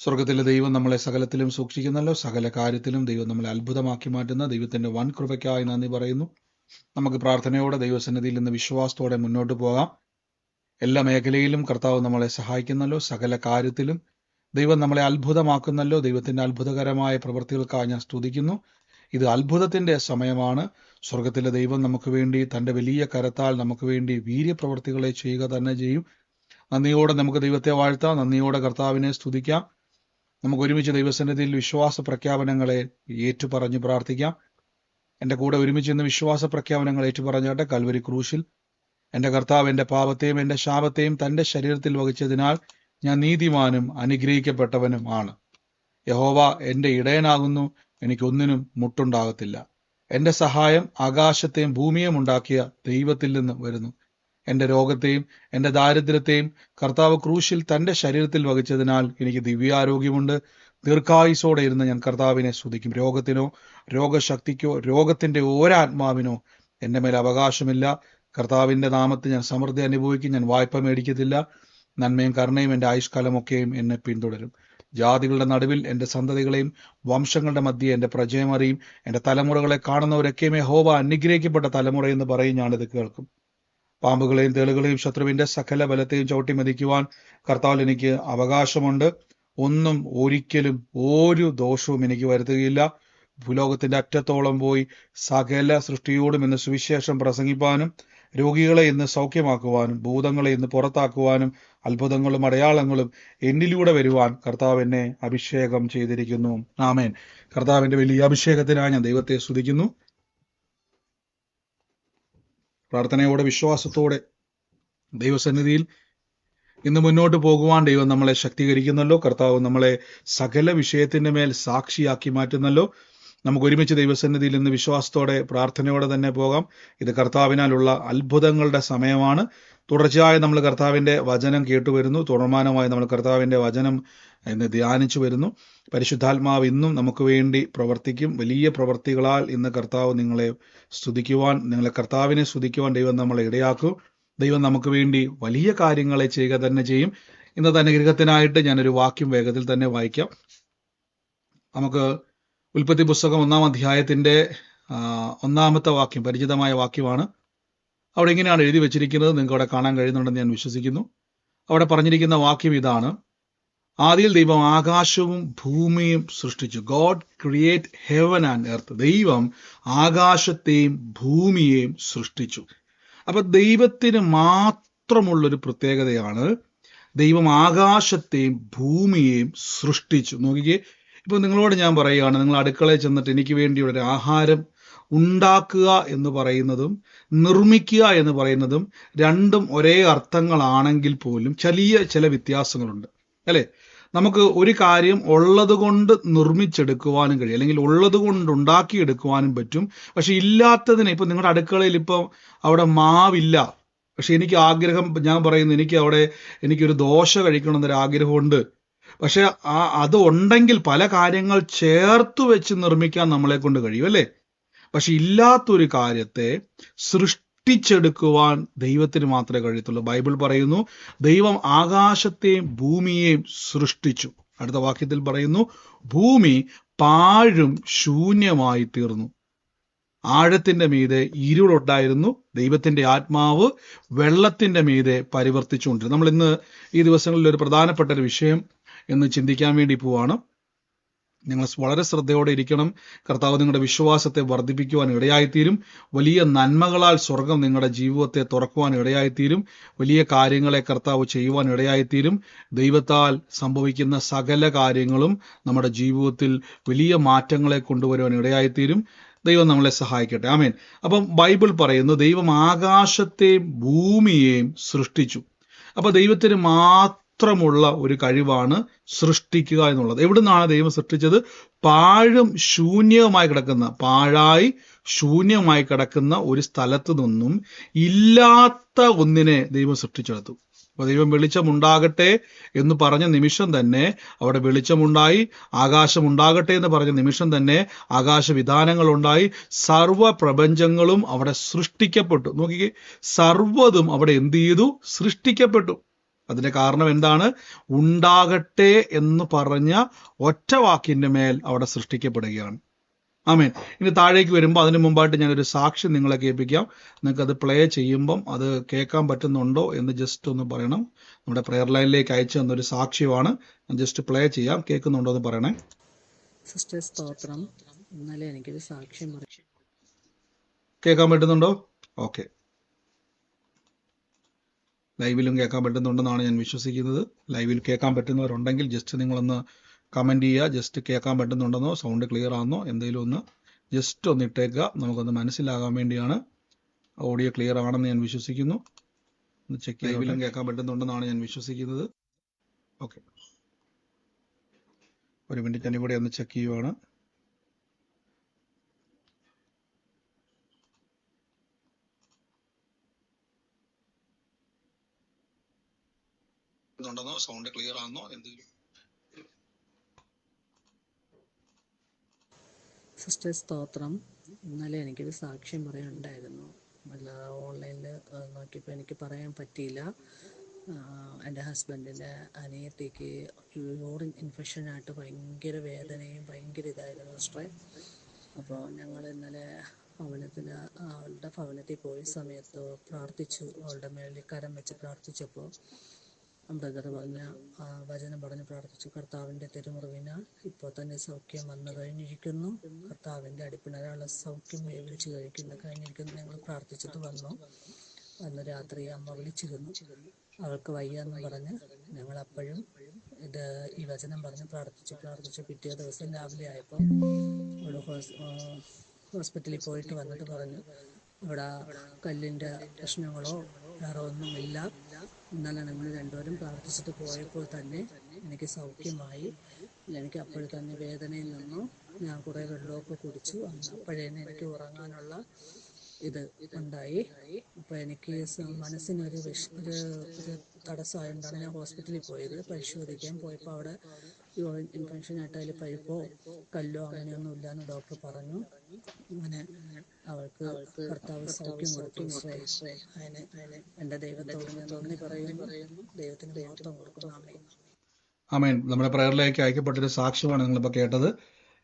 സ്വർഗത്തിലെ ദൈവം നമ്മളെ സകലത്തിലും സൂക്ഷിക്കുന്നല്ലോ. സകല കാര്യത്തിലും ദൈവം നമ്മളെ അത്ഭുതമാക്കി മാറ്റുന്ന ദൈവത്തിന്റെ വൻ കൃപയ്ക്കായി നന്ദി പറയുന്നു. നമുക്ക് പ്രാർത്ഥനയോടെ ദൈവസന്നിധിയിൽ നിന്ന് വിശ്വാസത്തോടെ മുന്നോട്ട് പോകാം. എല്ലാ മേഖലയിലും കർത്താവ് നമ്മളെ സഹായിക്കുന്നല്ലോ. സകല കാര്യത്തിലും ദൈവം നമ്മളെ അത്ഭുതമാക്കുന്നല്ലോ. ദൈവത്തിന്റെ അത്ഭുതകരമായ പ്രവൃത്തികൾക്കായി ഞാൻ സ്തുതിക്കുന്നു. ഇത് അത്ഭുതത്തിന്റെ സമയമാണ്. സ്വർഗത്തിലെ ദൈവം നമുക്ക് വേണ്ടി തന്റെ വലിയ കരത്താൽ നമുക്ക് വേണ്ടി വീര്യപ്രവൃത്തികളെ ചെയ്യുക തന്നെ ചെയ്യും. നന്ദിയോടെ നമുക്ക് ദൈവത്തെ വാഴ്ത്താം. നന്ദിയോടെ കർത്താവിനെ സ്തുതിക്കാം. നമുക്ക് ഒരുമിച്ച് ദൈവസന്നിധിയിൽ വിശ്വാസ പ്രഖ്യാപനങ്ങളെ ഏറ്റുപറഞ്ഞ് പ്രാർത്ഥിക്കാം. എൻ്റെ കൂടെ ഒരുമിച്ച് ഇന്ന് വിശ്വാസ പ്രഖ്യാപനങ്ങൾ ഏറ്റുപറഞ്ഞാട്ടെ. കൽവരി ക്രൂശിൽ എൻ്റെ കർത്താവ് എൻ്റെ പാപത്തെയും എൻ്റെ ശാപത്തെയും തൻ്റെ ശരീരത്തിൽ വഹിച്ചതിനാൽ ഞാൻ നീതിമാനും അനുഗ്രഹിക്കപ്പെട്ടവനും ആണ്. യഹോവ എൻ്റെ ഇടയനാകുന്നു, എനിക്കൊന്നിനും മുട്ടുണ്ടാകത്തില്ല. എൻ്റെ സഹായം ആകാശത്തെയും ഭൂമിയെയും ഉണ്ടാക്കിയ ദൈവത്തിൽ നിന്ന് വരുന്നു. എൻ്റെ രോഗത്തെയും എൻ്റെ ദാരിദ്ര്യത്തെയും കർത്താവ് ക്രൂശിൽ തൻ്റെ ശരീരത്തിൽ വഹിച്ചതിനാൽ എനിക്ക് ദിവ്യാരോഗ്യമുണ്ട്. ദീർഘായുസോടെ ഇരുന്ന് ഞാൻ കർത്താവിനെ സ്തുതിക്കും. രോഗത്തിനോ രോഗശക്തിക്കോ രോഗത്തിൻ്റെ ഒരാത്മാവിനോ എൻ്റെ മേൽ അവകാശമില്ല. കർത്താവിൻ്റെ നാമത്തിൽ ഞാൻ സമൃദ്ധി അനുഭവിക്കും. ഞാൻ വായ്പ മേടിക്കത്തില്ല. നന്മയും കരുണയും എൻ്റെ ആയുഷ്കാലമൊക്കെയും എന്നെ പിന്തുടരും. ജാതികളുടെ നടുവിൽ എൻ്റെ സന്തതികളെയും വംശങ്ങളുടെ മധ്യേ എൻ്റെ പ്രജയം അറിയും. എൻ്റെ തലമുറകളെ കാണുന്നവരൊക്കെയും യഹോവ അനുഗ്രഹിക്കപ്പെട്ട തലമുറ എന്ന് പറയും. ഞാനിത് കേൾക്കും. പാമ്പുകളെയും തേളുകളെയും ശത്രുവിന്റെ സകല ബലത്തെയും ചവിട്ടി മതിക്കുവാൻ കർത്താവിൽ എനിക്ക് അവകാശമുണ്ട്. ഒന്നും ഒരിക്കലും ഒരു ദോഷവും എനിക്ക് വരുത്തുകയില്ല. ഭൂലോകത്തിന്റെ അറ്റത്തോളം പോയി സകല സൃഷ്ടിയോടും ഇന്ന് സുവിശേഷം പ്രസംഗിപ്പാനും രോഗികളെ ഇന്ന് സൗഖ്യമാക്കുവാനും ഭൂതങ്ങളെ ഇന്ന് പുറത്താക്കുവാനും അത്ഭുതങ്ങളും അടയാളങ്ങളും എന്നിലൂടെ വരുവാൻ കർത്താവ് എന്നെ അഭിഷേകം ചെയ്തിരിക്കുന്നു. ആമേൻ. കർത്താവിന്റെ വലിയ അഭിഷേകത്തിനായി ഞാൻ ദൈവത്തെ സ്തുതിക്കുന്നു. പ്രാർത്ഥനയോടെ വിശ്വാസത്തോടെ ദൈവസന്നിധിയിൽ ഇന്ന് മുന്നോട്ട് പോകുവാൻ ദൈവം നമ്മളെ ശക്തീകരിക്കുന്നല്ലോ. കർത്താവ് നമ്മളെ സകല വിഷയത്തിന്റെ മേൽ സാക്ഷിയാക്കി മാറ്റുന്നല്ലോ. നമുക്ക് ഒരുമിച്ച് ദൈവസന്നിധിയിൽ ഇന്ന് വിശ്വാസത്തോടെ പ്രാർത്ഥനയോടെ തന്നെ പോകാം. ഇത് കർത്താവിനാലുള്ള അത്ഭുതങ്ങളുടെ സമയമാണ്. തുടർച്ചയായി നമ്മൾ കർത്താവിന്റെ വചനം കേട്ടുവരുന്നു. തുടർമാനമായി നമ്മൾ കർത്താവിന്റെ വചനം ഇന്ന് ധ്യാനിച്ചു വരുന്നു. പരിശുദ്ധാത്മാവ് ഇന്നും നമുക്ക് വേണ്ടി പ്രവർത്തിക്കും. വലിയ പ്രവർത്തികളാൽ ഇന്ന് കർത്താവ് നിങ്ങളെ കർത്താവിനെ സ്തുതിക്കുവാൻ ദൈവം നമ്മളെ ഇടയാക്കും. ദൈവം നമുക്ക് വേണ്ടി വലിയ കാര്യങ്ങളെ ചെയ്യുക തന്നെ ചെയ്യും. ഇന്നത്തെ അനുഗ്രഹത്തിനായിട്ട് ഞാനൊരു വാക്യം വേഗത്തിൽ തന്നെ വായിക്കാം. നമുക്ക് ഉൽപ്പത്തി പുസ്തകം 1-ാം അധ്യായത്തിന്റെ 1-ാമത്തെ വാക്യം പരിചിതമായ വാക്യമാണ്. അവിടെ ഇങ്ങനെയാണ് എഴുതി വെച്ചിരിക്കുന്നത്. നിങ്ങൾക്ക് അവിടെ കാണാൻ കഴിയുന്നുണ്ടെന്ന് ഞാൻ വിശ്വസിക്കുന്നു. അവിടെ പറഞ്ഞിരിക്കുന്ന വാക്യം ഇതാണ്: ആദിയിൽ ദൈവം ആകാശവും ഭൂമിയും സൃഷ്ടിച്ചു. God create heaven and earth. ദൈവം ആകാശത്തെയും ഭൂമിയെയും സൃഷ്ടിച്ചു. അപ്പൊ ദൈവത്തിന് മാത്രമുള്ളൊരു പ്രത്യേകതയാണ് ദൈവം ആകാശത്തെയും ഭൂമിയെയും സൃഷ്ടിച്ചു. നോക്കിക്കേ, ഇപ്പൊ നിങ്ങളോട് ഞാൻ പറയുകയാണ്, നിങ്ങൾ അടുക്കളയിൽ ചെന്നിട്ട് എനിക്ക് വേണ്ടി ഒരു ആഹാരം ഉണ്ടാക്കുക എന്ന് പറയുന്നതും നിർമ്മിക്കുക എന്ന് പറയുന്നതും രണ്ടും ഒരേ അർത്ഥങ്ങളാണെങ്കിൽ പോലും ചില വ്യത്യാസങ്ങളുണ്ട്, അല്ലെ? നമുക്ക് ഒരു കാര്യം ഉള്ളത് കൊണ്ട് നിർമ്മിച്ചെടുക്കുവാനും കഴിയും, അല്ലെങ്കിൽ ഉള്ളത് കൊണ്ട് ഉണ്ടാക്കിയെടുക്കുവാനും പറ്റും. പക്ഷെ ഇല്ലാത്തതിനെ, ഇപ്പൊ നിങ്ങളുടെ അടുക്കളയിൽ ഇപ്പം അവിടെ മാവില്ല, പക്ഷെ എനിക്ക് ആഗ്രഹം, ഞാൻ പറയുന്നു, എനിക്കൊരു ദോശ കഴിക്കണമെന്നൊരു ആഗ്രഹമുണ്ട്. പക്ഷെ അത് ഉണ്ടെങ്കിൽ പല കാര്യങ്ങൾ ചേർത്ത് വെച്ച് നിർമ്മിക്കാൻ നമ്മളെ കൊണ്ട് കഴിയും, അല്ലേ? പക്ഷെ ഇല്ലാത്തൊരു കാര്യത്തെ സൃഷ്ടിച്ചെടുക്കുവാൻ ദൈവത്തിന് മാത്രമേ കഴിയത്തുള്ളൂ. ബൈബിൾ പറയുന്നു, ദൈവം ആകാശത്തെയും ഭൂമിയെയും സൃഷ്ടിച്ചു. അടുത്ത വാക്യത്തിൽ പറയുന്നു, ഭൂമി പാഴും ശൂന്യമായി തീർന്നു. ആഴത്തിന്റെ മീതെ ഇരുളുണ്ടായിരുന്നു. ദൈവത്തിന്റെ ആത്മാവ് വെള്ളത്തിന്റെ മീതെ പരിവർത്തിച്ചുകൊണ്ടിരുന്നു. നമ്മൾ ഇന്ന് ഈ ദിവസങ്ങളിൽ ഒരു പ്രധാനപ്പെട്ട ഒരു വിഷയം എന്ന് ചിന്തിക്കാൻ വേണ്ടി പോവാണ്. നിങ്ങൾ വളരെ ശ്രദ്ധയോടെ ഇരിക്കണം. കർത്താവ് നിങ്ങളുടെ വിശ്വാസത്തെ വർദ്ധിപ്പിക്കുവാൻ ഇടയായിത്തീരും. വലിയ നന്മകളാൽ സ്വർഗം നിങ്ങളുടെ ജീവിതത്തെ തുറക്കുവാൻ ഇടയായിത്തീരും. വലിയ കാര്യങ്ങളെ കർത്താവ് ചെയ്യുവാൻ ഇടയായിത്തീരും. ദൈവത്താൽ സംഭവിക്കുന്ന സകല കാര്യങ്ങളും നമ്മുടെ ജീവിതത്തിൽ വലിയ മാറ്റങ്ങളെ കൊണ്ടുവരുവാൻ ഇടയായിത്തീരും. ദൈവം നമ്മളെ സഹായിക്കട്ടെ. ആമേൻ. അപ്പം ബൈബിൾ പറയുന്നു, ദൈവം ആകാശത്തെയും ഭൂമിയെയും സൃഷ്ടിച്ചു. അപ്പൊ ദൈവത്തിന് മാത്രമുള്ള ഒരു കഴിവാണ് സൃഷ്ടിക്കുക എന്നുള്ളത്. എവിടുന്നാണ് ദൈവം സൃഷ്ടിച്ചത്? പാഴും പാഴായി ശൂന്യമായി കിടക്കുന്ന ഒരു സ്ഥലത്ത് നിന്നും ഇല്ലാത്ത ഒന്നിനെ ദൈവം സൃഷ്ടിച്ചെടുത്തു. അപ്പൊ ദൈവം വെളിച്ചമുണ്ടാകട്ടെ എന്ന് പറഞ്ഞ നിമിഷം തന്നെ അവിടെ വെളിച്ചമുണ്ടായി. ആകാശം ഉണ്ടാകട്ടെ എന്ന് പറഞ്ഞ നിമിഷം തന്നെ ആകാശവിധാനങ്ങൾ ഉണ്ടായി. സർവ പ്രപഞ്ചങ്ങളും അവിടെ സൃഷ്ടിക്കപ്പെട്ടു. നോക്കിക്കേ, സർവ്വതും അവിടെ എന്ത് ചെയ്തു? സൃഷ്ടിക്കപ്പെട്ടു. അതിന്റെ കാരണം എന്താണ്? ഉണ്ടാകട്ടെ എന്ന് പറഞ്ഞ ഒറ്റ വാക്കിന്റെ മേൽ അവിടെ സൃഷ്ടിക്കപ്പെടുകയാണ്. ആമേൻ. ഇനി താഴേക്ക് വരുമ്പോൾ അതിന് മുമ്പായിട്ട് ഞാനൊരു സാക്ഷി നിങ്ങളെ കേൾപ്പിക്കാം. നിങ്ങൾക്ക് അത് പ്ലേ ചെയ്യുമ്പം അത് കേൾക്കാൻ പറ്റുന്നുണ്ടോ എന്ന് ജസ്റ്റ് ഒന്ന് പറയണം. നമ്മുടെ പ്രെയർ ലൈനിലേക്ക് അയച്ചു തന്നൊരു സാക്ഷ്യമാണ്. ജസ്റ്റ് പ്ലേ ചെയ്യാം. കേൾക്കുന്നുണ്ടോ എന്ന് പറയണേ. സിസ്റ്റർ സ്തോത്രം. ഇന്നലെ എനിക്കൊരു സാക്ഷ്യം കേൾക്കാൻ പറ്റുന്നുണ്ടോ? ഓക്കെ. ലൈവിലും കേൾക്കാൻ പറ്റുന്നുണ്ടെന്നാണ് ഞാൻ വിശ്വസിക്കുന്നത്. ലൈവിൽ കേൾക്കാൻ പറ്റുന്നവരുണ്ടെങ്കിൽ ജസ്റ്റ് നിങ്ങളൊന്ന് കമൻറ്റ് ചെയ്യുക. ജസ്റ്റ് കേൾക്കാൻ പറ്റുന്നുണ്ടെന്നോ സൗണ്ട് ക്ലിയർ ആണെന്നോ എന്തെങ്കിലും ഒന്ന് ജസ്റ്റ് ഒന്ന് ഇട്ടേക്കുക. നമുക്കൊന്ന് മനസ്സിലാകാൻ വേണ്ടിയാണ്. ഓഡിയോ ക്ലിയർ ആണെന്ന് ഞാൻ വിശ്വസിക്കുന്നു. ഒന്ന് ചെക്ക്. ലൈവിലും കേൾക്കാൻ പറ്റുന്നുണ്ടെന്നാണ് ഞാൻ വിശ്വസിക്കുന്നത്. ഓക്കെ, ഒരു മിനിറ്റ് ഞാൻ ഇവിടെ ഒന്ന് ചെക്ക് ചെയ്യുവാണ്. സൗണ്ട് ക്ലിയർ ആണെന്നോ എന്തെങ്കിലും. സിസ്റ്റർ സ്തോത്രം. ഇന്നലെ എനിക്കൊരു സാക്ഷ്യം പറയാനുണ്ടായിരുന്നു. അല്ല, ഓൺലൈനിൽ നോക്കിയപ്പോൾ എനിക്ക് പറയാൻ പറ്റിയില്ല. എൻ്റെ ഹസ്ബൻഡിൻ്റെ അനിയത്തിക്ക് യൂറിൻ ഇൻഫെക്ഷനായിട്ട് ഭയങ്കര വേദനയും ഭയങ്കര ഇതായിരുന്നു സിസ്റ്ററെ. അപ്പോൾ ഞങ്ങൾ ഇന്നലെ അവളുടെ ഭവനത്തിൽ പോയ സമയത്ത് പ്രാർത്ഥിച്ചു. അവളുടെ മേളിൽ കരം വെച്ച് പ്രാർത്ഥിച്ചപ്പോൾ ബ്രദർ പറഞ്ഞ വചനം പറഞ്ഞ് പ്രാർത്ഥിച്ചു. കർത്താവിൻ്റെ തിരുമുറിവിനാൽ ഇപ്പോൾ തന്നെ സൗഖ്യം വന്നു കഴിഞ്ഞിരിക്കുന്നു. കർത്താവിൻ്റെ അടിപ്പിണരാള സൗഖ്യം വിളിച്ചു കഴിഞ്ഞിരിക്കുന്നു. ഞങ്ങൾ പ്രാർത്ഥിച്ചിട്ട് വന്ന് രാത്രി അമ്മ വിളിച്ചിരുന്നു. അവൾക്ക് വയ്യാന്ന് പറഞ്ഞ് ഞങ്ങൾ അപ്പോഴും ഈ വചനം പറഞ്ഞ് പ്രാർത്ഥിച്ചു. പിറ്റേ ദിവസം രാവിലെ ആയപ്പോൾ അവൾ ഹോസ്പിറ്റലിൽ പോയിട്ട് വന്നിട്ട് പറഞ്ഞു, അവിടെ കല്ലിൻ്റെ പ്രശ്നങ്ങളോ വേറെ ഒന്നുമില്ല. ഇന്നലെ നിങ്ങൾ രണ്ടുപേരും പ്രാർത്ഥിച്ചിട്ട് പോയപ്പോൾ തന്നെ എനിക്ക് സൗഖ്യമായി. എനിക്ക് അപ്പോഴും തന്നെ വേദനയിൽ നിന്നു. ഞാൻ കുറേ വെള്ളമൊക്കെ കുടിച്ചു. അപ്പോഴേനെ എനിക്ക് ഉറങ്ങാനുള്ള ഇത് ഉണ്ടായി. അപ്പോൾ എനിക്ക് മനസ്സിനൊരു തടസ്സമായതുകൊണ്ടാണ് ഞാൻ ഹോസ്പിറ്റലിൽ പോയത്. പരിശോധിക്കാൻ പോയപ്പോൾ അവിടെ യൂറിൻ ഇൻഫെക്ഷനായിട്ട് അതിൽ പഴുപ്പോ കല്ലോ അങ്ങനെയൊന്നും ഇല്ലയെന്ന് ഡോക്ടർ പറഞ്ഞു. അങ്ങനെ അവൾക്ക് കർത്താവ് സൗഖ്യം കൊടുത്തു. അതിന് എൻ്റെ ദൈവത്തോട് ഞാൻ നന്ദി പറയുന്നു. ദൈവത്തിന് മഹത്വം കൊടുക്കുന്നു. ആമേൻ. ആമേൻ. നമ്മുടെ പ്രയറിലേക്ക് അയക്കപ്പെട്ടൊരു സാക്ഷ്യമാണ് നിങ്ങളിപ്പോൾ കേട്ടത്.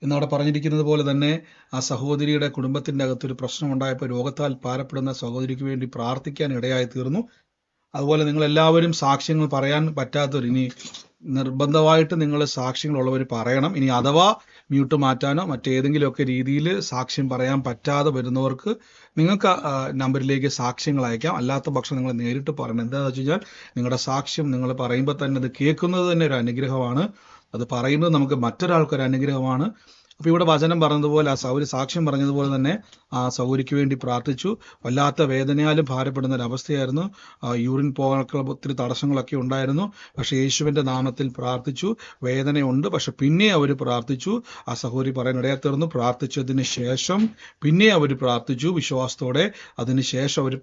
എന്നവിടെ പറഞ്ഞിരിക്കുന്നത് പോലെ തന്നെ ആ സഹോദരിയുടെ കുടുംബത്തിൻ്റെ അകത്തൊരു പ്രശ്നമുണ്ടായപ്പോൾ രോഗത്താൽ ഭാരപ്പെടുന്ന സഹോദരിക്ക് വേണ്ടി പ്രാർത്ഥിക്കാൻ ഇടയായി തീർന്നു. അതുപോലെ നിങ്ങളെല്ലാവരും സാക്ഷ്യങ്ങൾ പറയാൻ പറ്റാത്തവർ ഇനി നിർബന്ധമായിട്ട് നിങ്ങൾ സാക്ഷ്യങ്ങളുള്ളവർ പറയണം. ഇനി അഥവാ മ്യൂട്ട് മാറ്റാനോ മറ്റേതെങ്കിലുമൊക്കെ രീതിയിൽ സാക്ഷ്യം പറയാൻ പറ്റാതെ വരുന്നവർക്ക് നിങ്ങൾക്ക് നമ്പറിലേക്ക് സാക്ഷ്യങ്ങൾ അയക്കാം. അല്ലാത്ത പക്ഷം നിങ്ങൾ നേരിട്ട് പറയണം. എന്താണെന്ന് വെച്ച് കഴിഞ്ഞാൽ നിങ്ങളുടെ സാക്ഷ്യം നിങ്ങൾ പറയുമ്പോൾ തന്നെ അത് കേൾക്കുന്നത് തന്നെ ഒരു അനുഗ്രഹമാണ്. അത് പറയുന്നത് നമുക്ക് മറ്റൊരാൾക്കൊരു അനുഗ്രഹമാണ്. അപ്പോൾ ഇവിടെ വചനം പറഞ്ഞതുപോലെ ആ സൗരി സാക്ഷ്യം പറഞ്ഞതുപോലെ തന്നെ ആ സൗരിക്ക് വേണ്ടി പ്രാർത്ഥിച്ചു. വല്ലാത്ത വേദനയാലും ഭാരപ്പെടുന്ന ഒരു അവസ്ഥയായിരുന്നു. യൂറിൻ പോകാനുള്ള ഒത്തിരി തടസ്സങ്ങളൊക്കെ ഉണ്ടായിരുന്നു. പക്ഷേ യേശുവിൻ്റെ നാമത്തിൽ പ്രാർത്ഥിച്ചു. വേദനയുണ്ട്, പക്ഷെ പിന്നെ അവർ പ്രാർത്ഥിച്ചു. ആ സഹോദരി പറയാൻ ഇടയാത്തീർന്നു. പ്രാർത്ഥിച്ചതിന് ശേഷം പിന്നെ അവർ പ്രാർത്ഥിച്ചു വിശ്വാസത്തോടെ. അതിന് ശേഷം അവർ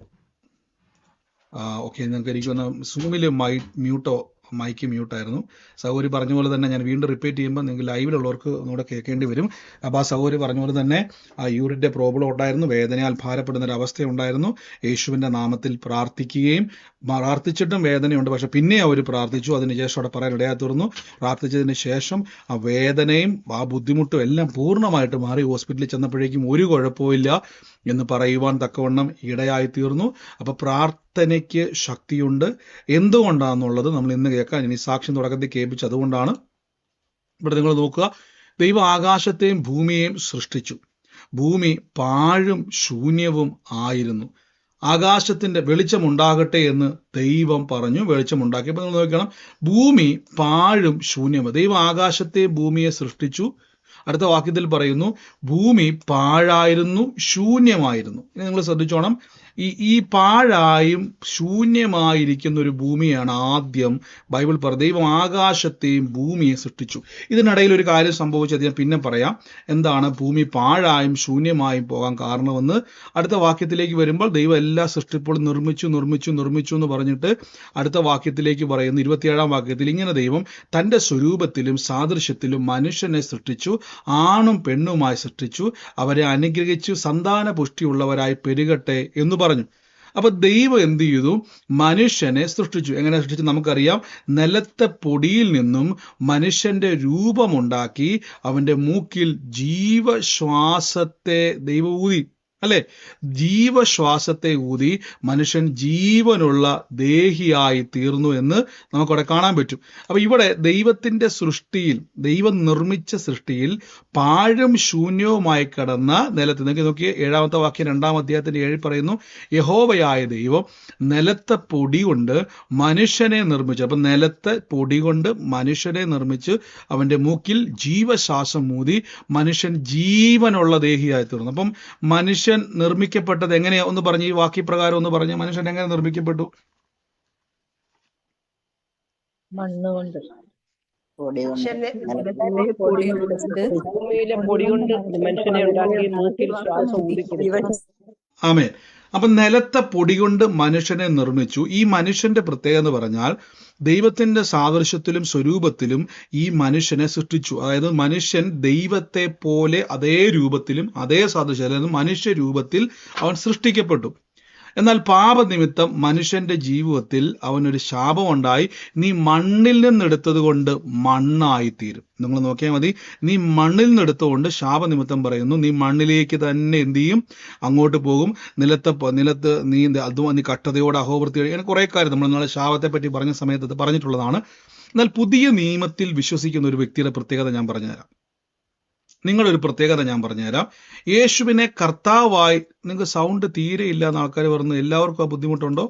ഓക്കെ, നിങ്ങൾക്ക് എനിക്കൊന്ന് സൂമിൽ മൈക്ക് മ്യൂട്ടായിരുന്നു. സൗകര്യ പറഞ്ഞ പോലെ തന്നെ ഞാൻ വീണ്ടും റിപ്പീറ്റ് ചെയ്യുമ്പോൾ നിങ്ങൾക്ക് ലൈവിലുള്ളവർക്ക് ഒന്നുകൂടെ കേൾക്കേണ്ടി വരും. അപ്പോൾ ആ സൗകര്യ പറഞ്ഞ പോലെ തന്നെ ആ യൂറിൻ്റെ പ്രോബ്ലം ഉണ്ടായിരുന്നു. വേദനയാൽ ഭാരപ്പെടുന്ന ഒരു അവസ്ഥയുണ്ടായിരുന്നു. യേശുവിൻ്റെ നാമത്തിൽ പ്രാർത്ഥിച്ചിട്ടും വേദനയുണ്ട്, പക്ഷെ പിന്നെ അവർ പ്രാർത്ഥിച്ചു. അതിനുശേഷം അവിടെ പറയാൻ ഇടയാത്തീർന്നു. പ്രാർത്ഥിച്ചതിന് ശേഷം ആ വേദനയും ആ ബുദ്ധിമുട്ടും എല്ലാം പൂർണ്ണമായിട്ട് മാറി. ഹോസ്പിറ്റലിൽ ചെന്നപ്പോഴേക്കും ഒരു കുഴപ്പമില്ല എന്ന് പറയുവാൻ തക്കവണ്ണം ഇടയായിത്തീർന്നു. അപ്പോൾ പ്രാർത്ഥനയ്ക്ക് ശക്തിയുണ്ട്. എന്തുകൊണ്ടാണെന്നുള്ളത് നമ്മൾ ഇന്ന് കേൾക്കാൻ ഇനി സാക്ഷ്യം തുടക്കത്തിൽ കേൾപ്പിച്ചു. അതുകൊണ്ടാണ് ഇവിടെ നിങ്ങൾ നോക്കുക. ദൈവം ആകാശത്തെയും ഭൂമിയെയും സൃഷ്ടിച്ചു. ഭൂമി പാഴും ശൂന്യവും ആയിരുന്നു. ആകാശത്തിന്റെ വെളിച്ചമുണ്ടാകട്ടെ എന്ന് ദൈവം പറഞ്ഞു. വെളിച്ചമുണ്ടാക്കിയപ്പോൾ നിങ്ങൾ നോക്കണം, ഭൂമി പാഴും ശൂന്യവും. ദൈവം ആകാശത്തെ ഭൂമിയെ സൃഷ്ടിച്ചു. അടുത്ത വാക്യത്തിൽ പറയുന്നു, ഭൂമി പാഴായിരുന്നു, ശൂന്യമായിരുന്നു. ഇനി നിങ്ങൾ ശ്രദ്ധിച്ചോണം, ഈ പാഴായും ശൂന്യമായിരിക്കുന്ന ഒരു ഭൂമിയാണ് ആദ്യം ബൈബിൾ പറയുന്നത്. ദൈവം ആകാശത്തെയും ഭൂമിയെ സൃഷ്ടിച്ചു. ഇതിനിടയിൽ ഒരു കാര്യം സംഭവിച്ചത് ഞാൻ പിന്നെ പറയാം. എന്താണ് ഭൂമി പാഴായും ശൂന്യമായും പോകാൻ കാരണമെന്ന് അടുത്ത വാക്യത്തിലേക്ക് വരുമ്പോൾ ദൈവം എല്ലാ സൃഷ്ടിപ്പോഴും നിർമ്മിച്ചു എന്ന് പറഞ്ഞിട്ട് അടുത്ത വാക്യത്തിലേക്ക് പറയുന്നു. 27-ാം വാക്യത്തിൽ ഇങ്ങനെ, ദൈവം തൻ്റെ സ്വരൂപത്തിലും സാദൃശ്യത്തിലും മനുഷ്യനെ സൃഷ്ടിച്ചു, ആണും പെണ്ണുമായി സൃഷ്ടിച്ചു, അവരെ അനുഗ്രഹിച്ചു സന്താന പുഷ്ടിയുള്ളവരായി പെരുകട്ടെ എന്ന് പറഞ്ഞു. അപ്പൊ ദൈവം എന്ത് ചെയ്തു? മനുഷ്യനെ സൃഷ്ടിച്ചു. എങ്ങനെ സൃഷ്ടിച്ചു? നമുക്കറിയാം. നിലത്തെ പൊടിയിൽ നിന്നും മനുഷ്യന്റെ രൂപമുണ്ടാക്കി അവന്റെ മൂക്കിൽ ജീവശ്വാസത്തെ ദൈവം ഊതി, അല്ലെ? ജീവശ്വാസത്തെ ഊതി മനുഷ്യൻ ജീവനുള്ള ദേഹിയായി തീർന്നു എന്ന് നമുക്കവിടെ കാണാൻ പറ്റും. അപ്പൊ ഇവിടെ ദൈവത്തിന്റെ സൃഷ്ടിയിൽ, ദൈവം നിർമ്മിച്ച സൃഷ്ടിയിൽ പാഴും ശൂന്യവുമായി കിടന്ന നിലത്ത്, നിങ്ങൾക്ക് നോക്കി 7-ാമത്തെ വാക്യം 2-ാം അധ്യായത്തിന്റെ 7 പറയുന്നു, യഹോവയായ ദൈവം നിലത്തെ പൊടി കൊണ്ട് മനുഷ്യനെ നിർമ്മിച്ചു. അപ്പൊ നിലത്തെ പൊടി കൊണ്ട് മനുഷ്യനെ നിർമ്മിച്ച് അവന്റെ മൂക്കിൽ ജീവശ്വാസം ഊതി മനുഷ്യൻ ജീവനുള്ള ദേഹിയായി തീർന്നു. അപ്പം മനുഷ്യൻ നിർമ്മിക്കപ്പെട്ടത് എങ്ങനെയാ ഒന്ന് പറഞ്ഞ്, ഈ വാക്യപ്രകാരം ഒന്ന് പറഞ്ഞ്, മനുഷ്യൻ എങ്ങനെ നിർമ്മിക്കപ്പെട്ടു? മണ്ണുകൊണ്ട്, ഭൂമിയിലെ പൊടി കൊണ്ട് മനുഷ്യനെ ഉണ്ടാക്കി മൂക്കിൽ ശ്വാസം ഊതിക്കൊടുത്തു. ആമേൻ. അപ്പൊ നിലത്തെ പൊടി കൊണ്ട് മനുഷ്യനെ നിർമ്മിച്ചു. ഈ മനുഷ്യന്റെ പ്രത്യേകത എന്ന് പറഞ്ഞാൽ ദൈവത്തിന്റെ സാദൃശ്യത്തിലും സ്വരൂപത്തിലും ഈ മനുഷ്യനെ സൃഷ്ടിച്ചു. അതായത് മനുഷ്യൻ ദൈവത്തെ പോലെ അതേ രൂപത്തിലും അതേ സാദൃശ്യം, അതായത് മനുഷ്യ രൂപത്തിൽ അവൻ സൃഷ്ടിക്കപ്പെട്ടു. എന്നാൽ പാപനിമിത്തം മനുഷ്യന്റെ ജീവിതത്തിൽ അവനൊരു ശാപമുണ്ടായി. നീ മണ്ണിൽ നിന്നെടുത്തത് കൊണ്ട് മണ്ണായിത്തീരും. നിങ്ങൾ നോക്കിയാൽ മതി. നീ മണ്ണിൽ നിന്നെടുത്തുകൊണ്ട് ശാപനിമിത്തം പറയുന്നു, നീ മണ്ണിലേക്ക് തന്നെ എന്ത് ചെയ്യും? അങ്ങോട്ട് പോകും. നിലത്ത് നീ കട്ടതയോടെ അഹോവൃത്തി, അങ്ങനെ കുറെ കാര്യം നമ്മൾ നാളെ ശാപത്തെ പറ്റി പറഞ്ഞ സമയത്ത് പറഞ്ഞിട്ടുള്ളതാണ്. എന്നാൽ പുതിയ നിയമത്തിൽ വിശ്വസിക്കുന്ന ഒരു വ്യക്തിയുടെ പ്രത്യേകത ഞാൻ പറഞ്ഞുതരാം. നിങ്ങളൊരു പ്രത്യേകത ഞാൻ പറഞ്ഞുതരാം. യേശുവിനെ കർത്താവായി, നിങ്ങൾക്ക് സൗണ്ട് തീരെ ഇല്ല എന്ന് ആൾക്കാർ പറഞ്ഞു, എല്ലാവർക്കും ആ ബുദ്ധിമുട്ടുണ്ടോ?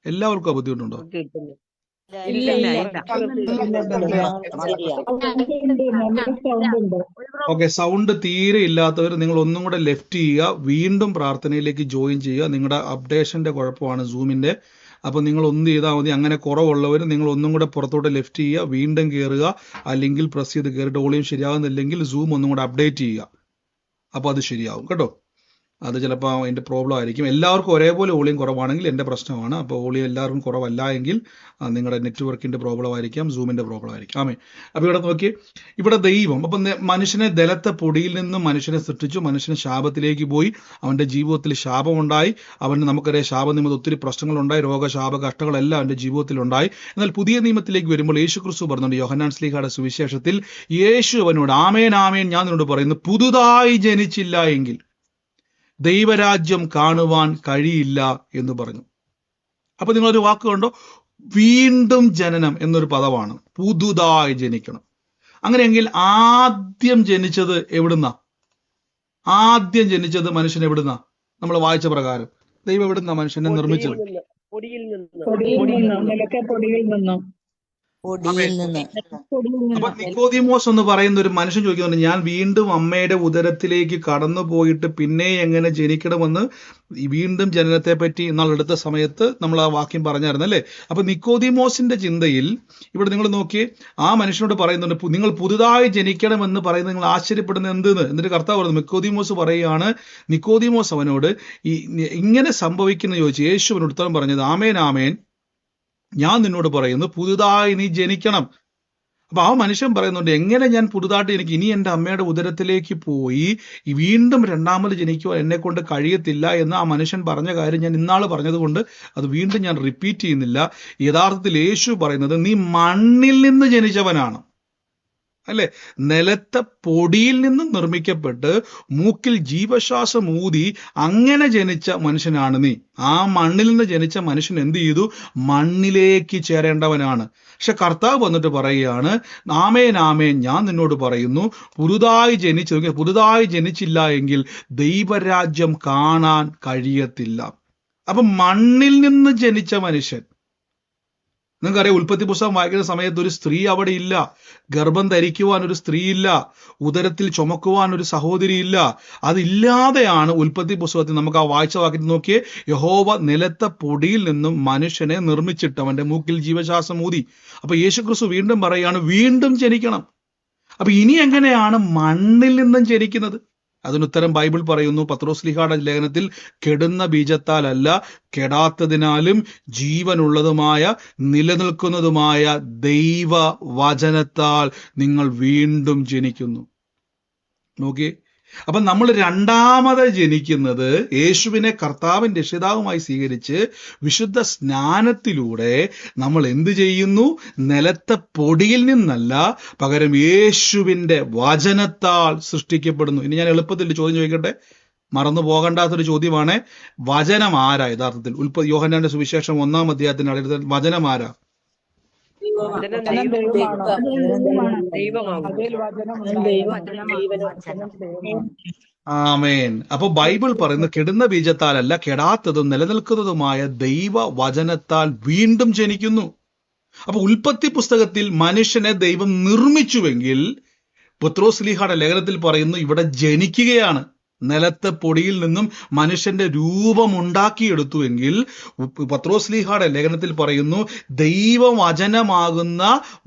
എല്ലാവർക്കും ആ ബുദ്ധിമുട്ടുണ്ടോ? ഓക്കെ, സൗണ്ട് തീരെ ഇല്ലാത്തവർ നിങ്ങൾ ഒന്നും കൂടെ ലെഫ്റ്റ് ചെയ്യുക, വീണ്ടും പ്രാർത്ഥനയിലേക്ക് ജോയിൻ ചെയ്യുക. നിങ്ങളുടെ അപ്ഡേഷന്റെ കുഴപ്പമാണ് സൂമിന്റെ. അപ്പൊ നിങ്ങൾ ഒന്ന് ചെയ്താൽ മതി. അങ്ങനെ കുറവുള്ളവർ നിങ്ങൾ ഒന്നും കൂടെ പുറത്തോട്ട് ലെഫ്റ്റ് ചെയ്യുക, വീണ്ടും കയറുക, അല്ലെങ്കിൽ പ്രസ് ചെയ്ത് കയറിയിട്ട് വോളിയം ശരിയാകുന്നില്ലെങ്കിൽ സൂം ഒന്നും കൂടെ അപ്ഡേറ്റ് ചെയ്യുക. അപ്പോൾ അത് ശരിയാവും കേട്ടോ. അത് ചിലപ്പോൾ അതിൻ്റെ പ്രോബ്ലം ആയിരിക്കും. എല്ലാവർക്കും ഒരേപോലെ വോളിയം കുറവാണെങ്കിൽ എൻ്റെ പ്രശ്നമാണ്. അപ്പോൾ വോളിയം എല്ലാവർക്കും കുറവല്ല എങ്കിൽ നിങ്ങളുടെ നെറ്റ്വർക്കിൻ്റെ പ്രോബ്ലം ആയിരിക്കാം, സൂമിൻ്റെ പ്രോബ്ലം ആയിരിക്കും. ആമേ. അപ്പോൾ ഇവിടെ നോക്കി, ഇവിടെ ദൈവം അപ്പം മനുഷ്യനെ ദലത്തെ പൊടിയിൽ നിന്നും മനുഷ്യനെ സൃഷ്ടിച്ചു. മനുഷ്യന് ശാപത്തിലേക്ക് പോയി, അവൻ്റെ ജീവിതത്തിൽ ശാപമുണ്ടായി. അവന് നമുക്കറിയാം ശാപനിമിത്തം ഒത്തിരി പ്രശ്നങ്ങളുണ്ടായി, രോഗശാപ കഷ്ടങ്ങളെല്ലാം അവൻ്റെ ജീവിതത്തിലുണ്ടായി. എന്നാൽ പുതിയ നിയമത്തിലേക്ക് വരുമ്പോൾ യേശു ക്രിസ്തു പറഞ്ഞുണ്ട് യോഹന്നാൻ ശ്ലീഹായുടെ സുവിശേഷത്തിൽ, യേശു അവനോട്, ആമേൻ ആമേൻ ഞാൻ നിന്നോട് പറയുന്നു, പുതുതായി ജനിച്ചില്ല എങ്കിൽ ദൈവരാജ്യം കാണുവാൻ കഴിയില്ല എന്ന് പറഞ്ഞു. അപ്പൊ നിങ്ങളൊരു വാക്ക് കണ്ടോ, വീണ്ടും ജനനം എന്നൊരു പദമാണ്. പുതുതായി ജനിക്കണം. അങ്ങനെയെങ്കിൽ ആദ്യം ജനിച്ചത് എവിടുന്ന? ആദ്യം ജനിച്ചത് മനുഷ്യൻ എവിടുന്ന? നമ്മൾ വായിച്ച പ്രകാരം ദൈവം എവിടുന്ന മനുഷ്യനെ നിർമ്മിച്ചത്? പൊടിയിൽ നിന്ന്. അപ്പൊ നിക്കോദിമോസ് എന്ന് പറയുന്ന ഒരു മനുഷ്യൻ ചോദിക്കുന്നുണ്ട്, ഞാൻ വീണ്ടും അമ്മയുടെ ഉദരത്തിലേക്ക് കടന്നു പോയിട്ട് പിന്നെ എങ്ങനെ ജനിക്കണമെന്ന്. വീണ്ടും ജനനത്തെ പറ്റി എന്നാൽ എടുത്ത സമയത്ത് നമ്മൾ ആ വാക്യം പറഞ്ഞായിരുന്നു അല്ലേ? അപ്പൊ നിക്കോദിമോസിന്റെ ചിന്തയിൽ ഇവിടെ നിങ്ങൾ നോക്കിയേ, ആ മനുഷ്യനോട് പറയുന്നുണ്ട്, നിങ്ങൾ പുതുതായി ജനിക്കണമെന്ന് പറയുന്നത് നിങ്ങൾ ആശ്ചര്യപ്പെടുന്നത് എന്തെന്ന്. എന്നിട്ട് കർത്താവ് പറഞ്ഞു, നിക്കോദിമോസ് പറയുകയാണ്, നിക്കോദിമോസ് അവനോട് ഇങ്ങനെ സംഭവിക്കുന്ന ചോദിച്ചു. യേശുവിനോട് ഉത്തരം പറഞ്ഞത്, ആമേൻ ആമേൻ ഞാൻ നിന്നോട് പറയുന്നു, പുതുതായി നീ ജനിക്കണം. അപ്പൊ ആ മനുഷ്യൻ പറയുന്നുണ്ട്, എങ്ങനെ ഞാൻ പുതുതായിട്ട് ജനിക്കും? ഇനി എൻ്റെ അമ്മയുടെ ഉദരത്തിലേക്ക് പോയി വീണ്ടും രണ്ടാമത് ജനിക്കുവാൻ എന്നെ കൊണ്ട് കഴിയത്തില്ല എന്ന് ആ മനുഷ്യൻ പറഞ്ഞ കാര്യം ഞാൻ ഇന്നാള് പറഞ്ഞത് കൊണ്ട് അത് വീണ്ടും ഞാൻ റിപ്പീറ്റ് ചെയ്യുന്നില്ല. യഥാർത്ഥത്തിൽ യേശു പറയുന്നത്, നീ മണ്ണിൽ നിന്ന് ജനിച്ചവനാണ്, അല്ലെ? നിലത്തെ പൊടിയിൽ നിന്ന് നിർമ്മിക്കപ്പെട്ട് മൂക്കിൽ ജീവശ്വാസം ഊതി അങ്ങനെ ജനിച്ച മനുഷ്യനാണ് നീ. ആ മണ്ണിൽ നിന്ന് ജനിച്ച മനുഷ്യൻ എന്ത് ചെയ്തു? മണ്ണിലേക്ക് ചേരേണ്ടവനാണ്. പക്ഷെ കർത്താവ് വന്നിട്ട് പറയുകയാണ്, ആമേൻ ആമേൻ ഞാൻ നിന്നോട് പറയുന്നു, പുതുതായി ജനിച്ചില്ല എങ്കിൽ ദൈവരാജ്യം കാണാൻ കഴിയത്തില്ല. അപ്പൊ മണ്ണിൽ നിന്ന് ജനിച്ച മനുഷ്യൻ, നിങ്ങൾക്കറിയാം, ഉൽപ്പത്തി പുസ്തകം വായിക്കുന്ന സമയത്ത് ഒരു സ്ത്രീ അവിടെ ഇല്ല, ഗർഭം ധരിക്കുവാൻ ഒരു സ്ത്രീ ഇല്ല, ഉദരത്തിൽ ചുമക്കുവാൻ ഒരു സഹോദരി ഇല്ല. അതില്ലാതെയാണ് ഉൽപ്പത്തി പുസ്തകത്തിൽ നമുക്ക് ആ വായിച്ച വാക്യത്തിൽ നോക്കിയേ, യഹോവ നിലത്തെ പൊടിയിൽ നിന്നും മനുഷ്യനെ നിർമ്മിച്ചിട്ട് അവന്റെ മൂക്കിൽ ജീവശ്വാസം ഊതി. അപ്പൊ യേശുക്രിസ്തു വീണ്ടും പറയാണ്, വീണ്ടും ജനിക്കണം. അപ്പൊ ഇനി എങ്ങനെയാണ് മണ്ണിൽ നിന്നും ജനിക്കുന്നത്? അതിനുത്തരം ബൈബിൾ പറയുന്നു, പത്രോസ്ലീഹായുടെ ലേഖനത്തിൽ, കെടുന്ന ബീജത്താലല്ല, കെടാത്തതിനാലും ജീവനുള്ളതുമായ നിലനിൽക്കുന്നതുമായ ദൈവവചനത്താൽ നിങ്ങൾ വീണ്ടും ജനിക്കുന്നു. നോക്കിയേ, അപ്പൊ നമ്മൾ രണ്ടാമത് ജനിക്കുന്നത് യേശുവിനെ കർത്താവും രക്ഷിതാവുമായി സ്വീകരിച്ച് വിശുദ്ധ സ്നാനത്തിലൂടെ നമ്മൾ എന്ത് ചെയ്യുന്നു? നിലത്തെ പൊടിയിൽ നിന്നല്ല, പകരം യേശുവിന്റെ വചനത്താൽ സൃഷ്ടിക്കപ്പെടുന്നു. ഇനി ഞാൻ എളുപ്പത്തിൽ ചോദ്യം ചോദിക്കട്ടെ, മറന്നു പോകണ്ടാത്തൊരു ചോദ്യമാണ്. വചനം ആരാ യഥാർത്ഥത്തിൽ? യോഹന്നാന്റെ സുവിശേഷം 1-ാം അധ്യായത്തിന്റെ വചനം ആരാ? വചനം വചനം ദൈവമാണോ? ദൈവമാകും. അതിൽ വചനം ഉണ്ടായിരുന്നു. ആമേൻ. അപ്പൊ ബൈബിൾ പറയുന്നത് കെടുന്ന ബീജത്താലല്ല, കെടാത്തതും നിലനിൽക്കുന്നതുമായ ദൈവ വചനത്താൽ വീണ്ടും ജനിക്കുന്നു. അപ്പൊ ഉൽപ്പത്തി പുസ്തകത്തിൽ മനുഷ്യനെ ദൈവം നിർമ്മിച്ചുവെങ്കിൽ പത്രോസ്ലീഹയുടെ ലേഖനത്തിൽ പറയുന്നു ഇവിടെ ജനിക്കുകയാണ്. നിലത്തെ പൊടിയിൽ നിന്നും മനുഷ്യന്റെ രൂപം ഉണ്ടാക്കിയെടുത്തുവെങ്കിൽ പത്രോസ്ലീഹയുടെ ലേഖനത്തിൽ പറയുന്നു ദൈവവചനമാകുന്ന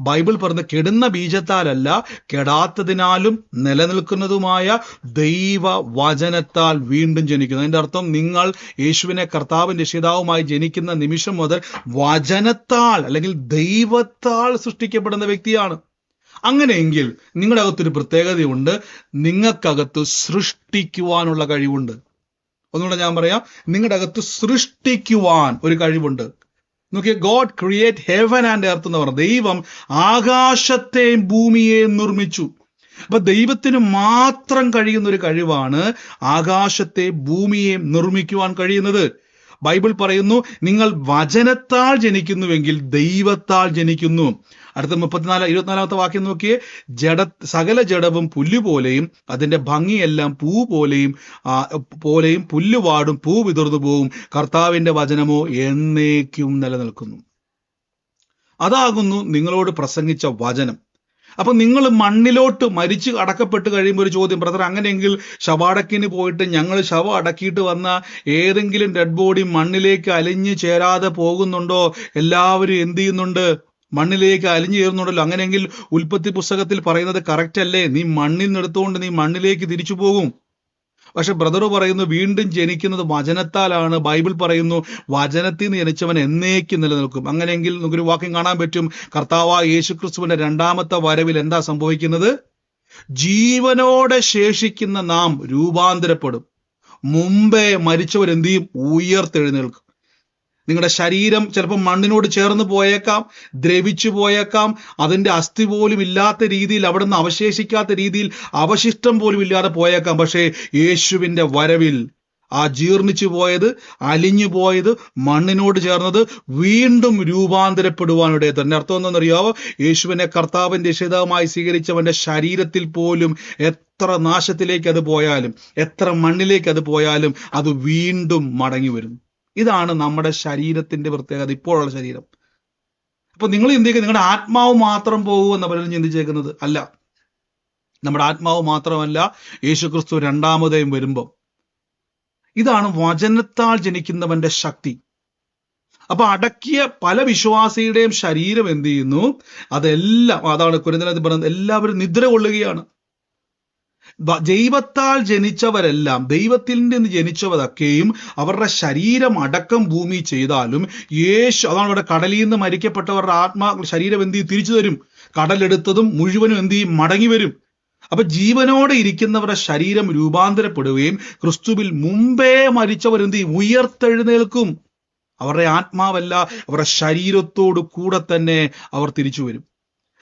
ബൈബിൾ പറയുന്ന കെടുന്ന ബീജത്താലല്ല, കെടാത്തതിനാലും നിലനിൽക്കുന്നതുമായ ദൈവവചനത്താൽ വീണ്ടും ജനിക്കുന്നു. അതിന്റെ അർത്ഥം നിങ്ങൾ യേശുവിനെ കർത്താവും രക്ഷിതാവുമായി ജനിക്കുന്ന നിമിഷം മുതൽ വചനത്താൽ അല്ലെങ്കിൽ ദൈവത്താൽ സൃഷ്ടിക്കപ്പെടുന്ന വ്യക്തിയാണ്. അങ്ങനെയെങ്കിൽ നിങ്ങളുടെ അകത്തൊരു പ്രത്യേകതയുണ്ട്, നിങ്ങൾക്കകത്ത് സൃഷ്ടിക്കുവാനുള്ള കഴിവുണ്ട്. ഒന്നുകൂടെ ഞാൻ പറയാം, നിങ്ങളുടെ അകത്ത് സൃഷ്ടിക്കുവാൻ ഒരു കഴിവുണ്ട്. നോക്കിയേ, God create heaven and earth എന്ന് പറഞ്ഞ ദൈവം ആകാശത്തെയും ഭൂമിയെയും നിർമ്മിച്ചു. അപ്പൊ ദൈവത്തിന് മാത്രം കഴിയുന്ന ഒരു കഴിവാണ് ആകാശത്തെ ഭൂമിയെയും നിർമ്മിക്കുവാൻ കഴിയുന്നത്. ബൈബിൾ പറയുന്നു നിങ്ങൾ വചനത്താൽ ജനിക്കുന്നുവെങ്കിൽ ദൈവത്താൽ ജനിക്കുന്നു. അടുത്ത 24-24 വാക്യം നോക്കിയേ, സകല ജഡവും പുല്ലുപോലെയും അതിന്റെ ഭംഗിയെല്ലാം പൂ പോലെയും പുല്ലുവാടും, പൂ വിതർന്നു പോവും, കർത്താവിന്റെ വചനമോ എന്നേക്കും നിലനിൽക്കുന്നു. അതാകുന്നു നിങ്ങളോട് പ്രസംഗിച്ച വചനം. അപ്പൊ നിങ്ങൾ മണ്ണിലോട്ട് മരിച്ച് അടക്കപ്പെട്ട് കഴിയുമ്പോൾ ഒരു ചോദ്യം, ബ്രദർ അങ്ങനെയെങ്കിൽ ശവടക്കിന് പോയിട്ട് ഞങ്ങൾ ശവം അടക്കിയിട്ട് വന്ന ഏതെങ്കിലും ഡെഡ് ബോഡി മണ്ണിലേക്ക് അലിഞ്ഞു ചേരാതെ പോകുന്നുണ്ടോ? എല്ലാവരും എന്ത് ചെയ്യുന്നുണ്ട്? മണ്ണിലേക്ക് അലിഞ്ഞു ചേരുന്നുണ്ടല്ലോ. അങ്ങനെയെങ്കിൽ ഉൽപ്പത്തി പുസ്തകത്തിൽ പറയുന്നത് കറക്റ്റ് അല്ലേ? നീ മണ്ണിൽ നിന്നെടുത്തുകൊണ്ട് നീ മണ്ണിലേക്ക് തിരിച്ചു പോകും. പക്ഷെ ബ്രദർ പറയുന്നു വീണ്ടും ജനിക്കുന്നത് വചനത്താലാണ്. ബൈബിൾ പറയുന്നു വചനത്തിൽ നിന്ന് ജനിച്ചവൻ എന്നേക്കും നിലനിൽക്കും. അങ്ങനെയെങ്കിൽ നമുക്കൊരു വാക്യം കാണാൻ പറ്റും, കർത്താവായ യേശുക്രിസ്തുവിന്റെ രണ്ടാമത്തെ വരവിൽ എന്താ സംഭവിക്കുന്നത്? ജീവനോടെ ശേഷിക്കുന്ന നാം രൂപാന്തരപ്പെടും. മുമ്പേ മരിച്ചവർ എന്ത് ചെയ്യും? ഉയർത്തെഴുന്നേൽക്കും. നിങ്ങളുടെ ശരീരം ചിലപ്പോൾ മണ്ണിനോട് ചേർന്ന് പോയേക്കാം, ദ്രവിച്ചു പോയേക്കാം, അതിന്റെ അസ്ഥി പോലും ഇല്ലാത്ത രീതിയിൽ, അവിടെ നിന്ന് അവശേഷിക്കാത്ത രീതിയിൽ, അവശിഷ്ടം പോലും ഇല്ലാതെ പോയേക്കാം. പക്ഷേ യേശുവിന്റെ വരവിൽ ആ ജീർണിച്ചു പോയത്, അലിഞ്ഞു പോയത്, മണ്ണിനോട് ചേർന്നത് വീണ്ടും രൂപാന്തരപ്പെടുവാനിടയെ തന്നെ. അർത്ഥം എന്താണെന്നറിയാവോ? യേശുവിനെ കർത്താവിന്റെ രക്ഷിതാവുമായി സ്വീകരിച്ചവന്റെ ശരീരത്തിൽ പോലും എത്ര നാശത്തിലേക്ക് അത് പോയാലും, എത്ര മണ്ണിലേക്ക് അത് പോയാലും അത് വീണ്ടും മടങ്ങി വരും. ഇതാണ് നമ്മുടെ ശരീരത്തിന്റെ പ്രത്യേകത, ഇപ്പോഴുള്ള ശരീരം. അപ്പൊ നിങ്ങൾ ചിന്തിക്കുക നിങ്ങളുടെ ആത്മാവ് മാത്രം പോകുമെന്ന് പലരും ചിന്തിച്ചേക്കുന്നത് അല്ല. നമ്മുടെ ആത്മാവ് മാത്രമല്ല, യേശുക്രിസ്തു രണ്ടാമതേയും വരുമ്പം. ഇതാണ് വചനത്താൽ ജനിക്കുന്നവന്റെ ശക്തി. അപ്പൊ അടക്കിയ പല വിശ്വാസിയുടെയും ശരീരം എന്ത് ചെയ്യുന്നു? അതെല്ലാം, അതാണ് കൊരിന്ത്യർ പറയുന്നത്, എല്ലാവരും നിദ്ര കൊള്ളുകയാണ്. ദൈവത്താൽ ജനിച്ചവരെല്ലാം, ദൈവത്തിൽ നിന്ന് ജനിച്ചവരൊക്കെയും അവരുടെ ശരീരം അടക്കം ഭൂമി ചെയ്താലും അതാണ് ഇവിടെ കടലിൽ നിന്ന് മരിക്കപ്പെട്ടവരുടെ ശരീരം എന്ത് ചെയ്യും? തിരിച്ചു തരും. കടലെടുത്തതും മുഴുവനും എന്ത് ചെയ്യും? മടങ്ങി വരും. അപ്പൊ ജീവനോടെ ഇരിക്കുന്നവരുടെ ശരീരം രൂപാന്തരപ്പെടുകയും ക്രിസ്തുവിൽ മുമ്പേ മരിച്ചവർ എന്ത് ചെയ്യും? ഉയർത്തെഴുന്നേൽക്കും. അവരുടെ ആത്മാവല്ല, അവരുടെ ശരീരത്തോട് കൂടെ തന്നെ അവർ തിരിച്ചു വരും.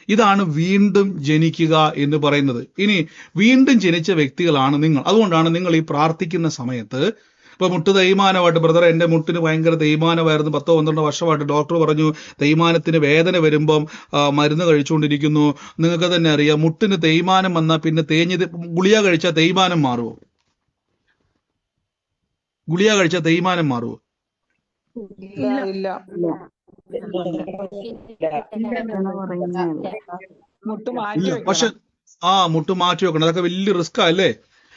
ഇതാണ് വീണ്ടും ജനിക്കുക എന്ന് പറയുന്നത്. ഇനി വീണ്ടും ജനിച്ച വ്യക്തികളാണ് നിങ്ങൾ. അതുകൊണ്ടാണ് നിങ്ങൾ ഈ പ്രാർത്ഥിക്കുന്ന സമയത്ത് ഇപ്പൊ മുട്ട് തേയ്മാനമായിട്ട്, ബ്രദർ എൻ്റെ മുട്ടിന് ഭയങ്കര തേയ്മാനമായിരുന്നു, 10-12 വർഷമായിട്ട് ഡോക്ടർ പറഞ്ഞു തേയ്മാനത്തിന് വേദന വരുമ്പം മരുന്ന് കഴിച്ചുകൊണ്ടിരിക്കുന്നു. നിങ്ങൾക്ക് തന്നെ അറിയാം, മുട്ടിന് തേയ്മാനം വന്നാൽ പിന്നെ ഗുളിക കഴിച്ചാൽ തേയ്മാനം മാറുമോ? ഗുളിക കഴിച്ചാൽ തേയ്മാനം മാറുമോ? പക്ഷെ മുട്ട് മാറ്റി വെക്കണം. അതൊക്കെ വലിയ റിസ്ക്കാ അല്ലേ?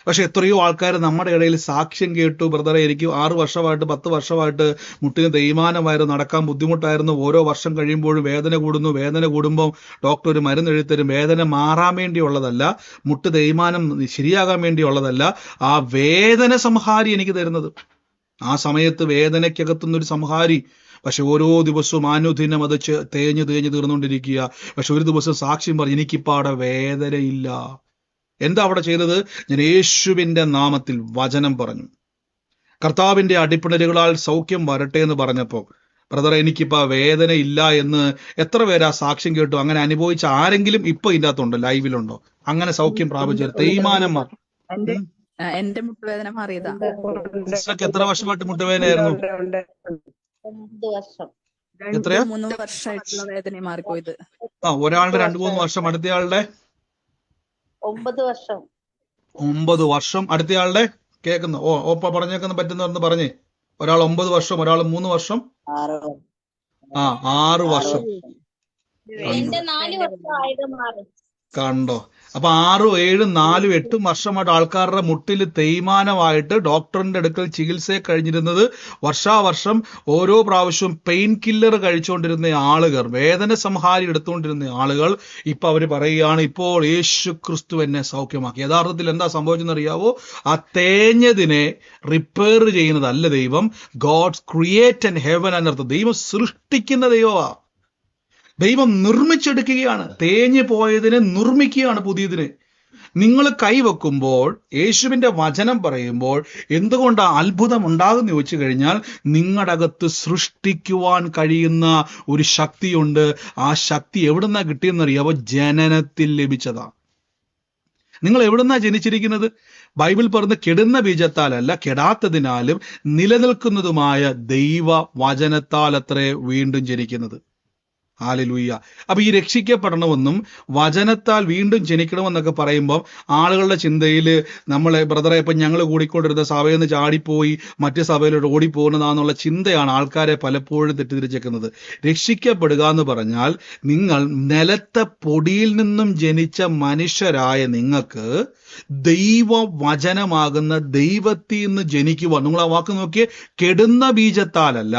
പക്ഷെ എത്രയോ ആൾക്കാർ നമ്മുടെ ഇടയിൽ സാക്ഷ്യം കേട്ടു, ബ്രദറെ എനിക്ക് 6 വർഷമായിട്ട് 10 വർഷമായിട്ട് മുട്ടിന് തേയ്മാനമായിരുന്നു, നടക്കാൻ ബുദ്ധിമുട്ടായിരുന്നു, ഓരോ വർഷം കഴിയുമ്പോഴും വേദന കൂടുന്നു, വേദന കൂടുമ്പോൾ ഡോക്ടർ ഒരു മരുന്ന് എഴുതിത്തരും. വേദന മാറാൻ വേണ്ടിയുള്ളതല്ല, മുട്ട് തേയ്മാനം ശരിയാകാൻ വേണ്ടിയുള്ളതല്ല, ആ വേദന സംഹാരി എനിക്ക് തരുന്നത്. ആ സമയത്ത് വേദനയ്ക്കകത്തുനിന്നൊരു സംഹാരി. പക്ഷെ ഓരോ ദിവസവും അനുദിനം അത് തേഞ്ഞ് തീർന്നുകൊണ്ടിരിക്കുക. പക്ഷെ ഒരു ദിവസം സാക്ഷ്യം പറഞ്ഞു, എനിക്കിപ്പോൾ അവിടെ വേദനയില്ല. എന്താ അവിടെ ചെയ്തത്? ഞാൻ യേശുവിന്റെ നാമത്തിൽ വചനം പറഞ്ഞു, കർത്താവിന്റെ അടിപ്പിണരുകളാൽ സൗഖ്യം വരട്ടെ എന്ന് പറഞ്ഞപ്പോ, ബ്രദറെ എനിക്കിപ്പോ വേദന ഇല്ല എന്ന് എത്ര പേരാ സാക്ഷ്യം കേട്ടു? അങ്ങനെ അനുഭവിച്ച ആരെങ്കിലും ഇപ്പൊ ഇതിന്റെ അകത്തുണ്ടോ? ലൈവിലുണ്ടോ? അങ്ങനെ സൗഖ്യം പ്രാപിച്ച തേയ്മാനം മാറി. എന്റെ എന്റെ മുട്ടുവേദന മാറിയതാ. സിസ്റ്റർക്ക് എത്ര വർഷമായിട്ട് മുട്ടുവേദനയായിരുന്നു? 9 വർഷം. എത്രയാ? 2-3 വർഷമായിട്ടുള്ള വേദന മാറിപ്പോയത്. ഒരാളുടെ 2-3 വർഷം, അടുത്തയാളുടെ 9 വർഷം. 9 വർഷം, അടുത്തയാളുടെ കേൾക്കുന്നു. ഓപ്പ പറഞ്ഞേക്കുന്ന പറ്റുന്നവരെന്ന് പറഞ്ഞേ. ഒരാൾ 9 വർഷം, ഒരാൾ 3 വർഷം, 6 വർഷം. എന്റെ 4 വർഷം ആയത് മാറി. കണ്ടോ? അപ്പൊ 6, 7, 4, 8 വർഷമായിട്ട് ആൾക്കാരുടെ മുട്ടിൽ തേയ്മാനമായിട്ട് ഡോക്ടറിന്റെ അടുക്കൽ ചികിത്സയെ കഴിഞ്ഞിരുന്നത്, വർഷാവർഷം ഓരോ പ്രാവശ്യവും പെയിൻ കില്ലർ കഴിച്ചുകൊണ്ടിരുന്ന ആളുകൾ, വേദന സംഹാരി എടുത്തുകൊണ്ടിരുന്ന ആളുകൾ ഇപ്പൊ അവര് പറയുകയാണ്, ഇപ്പോൾ യേശു ക്രിസ്തു എന്നെ സൗഖ്യമാക്കി. യഥാർത്ഥത്തിൽ എന്താ സംഭവിച്ചെന്നറിയാവോ? ആ തേഞ്ഞതിനെ റിപ്പയർ ചെയ്യുന്നതല്ല ദൈവം. ഗോഡ്സ് ക്രിയേറ്റ് ആൻഡ് ഹെവൻ എന്നർത്ഥം. ദൈവം സൃഷ്ടിക്കുന്ന ദൈവമാ. ദൈവം നിർമ്മിച്ചെടുക്കുകയാണ്. തേഞ്ഞു പോയതിനെ നിർമ്മിക്കുകയാണ് പുതിയതിനെ. നിങ്ങൾ കൈവെക്കുമ്പോൾ, യേശുവിന്റെ വചനം പറയുമ്പോൾ എന്തുകൊണ്ടാ അത്ഭുതം ഉണ്ടാകുന്ന ചോദിച്ചു കഴിഞ്ഞാൽ, നിങ്ങളുടെ അകത്ത് സൃഷ്ടിക്കുവാൻ കഴിയുന്ന ഒരു ശക്തിയുണ്ട്. ആ ശക്തി എവിടുന്നാ കിട്ടിയെന്നറിയാവോ? ജനനത്തിൽ ലഭിച്ചതാ. നിങ്ങൾ എവിടുന്നാ ജനിച്ചിരിക്കുന്നത്? ബൈബിൾ പറഞ്ഞ് കെടുന്ന ബീജത്താലല്ല, കെടാത്തതിനാലും നിലനിൽക്കുന്നതുമായ ദൈവ വചനത്താൽ അത്രേ വീണ്ടും ജനിക്കുന്നത്. ഹല്ലേലൂയ. അപ്പൊ ഈ രക്ഷിക്കപ്പെടണമെന്നും വചനത്താൽ വീണ്ടും ജനിക്കണമെന്നൊക്കെ പറയുമ്പോൾ ആളുകളുടെ ചിന്തയിൽ നമ്മളെ, ബ്രദറെ ഇപ്പം ഞങ്ങൾ കൂടിക്കൊണ്ടിരുന്ന സഭയിൽ നിന്ന് ചാടിപ്പോയി മറ്റു സഭയിലോട്ട് ഓടിപ്പോകുന്നതാന്നുള്ള ചിന്തയാണ് ആൾക്കാരെ പലപ്പോഴും തെറ്റിദ്ധരിച്ചേക്കുന്നത്. രക്ഷിക്കപ്പെടുക എന്ന് പറഞ്ഞാൽ നിങ്ങൾ നിലത്തെ പൊടിയിൽ നിന്നും ജനിച്ച മനുഷ്യരായ നിങ്ങൾക്ക് ദൈവ വചനമാകുന്ന ദൈവത്തിൽ നിന്ന് ജനിക്കുവാൻ. നിങ്ങൾ ആ വാക്ക് നോക്കിയേ, കെടുന്ന ബീജത്താലല്ല,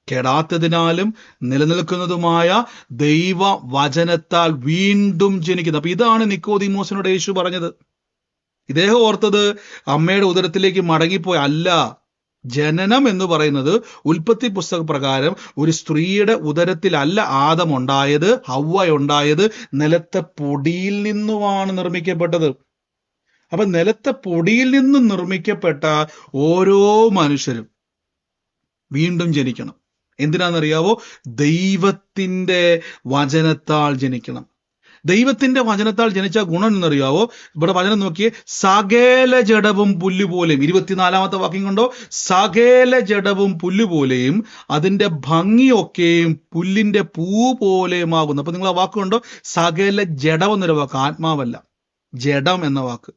കെടാത്തതിനാലും നിലനിൽക്കുന്നതുമായ ദൈവ വചനത്താൽ വീണ്ടും ജനിക്കുന്നത്. അപ്പൊ ഇതാണ് നിക്കോദീമോസിനോട് യേശു പറഞ്ഞത്. ഇദ്ദേഹം ഓർത്തത് അമ്മയുടെ ഉദരത്തിലേക്ക് മടങ്ങിപ്പോയി. അല്ല, ജനനം എന്ന് പറയുന്നത് ഉൽപ്പത്തി പുസ്തക പ്രകാരം ഒരു സ്ത്രീയുടെ ഉദരത്തിലല്ല ആദം ഉണ്ടായത്, ഹവ്വ ഉണ്ടായത്, നിലത്തെ പൊടിയിൽ നിന്നുമാണ് നിർമ്മിക്കപ്പെട്ടത്. അപ്പൊ നിലത്തെ പൊടിയിൽ നിന്നും നിർമ്മിക്കപ്പെട്ട ഓരോ മനുഷ്യരും വീണ്ടും ജനിക്കണം. എന്തിനാണെന്നറിയാവോ? ദൈവത്തിന്റെ വചനത്താൽ ജനിക്കണം. ദൈവത്തിന്റെ വചനത്താൽ ജനിച്ച ഗുണം എന്നറിയാവോ? ഇവിടെ വചനം നോക്കിയേ, സകല ജഡവും പുല്ലുപോലെയും, 24ാമത്തെ വാക്യം കൊണ്ടോ, സകല ജഡവും പുല്ലുപോലെയും അതിന്റെ ഭംഗിയൊക്കെയും പുല്ലിന്റെ പൂ പോലെയുമാകുന്നു. അപ്പൊ നിങ്ങൾ ആ വാക്കുണ്ടോ? സകല ജഡം എന്നൊരു വാക്ക്, ആത്മാവല്ല, ജഡം എന്ന വാക്ക്.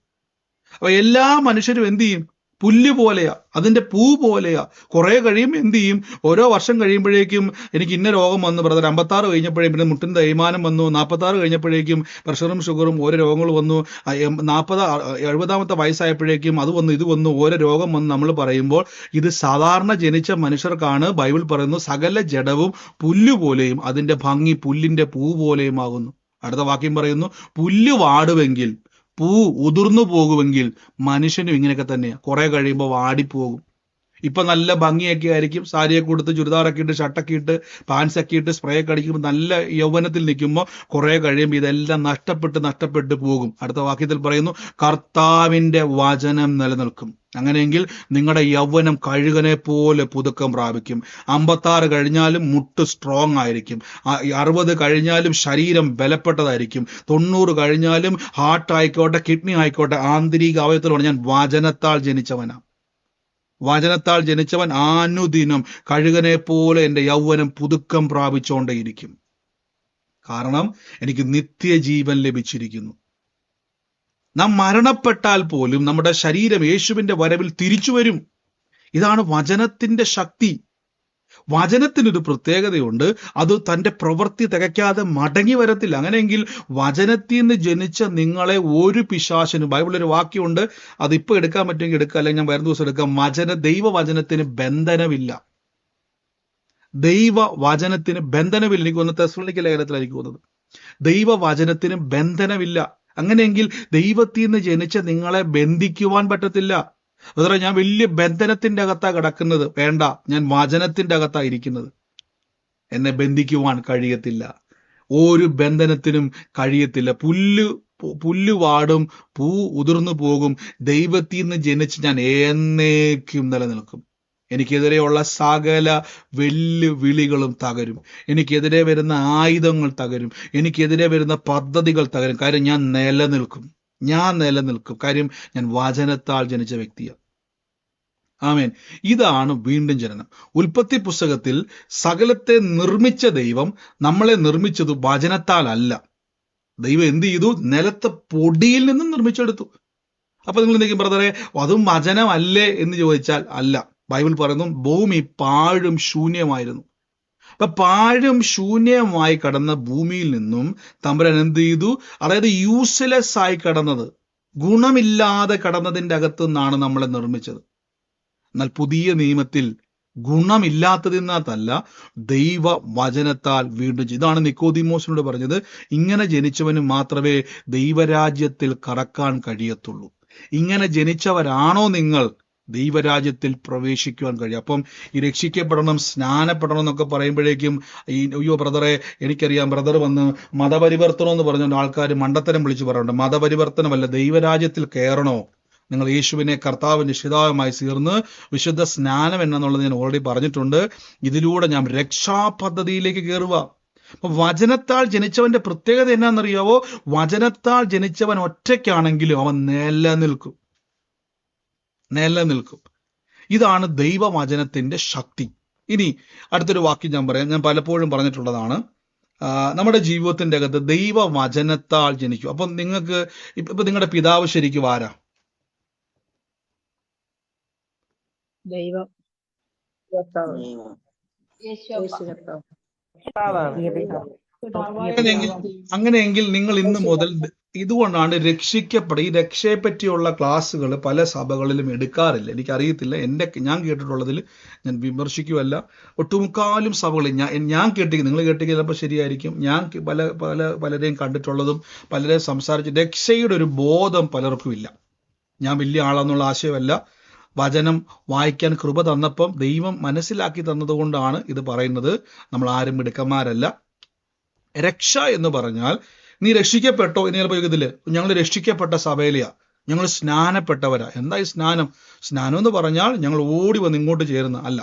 അപ്പൊ എല്ലാ മനുഷ്യരും എന്ത് ചെയ്യും? പുല്ല് പോലെയാ, അതിന്റെ പൂ പോലെയാ. കുറെ കഴിയും എന്ത് ചെയ്യും? ഓരോ വർഷം കഴിയുമ്പോഴേക്കും എനിക്ക് ഇന്ന രോഗം വന്നു ബ്രദർ, 56 കഴിഞ്ഞപ്പോഴേക്കും പിന്നെ മുട്ടിന് തേയ്മാനം വന്നു, 46 കഴിഞ്ഞപ്പോഴേക്കും പ്രഷറും ഷുഗറും ഓരോ രോഗങ്ങൾ വന്നു, 70ാമത്തെ വയസ്സായപ്പോഴേക്കും അത് വന്നു ഇത് വന്നു, ഓരോ രോഗം വന്ന് നമ്മൾ പറയുമ്പോൾ ഇത് സാധാരണ ജനിച്ച മനുഷ്യർക്കാണ് ബൈബിൾ പറയുന്നു സകല ജഡവും പുല്ലുപോലെയും അതിന്റെ ഭംഗി പുല്ലിന്റെ പൂ പോലെയും ആകുന്നു. അടുത്ത വാക്യം പറയുന്നു, പുല്ല് വാടുവെങ്കിൽ, പൂ ഉതിർന്നു പോകുമെങ്കിൽ മനുഷ്യനും ഇങ്ങനെയൊക്കെ തന്നെയാണ്. കുറെ കഴിയുമ്പോൾ വാടിപ്പോകും. ഇപ്പൊ നല്ല ഭംഗിയൊക്കെ ആയിരിക്കും, സാരിയൊക്കെ കൊടുത്ത് ചുരിദാറൊക്കെ ഇട്ട് ഷർട്ടൊക്കെ ഇട്ട് പാൻസൊക്കെ ഇട്ട് സ്പ്രേ ഒക്കെ അടിക്കുമ്പോൾ നല്ല യൗവനത്തിൽ നിൽക്കുമ്പോൾ കുറെ കഴിയുമ്പോൾ ഇതെല്ലാം നഷ്ടപ്പെട്ട് പോകും. അടുത്ത വാക്യത്തിൽ പറയുന്നു, കർത്താവിന്റെ വചനം നിലനിൽക്കും. അങ്ങനെയെങ്കിൽ നിങ്ങളുടെ യൗവനം കഴുകനെ പോലെ പുതുക്കം പ്രാപിക്കും. 56 കഴിഞ്ഞാലും മുട്ട് സ്ട്രോങ് ആയിരിക്കും, 60 കഴിഞ്ഞാലും ശരീരം ബലപ്പെട്ടതായിരിക്കും, 90 കഴിഞ്ഞാലും ഹാർട്ട് ആയിക്കോട്ടെ കിഡ്നി ആയിക്കോട്ടെ ആന്തരിക അവയവത്തിലാണ്. ഞാൻ വചനത്താൽ ജനിച്ചവനാണ്. വചനത്താൽ ജനിച്ചവൻ അനുദിനം കഴുകനെ പോലെ എൻ്റെ യൗവനം പുതുക്കം പ്രാപിച്ചുകൊണ്ടേയിരിക്കും. കാരണം എനിക്ക് നിത്യജീവൻ ലഭിച്ചിരിക്കുന്നു. നാം മരണപ്പെട്ടാൽ പോലും നമ്മുടെ ശരീരം യേശുവിന്റെ വരവിൽ തിരിച്ചു വരും. ഇതാണ് വചനത്തിന്റെ ശക്തി. വചനത്തിനൊരു പ്രത്യേകതയുണ്ട്, അത് തൻ്റെ പ്രവൃത്തി തികയ്ക്കാതെ മടങ്ങി വരത്തില്ല. അങ്ങനെയെങ്കിൽ വചനത്തിൽ നിന്ന് ജനിച്ച നിങ്ങളെ ഒരു പിശാചിനും, ബൈബിളിലൊരു വാക്യമുണ്ട്, അതിപ്പോൾ എടുക്കാൻ പറ്റുമെങ്കിൽ എടുക്കുക, അല്ലെങ്കിൽ ഞാൻ വരുന്ന ദിവസം എടുക്കാം. ദൈവവചനത്തിന് ബന്ധനമില്ല. ദൈവവചനത്തിന് ബന്ധനമില്ല. എനിക്ക് തോന്നുന്നു തെസ്സലോനിക്ക ലേഖനത്തിലായിരിക്കും തോന്നുന്നത്, ദൈവവചനത്തിന് ബന്ധനമില്ല. അങ്ങനെയെങ്കിൽ ദൈവത്തിൽ നിന്ന് ജനിച്ച നിങ്ങളെ ബന്ധിക്കുവാൻ പറ്റത്തില്ല. അതുപോലെ ഞാൻ വലിയ ബന്ധനത്തിന്റെ അകത്താ കിടക്കുന്നത്, വേണ്ട, ഞാൻ വചനത്തിന്റെ അകത്താ ഇരിക്കുന്നത്, എന്നെ ബന്ധിക്കുവാൻ കഴിയത്തില്ല. ഒരു ബന്ധനത്തിനും കഴിയത്തില്ല. പുല്ല് പുല്ലുവാടും, പൂ ഉതിർന്നു പോകും, ദൈവത്തിൽ നിന്ന് ജനിച്ച് ഞാൻ എന്നേക്കും നിലനിൽക്കും. എനിക്കെതിരെയുള്ള സകല വെല്ലുവിളികളും തകരും. എനിക്കെതിരെ വരുന്ന ആയുധങ്ങൾ തകരും. എനിക്കെതിരെ വരുന്ന പദ്ധതികൾ തകരും. കാര്യം ഞാൻ നിലനിൽക്കും. കാര്യം ഞാൻ വചനത്താൽ ജനിച്ച വ്യക്തിയാണ്. ആമേൻ. ഇതാണ് വീണ്ടും ജനനം. ഉൽപ്പത്തി പുസ്തകത്തിൽ സകലത്തെ നിർമ്മിച്ച ദൈവം നമ്മളെ നിർമ്മിച്ചത് വചനത്താൽ അല്ല. ദൈവം എന്ത് ചെയ്തു? നിലത്തെ പൊടിയിൽ നിന്നും നിർമ്മിച്ചെടുത്തു. അപ്പൊ നിങ്ങൾ എന്തെങ്കിലും ബ്രദറെ അതും വചനമല്ലേ എന്ന് ചോദിച്ചാൽ അല്ല. ബൈബിൾ പറയുന്നു ഭൂമി പാഴും ശൂന്യമായിരുന്നു. അപ്പൊ പാഴും ശൂന്യമായി കടന്ന ഭൂമിയിൽ നിന്നും തമ്പുരാൻ എന്ത് ചെയ്തു? അതായത് യൂസ്ലെസ് ആയി കടന്നത്, ഗുണമില്ലാതെ കടന്നതിന്റെ അകത്തു നിന്നാണ് നമ്മളെ നിർമ്മിച്ചത്. എന്നാൽ പുതിയ നിയമത്തിൽ ഗുണമില്ലാത്തതിനകത്തല്ല, ദൈവ വചനത്താൽ വീണ്ടും. ഇതാണ് നിക്കോദീമോസിനോട് പറഞ്ഞത്, ഇങ്ങനെ ജനിച്ചവന് മാത്രമേ ദൈവരാജ്യത്തിൽ കടക്കാൻ കഴിയത്തുള്ളൂ. ഇങ്ങനെ ജനിച്ചവരാണോ നിങ്ങൾ, ദൈവരാജ്യത്തിൽ പ്രവേശിക്കുവാൻ കഴിയും. അപ്പം ഈ രക്ഷിക്കപ്പെടണം, സ്നാനപ്പെടണം എന്നൊക്കെ പറയുമ്പോഴേക്കും അയ്യോ ബ്രദറെ, എനിക്കറിയാം ബ്രദർ വന്ന് മതപരിവർത്തനം എന്ന് പറഞ്ഞുകൊണ്ട് ആൾക്കാർ മണ്ടത്തരം വിളിച്ച് പറയുന്നുണ്ട്. മതപരിവർത്തനമല്ല, ദൈവരാജ്യത്തിൽ കയറണോ, നിങ്ങൾ യേശുവിനെ കർത്താവിന്റെ രക്ഷിതാവുമായി ചേർന്ന് വിശുദ്ധ സ്നാനം എന്നുള്ളത് ഞാൻ ഓൾറെഡി പറഞ്ഞിട്ടുണ്ട്. ഇതിലൂടെ ഞാൻ രക്ഷാപദ്ധതിയിലേക്ക് കയറുക. അപ്പൊ വചനത്താൽ ജനിച്ചവന്റെ പ്രത്യേകത എന്നാണെന്നറിയാവോ? വചനത്താൽ ജനിച്ചവൻ ഒറ്റയ്ക്കാണെങ്കിലും അവൻ നിലനിൽക്കും. ഇതാണ് ദൈവവചനത്തിന്റെ ശക്തി. ഇനി അടുത്തൊരു വാക്യം ഞാൻ പറയാം. ഞാൻ പലപ്പോഴും പറഞ്ഞിട്ടുള്ളതാണ്, നമ്മുടെ ജീവിതത്തിന്റെ അകത്ത് ദൈവവചനത്താൽ ജനിക്കും. അപ്പം നിങ്ങൾക്ക് ഇപ്പൊ നിങ്ങളുടെ പിതാവ് ശരിക്കും ആരാ? ദൈവം അങ്ങനെയെങ്കിൽ നിങ്ങൾ ഇന്ന് മുതൽ ഇതുകൊണ്ടാണ് ഈ രക്ഷയെ പറ്റിയുള്ള ക്ലാസ്സുകൾ പല സഭകളിലും എടുക്കാറില്ല. എനിക്കറിയത്തില്ല, ഞാൻ കേട്ടിട്ടുള്ളതിൽ ഞാൻ വിമർശിക്കുമല്ല. ഒട്ടുമുക്കാലും സഭകളിൽ ഞാൻ കേട്ടിരിക്കും, നിങ്ങൾ കേട്ടിരിക്കും ചിലപ്പോൾ ശരിയായിരിക്കും. ഞാൻ പലരെയും കണ്ടിട്ടുള്ളതും പലരെയും സംസാരിച്ച് രക്ഷയുടെ ഒരു ബോധം പലർക്കും ഇല്ല. ഞാൻ വലിയ ആളാന്നുള്ള ആശയമല്ല, വചനം വായിക്കാൻ കൃപ തന്നപ്പം ദൈവം മനസ്സിലാക്കി തന്നതുകൊണ്ടാണ് ഇത് പറയുന്നത്. നമ്മൾ ആരും മിടുക്കന്മാരല്ല. രക്ഷ എന്ന് പറഞ്ഞാൽ നീ രക്ഷിക്കപ്പെട്ടോ എന്ന് ചിലപ്പോൾ ചോദിക്കത്തില്ലേ, ഞങ്ങൾ രക്ഷിക്കപ്പെട്ട സഭയിലെയാ, ഞങ്ങൾ സ്നാനപ്പെട്ടവരാ. എന്താ ഈ സ്നാനം? സ്നാനം എന്ന് പറഞ്ഞാൽ ഞങ്ങൾ ഓടി വന്ന് ഇങ്ങോട്ട് ചേരുന്ന അല്ല.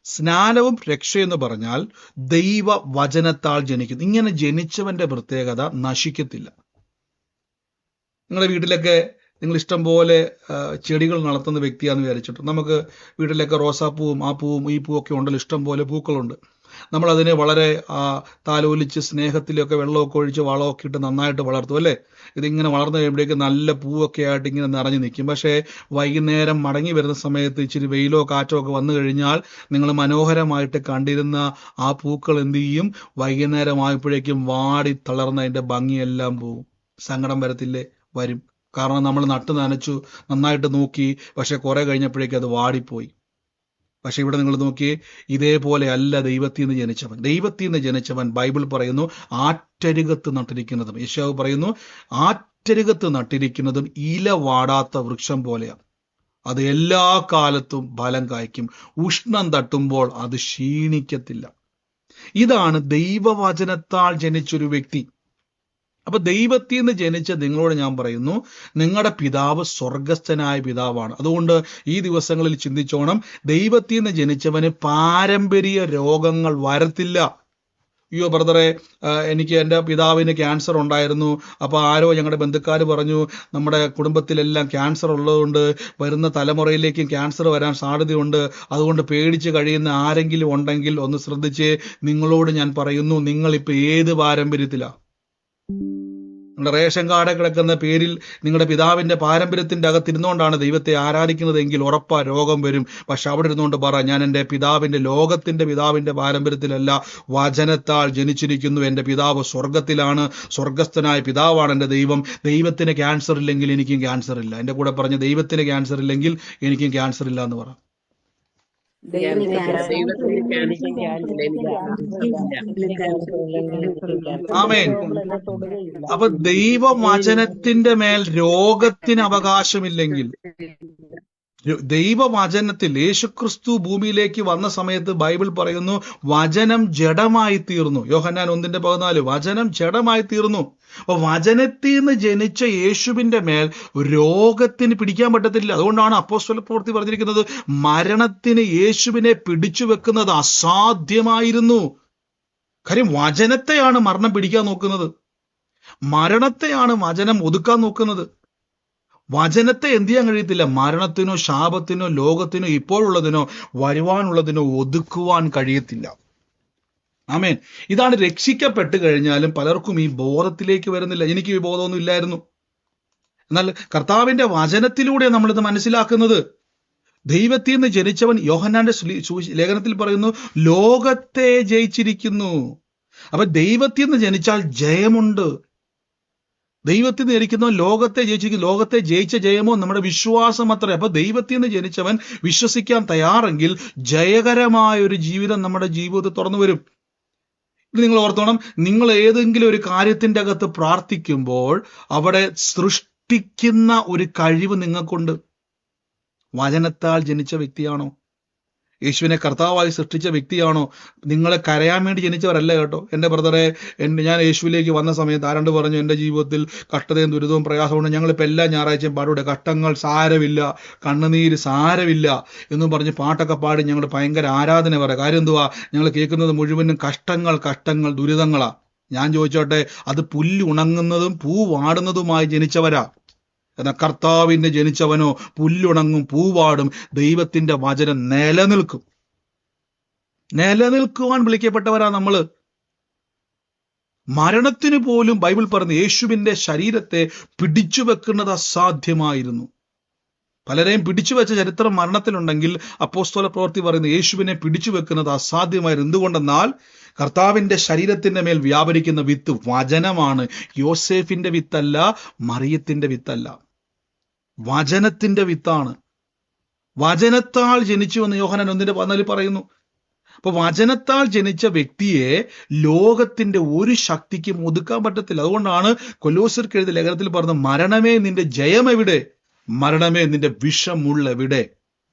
സ്നാനവും രക്ഷയെന്ന് പറഞ്ഞാൽ ദൈവ വചനത്താൽ ജനിക്കുന്നു. ഇങ്ങനെ ജനിച്ചവന്റെ പ്രത്യേകത നശിക്കത്തില്ല. നിങ്ങളുടെ വീട്ടിലൊക്കെ നിങ്ങൾ ഇഷ്ടം പോലെ ചെടികൾ വളർത്തുന്ന വ്യക്തിയാണെന്ന് വിചാരിച്ചിട്ട്, നമുക്ക് വീട്ടിലൊക്കെ റോസാപ്പൂവും ആ പൂവും ഈ പൂവൊക്കെ ഉണ്ടല്ലോ, ഇഷ്ടം പോലെ പൂക്കളുണ്ട്. നമ്മളതിനെ വളരെ താലോലിച്ച് സ്നേഹത്തിലൊക്കെ വെള്ളമൊക്കെ ഒഴിച്ച് വളമൊക്കെ ഇട്ട് നന്നായിട്ട് വളർത്തും അല്ലേ. ഇതിങ്ങനെ വളർന്നു കഴിയുമ്പോഴേക്കും നല്ല പൂവൊക്കെ ആയിട്ട് ഇങ്ങനെ നിറഞ്ഞു നിൽക്കും. പക്ഷേ വൈകുന്നേരം മടങ്ങി വരുന്ന സമയത്ത് ഇച്ചിരി വെയിലോ കാറ്റോ ഒക്കെ വന്നു കഴിഞ്ഞാൽ നിങ്ങൾ മനോഹരമായിട്ട് കണ്ടിരുന്ന ആ പൂക്കൾ എന്ത് ചെയ്യും? വൈകുന്നേരം ആയപ്പോഴേക്കും വാടി തളർന്ന് അതിൻ്റെ ഭംഗിയെല്ലാം പോവും. സങ്കടം വരത്തില്ലേ? വരും. കാരണം നമ്മൾ നട്ടു നനച്ചു, നന്നായിട്ട് നോക്കി, പക്ഷെ കുറെ കഴിഞ്ഞപ്പോഴേക്കും അത് വാടിപ്പോയി. പക്ഷെ ഇവിടെ നിങ്ങൾ നോക്കിയേ, ഇതേപോലെ അല്ല ദൈവത്തിൽ നിന്ന് ജനിച്ചവൻ. ദൈവത്തിൽ നിന്ന് ജനിച്ചവൻ ബൈബിൾ പറയുന്നു ആറ്റരികത്ത് നട്ടിരിക്കുന്നതും, യേശാവ് പറയുന്നു ആറ്റരികത്ത് നട്ടിരിക്കുന്നതും ഇല വാടാത്ത വൃക്ഷം പോലെയാണ്. അത് എല്ലാ കാലത്തും ഫലം കായ്ക്കും, ഉഷ്ണം തട്ടുമ്പോൾ അത് ക്ഷീണിക്കത്തില്ല. ഇതാണ് ദൈവവചനത്താൽ ജനിച്ചൊരു വ്യക്തി. അപ്പൊ ദൈവത്തിൽ നിന്ന് ജനിച്ച നിങ്ങളോട് ഞാൻ പറയുന്നു, നിങ്ങളുടെ പിതാവ് സ്വർഗസ്ഥനായ പിതാവാണ്. അതുകൊണ്ട് ഈ ദിവസങ്ങളിൽ ചിന്തിച്ചോണം, ദൈവത്തിൽ നിന്ന് ജനിച്ചവന് പാരമ്പര്യ രോഗങ്ങൾ വരത്തില്ല. അയ്യോ ബ്രദറെ, എനിക്ക് എൻ്റെ പിതാവിന് ക്യാൻസർ ഉണ്ടായിരുന്നു, അപ്പോൾ ആരോ ഞങ്ങളുടെ ബന്ധുക്കാർ പറഞ്ഞു നമ്മുടെ കുടുംബത്തിലെല്ലാം ക്യാൻസർ ഉള്ളതുകൊണ്ട് വരുന്ന തലമുറയിലേക്കും ക്യാൻസർ വരാൻ സാധ്യതയുണ്ട്, അതുകൊണ്ട് പേടിച്ച് കഴിയുന്ന ആരെങ്കിലും ഉണ്ടെങ്കിൽ ഒന്ന് ശ്രദ്ധിച്ച് നിങ്ങളോട് ഞാൻ പറയുന്നു, നിങ്ങളിപ്പോൾ ഏത് പാരമ്പര്യത്തിലാണ്? നിങ്ങളുടെ റേഷൻ കാർഡ് കിടക്കുന്ന പേരിൽ നിങ്ങളുടെ പിതാവിന്റെ പാരമ്പര്യത്തിന്റെ അകത്തിരുന്നുകൊണ്ടാണ് ദൈവത്തെ ആരാധിക്കുന്നതെങ്കിൽ ഉറപ്പാ രോഗം വരും. പക്ഷെ അവിടെ ഇരുന്നുകൊണ്ട് പറ, ഞാൻ എൻ്റെ പിതാവിന്റെ പിതാവിന്റെ പാരമ്പര്യത്തിലല്ല, വചനത്താൽ ജനിച്ചിരിക്കുന്നു. എൻ്റെ പിതാവ് സ്വർഗത്തിലാണ്, സ്വർഗസ്ഥനായ പിതാവാണ് എൻ്റെ ദൈവം. ദൈവത്തിന് ക്യാൻസർ ഇല്ലെങ്കിൽ എനിക്കും ക്യാൻസർ ഇല്ല. എൻ്റെ കൂടെ പറഞ്ഞ്, ദൈവത്തിന് ക്യാൻസർ ഇല്ലെങ്കിൽ എനിക്കും ക്യാൻസർ ഇല്ല എന്ന് പറ. ആമേൻ. അപ്പൊ ദൈവവചനത്തിന്റെ മേൽ രോഗത്തിന് അവകാശമില്ലെങ്കിൽ, ദൈവവചനത്തിൽ യേശുക്രിസ്തു ഭൂമിയിലേക്ക് വന്ന സമയത്ത് ബൈബിൾ പറയുന്നു വചനം ജഡമായി തീർന്നു. യോഹന്നാൻ 1:14 വചനം ജഡമായി തീർന്നു. അപ്പൊ വചനത്തിൽ നിന്ന് ജനിച്ച യേശുവിന്റെ മേൽ രോഗത്തിന് പിടിക്കാൻ പറ്റത്തില്ല. അതുകൊണ്ടാണ് അപ്പോസ്തല പ്രവൃത്തി പറഞ്ഞിരിക്കുന്നത് മരണത്തിന് യേശുവിനെ പിടിച്ചു വെക്കുന്നത് അസാധ്യമായിരുന്നു. കാര്യം വചനത്തെയാണ് മരണം പിടിക്കാൻ നോക്കുന്നത്, മരണത്തെയാണ് വചനം ഒതുക്കാൻ നോക്കുന്നത്. വചനത്തെ എന്ത് ചെയ്യാൻ കഴിയത്തില്ല. മരണത്തിനോ ശാപത്തിനോ ലോകത്തിനോ ഇപ്പോഴുള്ളതിനോ വരുവാനുള്ളതിനോ ഒതുക്കുവാൻ കഴിയത്തില്ല. ആമേൻ. ഇതാണ് രക്ഷിക്കപ്പെട്ട് കഴിഞ്ഞാലും പലർക്കും ഈ ബോധത്തിലേക്ക് വരുന്നില്ല. എനിക്ക് ഈ ബോധമൊന്നും ഇല്ലായിരുന്നു. എന്നാൽ കർത്താവിന്റെ വചനത്തിലൂടെ നമ്മളിത് മനസ്സിലാക്കുന്നത്. ദൈവത്തിൽ നിന്ന് ജനിച്ചവൻ യോഹന്നാന്റെ ലേഖനത്തിൽ പറയുന്നു ലോകത്തെ ജയിച്ചിരിക്കുന്നു. അപ്പൊ ദൈവത്തിൽ നിന്ന് ജനിച്ചാൽ ജയമുണ്ട്. ദൈവത്തിൽ നിന്ന് ജനിക്കുന്നവൻ ലോകത്തെ ജയിച്ചിരിക്കുന്നു. ലോകത്തെ ജയിച്ച ജയമോ നമ്മുടെ വിശ്വാസം അത്ര. അപ്പൊ ദൈവത്തിൽ നിന്ന് ജനിച്ചവൻ വിശ്വസിക്കാൻ തയ്യാറെങ്കിൽ ജയകരമായ ഒരു ജീവിതം നമ്മുടെ ജീവിതത്തിൽ തുറന്നു വരും. ഇത് നിങ്ങൾ ഓർത്തോണം, നിങ്ങൾ ഏതെങ്കിലും ഒരു കാര്യത്തിന്റെ അകത്ത് പ്രാർത്ഥിക്കുമ്പോൾ അവിടെ സൃഷ്ടിക്കുന്ന ഒരു കഴിവ് നിങ്ങൾക്കുണ്ട്. വചനത്താൽ ജനിച്ച വ്യക്തിയാണോ? യേശുവിനെ കർത്താവായി സൃഷ്ടിച്ച വ്യക്തിയാണോ? നിങ്ങളെ കരയാൻ വേണ്ടി ജനിച്ചവരല്ല കേട്ടോ. എൻ്റെ ബ്രദറെ, ഞാൻ യേശുവിലേക്ക് വന്ന സമയത്ത് ആരണ്ട് പറഞ്ഞു എൻ്റെ ജീവിതത്തിൽ കഷ്ടതയും ദുരിതവും പ്രയാസമുണ്ട്, ഞങ്ങളിപ്പോൾ എല്ലാ ഞായറാഴ്ചയും പാടുകൂടെ കഷ്ടങ്ങൾ സാരമില്ല, കണ്ണുനീര് സാരമില്ല എന്നും പറഞ്ഞ് പാട്ടൊക്കെ പാടി ഞങ്ങൾ ഭയങ്കര ആരാധന പറയാം. കാര്യം എന്തുവാ? ഞങ്ങൾ കേൾക്കുന്നത് മുഴുവനും കഷ്ടങ്ങൾ കഷ്ടങ്ങൾ ദുരിതങ്ങളാ. ഞാൻ ചോദിച്ചോട്ടെ, അത് പുല്ല് ഉണങ്ങുന്നതും പൂ വാടുന്നതുമായി ജനിച്ചവരാ. എന്നാൽ കർത്താവിന് ജനിച്ചവനോ പുല്ലുണങ്ങും പൂവാടും, ദൈവത്തിന്റെ വചനം നിലനിൽക്കും. നിലനിൽക്കുവാൻ വിളിക്കപ്പെട്ടവരാ നമ്മള്. മരണത്തിന് പോലും ബൈബിൾ പറഞ്ഞു യേശുവിന്റെ ശരീരത്തെ പിടിച്ചു വെക്കുന്നത് അസാധ്യമായിരുന്നു. പലരെയും പിടിച്ചു വെച്ച ചരിത്രം മരണത്തിലുണ്ടെങ്കിൽ അപ്പോസ്തല പ്രവൃത്തി പറയുന്നത് യേശുവിനെ പിടിച്ചു വെക്കുന്നത് അസാധ്യമായിരുന്നു. എന്തുകൊണ്ടെന്നാൽ കർത്താവിന്റെ ശരീരത്തിന്റെ മേൽ വ്യാപരിക്കുന്ന വിത്ത് വചനമാണ്. യോസേഫിന്റെ വിത്തല്ല, മറിയത്തിന്റെ വിത്തല്ല, വചനത്തിന്റെ വിത്താണ്. വചനത്താൽ ജനിച്ചു എന്ന് യോഹന്നാൻ 1:14 പറയുന്നു. അപ്പൊ വചനത്താൽ ജനിച്ച വ്യക്തിയെ ലോകത്തിന്റെ ഒരു ശക്തിക്കും ഒതുക്കാൻ പറ്റത്തില്ല. അതുകൊണ്ടാണ് കൊലോസ്യർക്ക് എഴുതിയ ലേഖനത്തിൽ പറഞ്ഞത് മരണമേ നിന്റെ ജയം എവിടെ, മരണമേ നിന്റെ വിഷമുള്ളെവിടെ.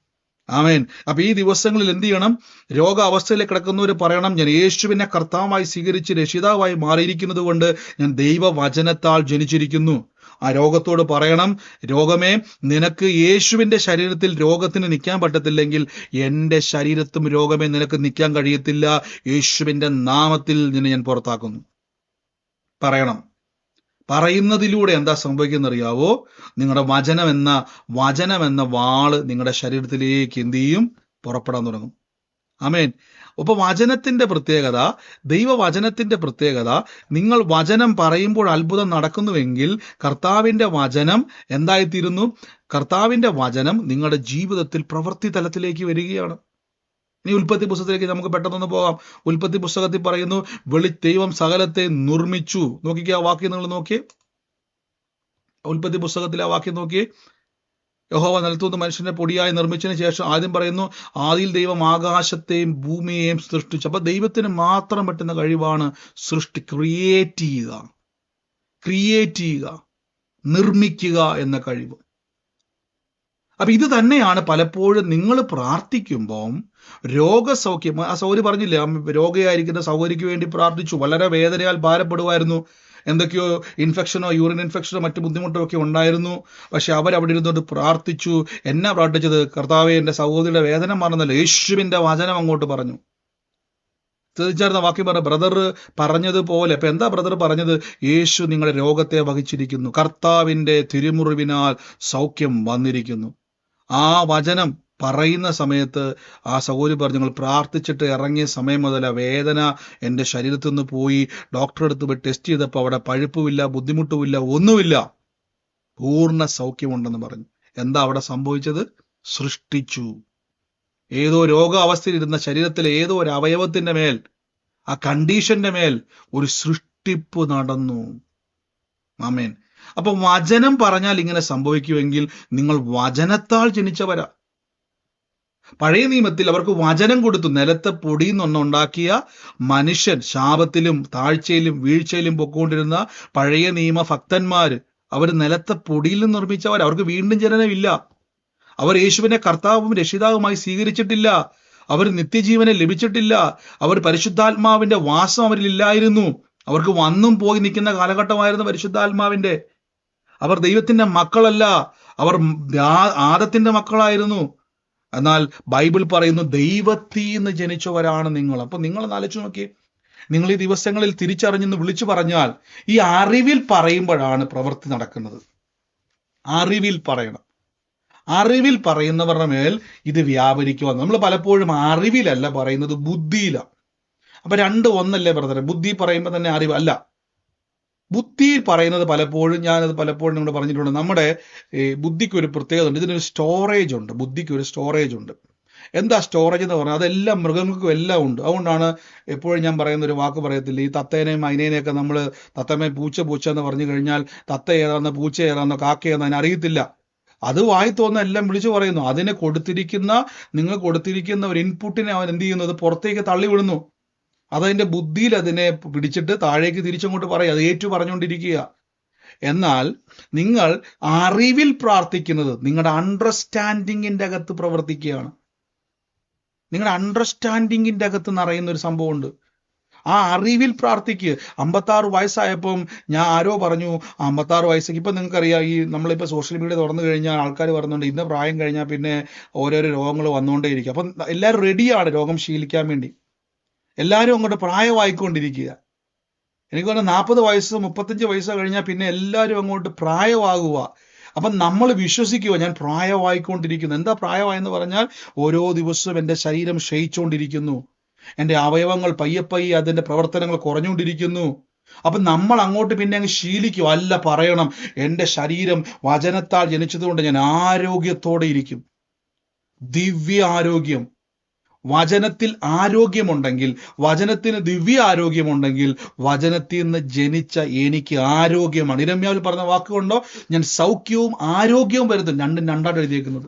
ആമേൻ. അപ്പൊ ഈ ദിവസങ്ങളിൽ എന്ത് ചെയ്യണം? രോഗാവസ്ഥയിലേക്ക് കിടക്കുന്നവർ പറയണം, ഞാൻ യേശുവിനെ കർത്താവായി സ്വീകരിച്ച് രക്ഷിതാവായി മാറിയിരിക്കുന്നത് കൊണ്ട് ഞാൻ ദൈവവചനത്താൽ ജനിച്ചിരിക്കുന്നു. ആ രോഗത്തോട് പറയണം, രോഗമേ, നിനക്ക് യേശുവിന്റെ ശരീരത്തിൽ രോഗത്തിന് നിൽക്കാൻ പറ്റത്തില്ലെങ്കിൽ എൻ്റെ ശരീരത്തും രോഗമേ നിനക്ക് നിൽക്കാൻ കഴിയത്തില്ല. യേശുവിന്റെ നാമത്തിൽ നിന്നെ ഞാൻ പുറത്താക്കുന്നു. പറയണം. പറയുന്നതിലൂടെ എന്താ സംഭവിക്കുന്ന അറിയാവോ? നിങ്ങളുടെ വചനമെന്ന വാള് നിങ്ങളുടെ ശരീരത്തിലേക്ക് എന്ത് ചെയ്യും? പുറപ്പെടാൻ തുടങ്ങും. ആമേൻ. അപ്പൊ വചനത്തിന്റെ പ്രത്യേകത, ദൈവവചനത്തിന്റെ പ്രത്യേകത, നിങ്ങൾ വചനം പറയുമ്പോൾ അത്ഭുതം നടക്കുന്നുവെങ്കിൽ കർത്താവിന്റെ വചനം എന്തായിത്തീരുന്നു? കർത്താവിന്റെ വചനം നിങ്ങളുടെ ജീവിതത്തിൽ പ്രവൃത്തി തലത്തിലേക്ക് വരികയാണ്. ഇനി ഉൽപ്പത്തി പുസ്തകത്തിലേക്ക് നമുക്ക് പെട്ടെന്നൊന്ന് പോകാം. ഉൽപ്പത്തി പുസ്തകത്തിൽ പറയുന്നു ദൈവം സകലത്തെ നിർമ്മിച്ചു. നോക്കിക്കേ ആ വാക്യം നിങ്ങൾ നോക്കിയേ. ഉൽപ്പത്തി പുസ്തകത്തിലെ ആ വാക്യം നോക്കിയേ. യഹോവ നിലത്തുനിന്ന് മനുഷ്യനെ പൊടിയായി നിർമ്മിച്ചതിന് ശേഷം ആദ്യം പറയുന്നു ആദിയിൽ ദൈവം ആകാശത്തെയും ഭൂമിയെയും സൃഷ്ടിച്ചു. അപ്പൊ ദൈവത്തിന് മാത്രം പറ്റുന്ന കഴിവാണ് ക്രിയേറ്റ് ചെയ്യുക, നിർമ്മിക്കുക എന്ന കഴിവ്. അപ്പൊ ഇത് തന്നെയാണ് പലപ്പോഴും നിങ്ങൾ പ്രാർത്ഥിക്കുമ്പോൾ രോഗസൗഖ്യം. ആ സൗകര്യ പറഞ്ഞില്ലേ, രോഗിയായിരിക്കുന്ന സൗകര്യക്ക് വേണ്ടി പ്രാർത്ഥിച്ചു. വളരെ വേദനയാൽ ഭാരപ്പെടുമായിരുന്നു. എന്തൊക്കെയോ ഇൻഫെക്ഷനോ യൂറിൻ ഇൻഫെക്ഷനോ മറ്റു ബുദ്ധിമുട്ടോ ഒക്കെ ഉണ്ടായിരുന്നു. പക്ഷെ അവരവിടെ ഇരുന്നുകൊണ്ട് പ്രാർത്ഥിച്ചു. എന്നാ പ്രാർത്ഥിച്ചത്? കർത്താവേ, എൻ്റെ സഹോദരിയുടെ വേദന മാറുന്നല്ലോ. യേശുവിന്റെ വചനം അങ്ങോട്ട് പറഞ്ഞു. ശ്രദ്ധിച്ചായിരുന്ന വാക്യം പറഞ്ഞ ബ്രദർ പറഞ്ഞതുപോലെ. അപ്പൊ എന്താ ബ്രദർ പറഞ്ഞത്? യേശു നിങ്ങളുടെ രോഗത്തെ വഹിച്ചിരിക്കുന്നു, കർത്താവിന്റെ തിരുമുറിവിനാൽ സൗഖ്യം വന്നിരിക്കുന്നു. ആ വചനം പറയുന്ന സമയത്ത് ആ സഹോദരി പറഞ്ഞു, നിങ്ങൾ പ്രാർത്ഥിച്ചിട്ട് ഇറങ്ങിയ സമയം മുതൽ ആ വേദന എൻ്റെ ശരീരത്തിൽ നിന്ന് പോയി. ഡോക്ടറെ അടുത്ത് പോയി ടെസ്റ്റ് ചെയ്തപ്പോൾ അവിടെ പഴുപ്പുമില്ല, ബുദ്ധിമുട്ടുമില്ല, ഒന്നുമില്ല, പൂർണ്ണ സൗഖ്യമുണ്ടെന്ന് പറഞ്ഞു. എന്താ അവിടെ സംഭവിച്ചത്? സൃഷ്ടിച്ചു. ഏതോ രോഗാവസ്ഥയിലിരുന്ന ശരീരത്തിലെ ഏതോ ഒരു അവയവത്തിന്റെ മേൽ, ആ കണ്ടീഷന്റെ മേൽ ഒരു സൃഷ്ടിപ്പ് നടന്നു. ആമേൻ. അപ്പൊ വചനം പറഞ്ഞാൽ ഇങ്ങനെ സംഭവിക്കുമെങ്കിൽ നിങ്ങൾ വചനത്താൽ ജനിച്ചവരാ. പഴയ നിയമത്തിൽ അവർക്ക് വചനം കൊടുത്തു. നിലത്തെ പൊടിയിൽ നിന്നുണ്ടാക്കിയ മനുഷ്യൻ, ശാപത്തിലും താഴ്ചയിലും വീഴ്ചയിലും പൊക്കൊണ്ടിരുന്ന പഴയ നിയമ ഭക്തന്മാര്, അവർ നിലത്തെ പൊടിയിൽ നിന്ന് നിർമ്മിച്ചവർ. അവർക്ക് വീണ്ടും ജനനമില്ല. അവർ യേശുവിനെ കർത്താവും രക്ഷിതാവുമായി സ്വീകരിച്ചിട്ടില്ല. അവർ നിത്യജീവനെ ലഭിച്ചിട്ടില്ല. അവർ പരിശുദ്ധാത്മാവിന്റെ വാസം അവരിൽ ഇല്ലായിരുന്നു. അവർക്ക് വന്നും പോയി നിൽക്കുന്ന കാലഘട്ടമായിരുന്നു പരിശുദ്ധാത്മാവിന്റെ. അവർ ദൈവത്തിന്റെ മക്കളല്ല, അവർ ആദത്തിന്റെ മക്കളായിരുന്നു. എന്നാൽ ബൈബിൾ പറയുന്നു ദൈവത്തിൽ നിന്ന് ജനിച്ചവരാണ് നിങ്ങൾ. അപ്പൊ നിങ്ങൾ ആലോചിച്ച് നോക്കി, നിങ്ങൾ ഈ ദിവസങ്ങളിൽ തിരിച്ചറിഞ്ഞെന്ന് വിളിച്ചു പറഞ്ഞാൽ ഈ അറിവിൽ പറയുമ്പോഴാണ് പ്രവൃത്തി നടക്കുന്നത്. അറിവിൽ പറയണം. അറിവിൽ പറയുന്നവരുടെ മേൽ ഇത് വ്യാപരിക്കുക. നമ്മൾ പലപ്പോഴും അറിവിലല്ല പറയുന്നത്, ബുദ്ധിയിലാണ്. അപ്പൊ ഒന്നല്ലേ ബ്രദറെ? ബുദ്ധി പറയുമ്പോൾ തന്നെ അറിവ് അല്ല. ബുദ്ധി പറയുന്നത് പലപ്പോഴും, ഞാനത് പലപ്പോഴും നിങ്ങളോട് പറഞ്ഞിട്ടുണ്ട്, നമ്മുടെ ബുദ്ധിക്ക് ഒരു പ്രത്യേകത ഉണ്ട്. ഇതിനൊരു സ്റ്റോറേജ് ഉണ്ട്. ബുദ്ധിക്ക് ഒരു സ്റ്റോറേജ് ഉണ്ട്. എന്താ സ്റ്റോറേജ് എന്ന് പറഞ്ഞാൽ അതെല്ലാം മൃഗങ്ങൾക്കും എല്ലാം ഉണ്ട്. അതുകൊണ്ടാണ് എപ്പോഴും ഞാൻ പറയുന്ന ഒരു വാക്ക് പറയത്തില്ല, ഈ തത്തേനെയും മൈനേനെയൊക്കെ നമ്മൾ തത്തമ്മ പൂച്ച എന്ന് പറഞ്ഞു കഴിഞ്ഞാൽ തത്ത ഏതാണെന്നോ പൂച്ച ഏതാണെന്നോ കാക്ക ഏതാണെന്ന് അറിയത്തില്ല. അത് വായി തോന്നുന്ന എല്ലാം വിളിച്ചു പറയുന്നു. അതിനെ നിങ്ങൾ കൊടുത്തിരിക്കുന്ന ഒരു ഇൻപുട്ടിനെ അവൻ എന്ത് ചെയ്യുന്നത്? പുറത്തേക്ക് തള്ളിവിടുന്നു. അതതിന്റെ ബുദ്ധിയിൽ അതിനെ പിടിച്ചിട്ട് താഴേക്ക് തിരിച്ചങ്ങോട്ട് പറയും. അത് ഏറ്റു പറഞ്ഞുകൊണ്ടിരിക്കുക. എന്നാൽ നിങ്ങൾ അറിവിൽ പ്രാർത്ഥിക്കുന്നത് നിങ്ങളുടെ അണ്ടർസ്റ്റാൻഡിങ്ങിന്റെ അകത്ത് പ്രവർത്തിക്കുകയാണ്. നിങ്ങളുടെ അണ്ടർസ്റ്റാൻഡിങ്ങിന്റെ അകത്ത് നിറയുന്ന ഒരു സംഭവമുണ്ട്. ആ അറിവിൽ പ്രാർത്ഥിക്കുക. 56 വയസ്സായപ്പം ആരോ പറഞ്ഞു 56 വയസ്സൊക്കെ. ഇപ്പം നിങ്ങൾക്കറിയാം, ഈ നമ്മളിപ്പോൾ സോഷ്യൽ മീഡിയ തുറന്നു കഴിഞ്ഞാൽ ആൾക്കാർ പറയുന്നുണ്ട് ഇന്ന പ്രായം കഴിഞ്ഞാൽ പിന്നെ ഓരോരോ രോഗങ്ങൾ വന്നുകൊണ്ടേയിരിക്കും. അപ്പം എല്ലാവരും റെഡിയാണ് രോഗം ശീലിക്കാൻ വേണ്ടി. എല്ലാവരും അങ്ങോട്ട് പ്രായമായിക്കൊണ്ടിരിക്കുക. എനിക്ക് തോന്നുന്നു 40 വയസ്സ് 35 വയസ്സ് കഴിഞ്ഞാൽ പിന്നെ എല്ലാവരും അങ്ങോട്ട് പ്രായമാകുക. അപ്പം നമ്മൾ വിശ്വസിക്കുക ഞാൻ പ്രായമായിക്കൊണ്ടിരിക്കുന്നു. എന്താ പ്രായമായെന്ന് പറഞ്ഞാൽ ഓരോ ദിവസവും എൻ്റെ ശരീരം ക്ഷയിച്ചുകൊണ്ടിരിക്കുന്നു. എൻ്റെ അവയവങ്ങൾ പയ്യെ അതിൻ്റെ പ്രവർത്തനങ്ങൾ കുറഞ്ഞുകൊണ്ടിരിക്കുന്നു. അപ്പം നമ്മൾ അങ്ങോട്ട് പിന്നെ അങ്ങ് ശീലിക്കും. അല്ല, പറയണം എൻ്റെ ശരീരം വചനത്താൽ ജനിച്ചതുകൊണ്ട് ഞാൻ ആരോഗ്യത്തോടെ ഇരിക്കും. ദിവ്യ ആരോഗ്യം. വചനത്തിൽ ആരോഗ്യമുണ്ടെങ്കിൽ, വചനത്തിന് ദിവ്യ ആരോഗ്യമുണ്ടെങ്കിൽ, വചനത്തിൽ നിന്ന് ജനിച്ച എനിക്ക് ആരോഗ്യമാണ്. ഇരമ്യാവിൽ പറഞ്ഞ വാക്കുകൊണ്ടോ ഞാൻ സൗഖ്യവും ആരോഗ്യവും വരുത്തും. രണ്ടാണ് എഴുതിയേക്കുന്നത്.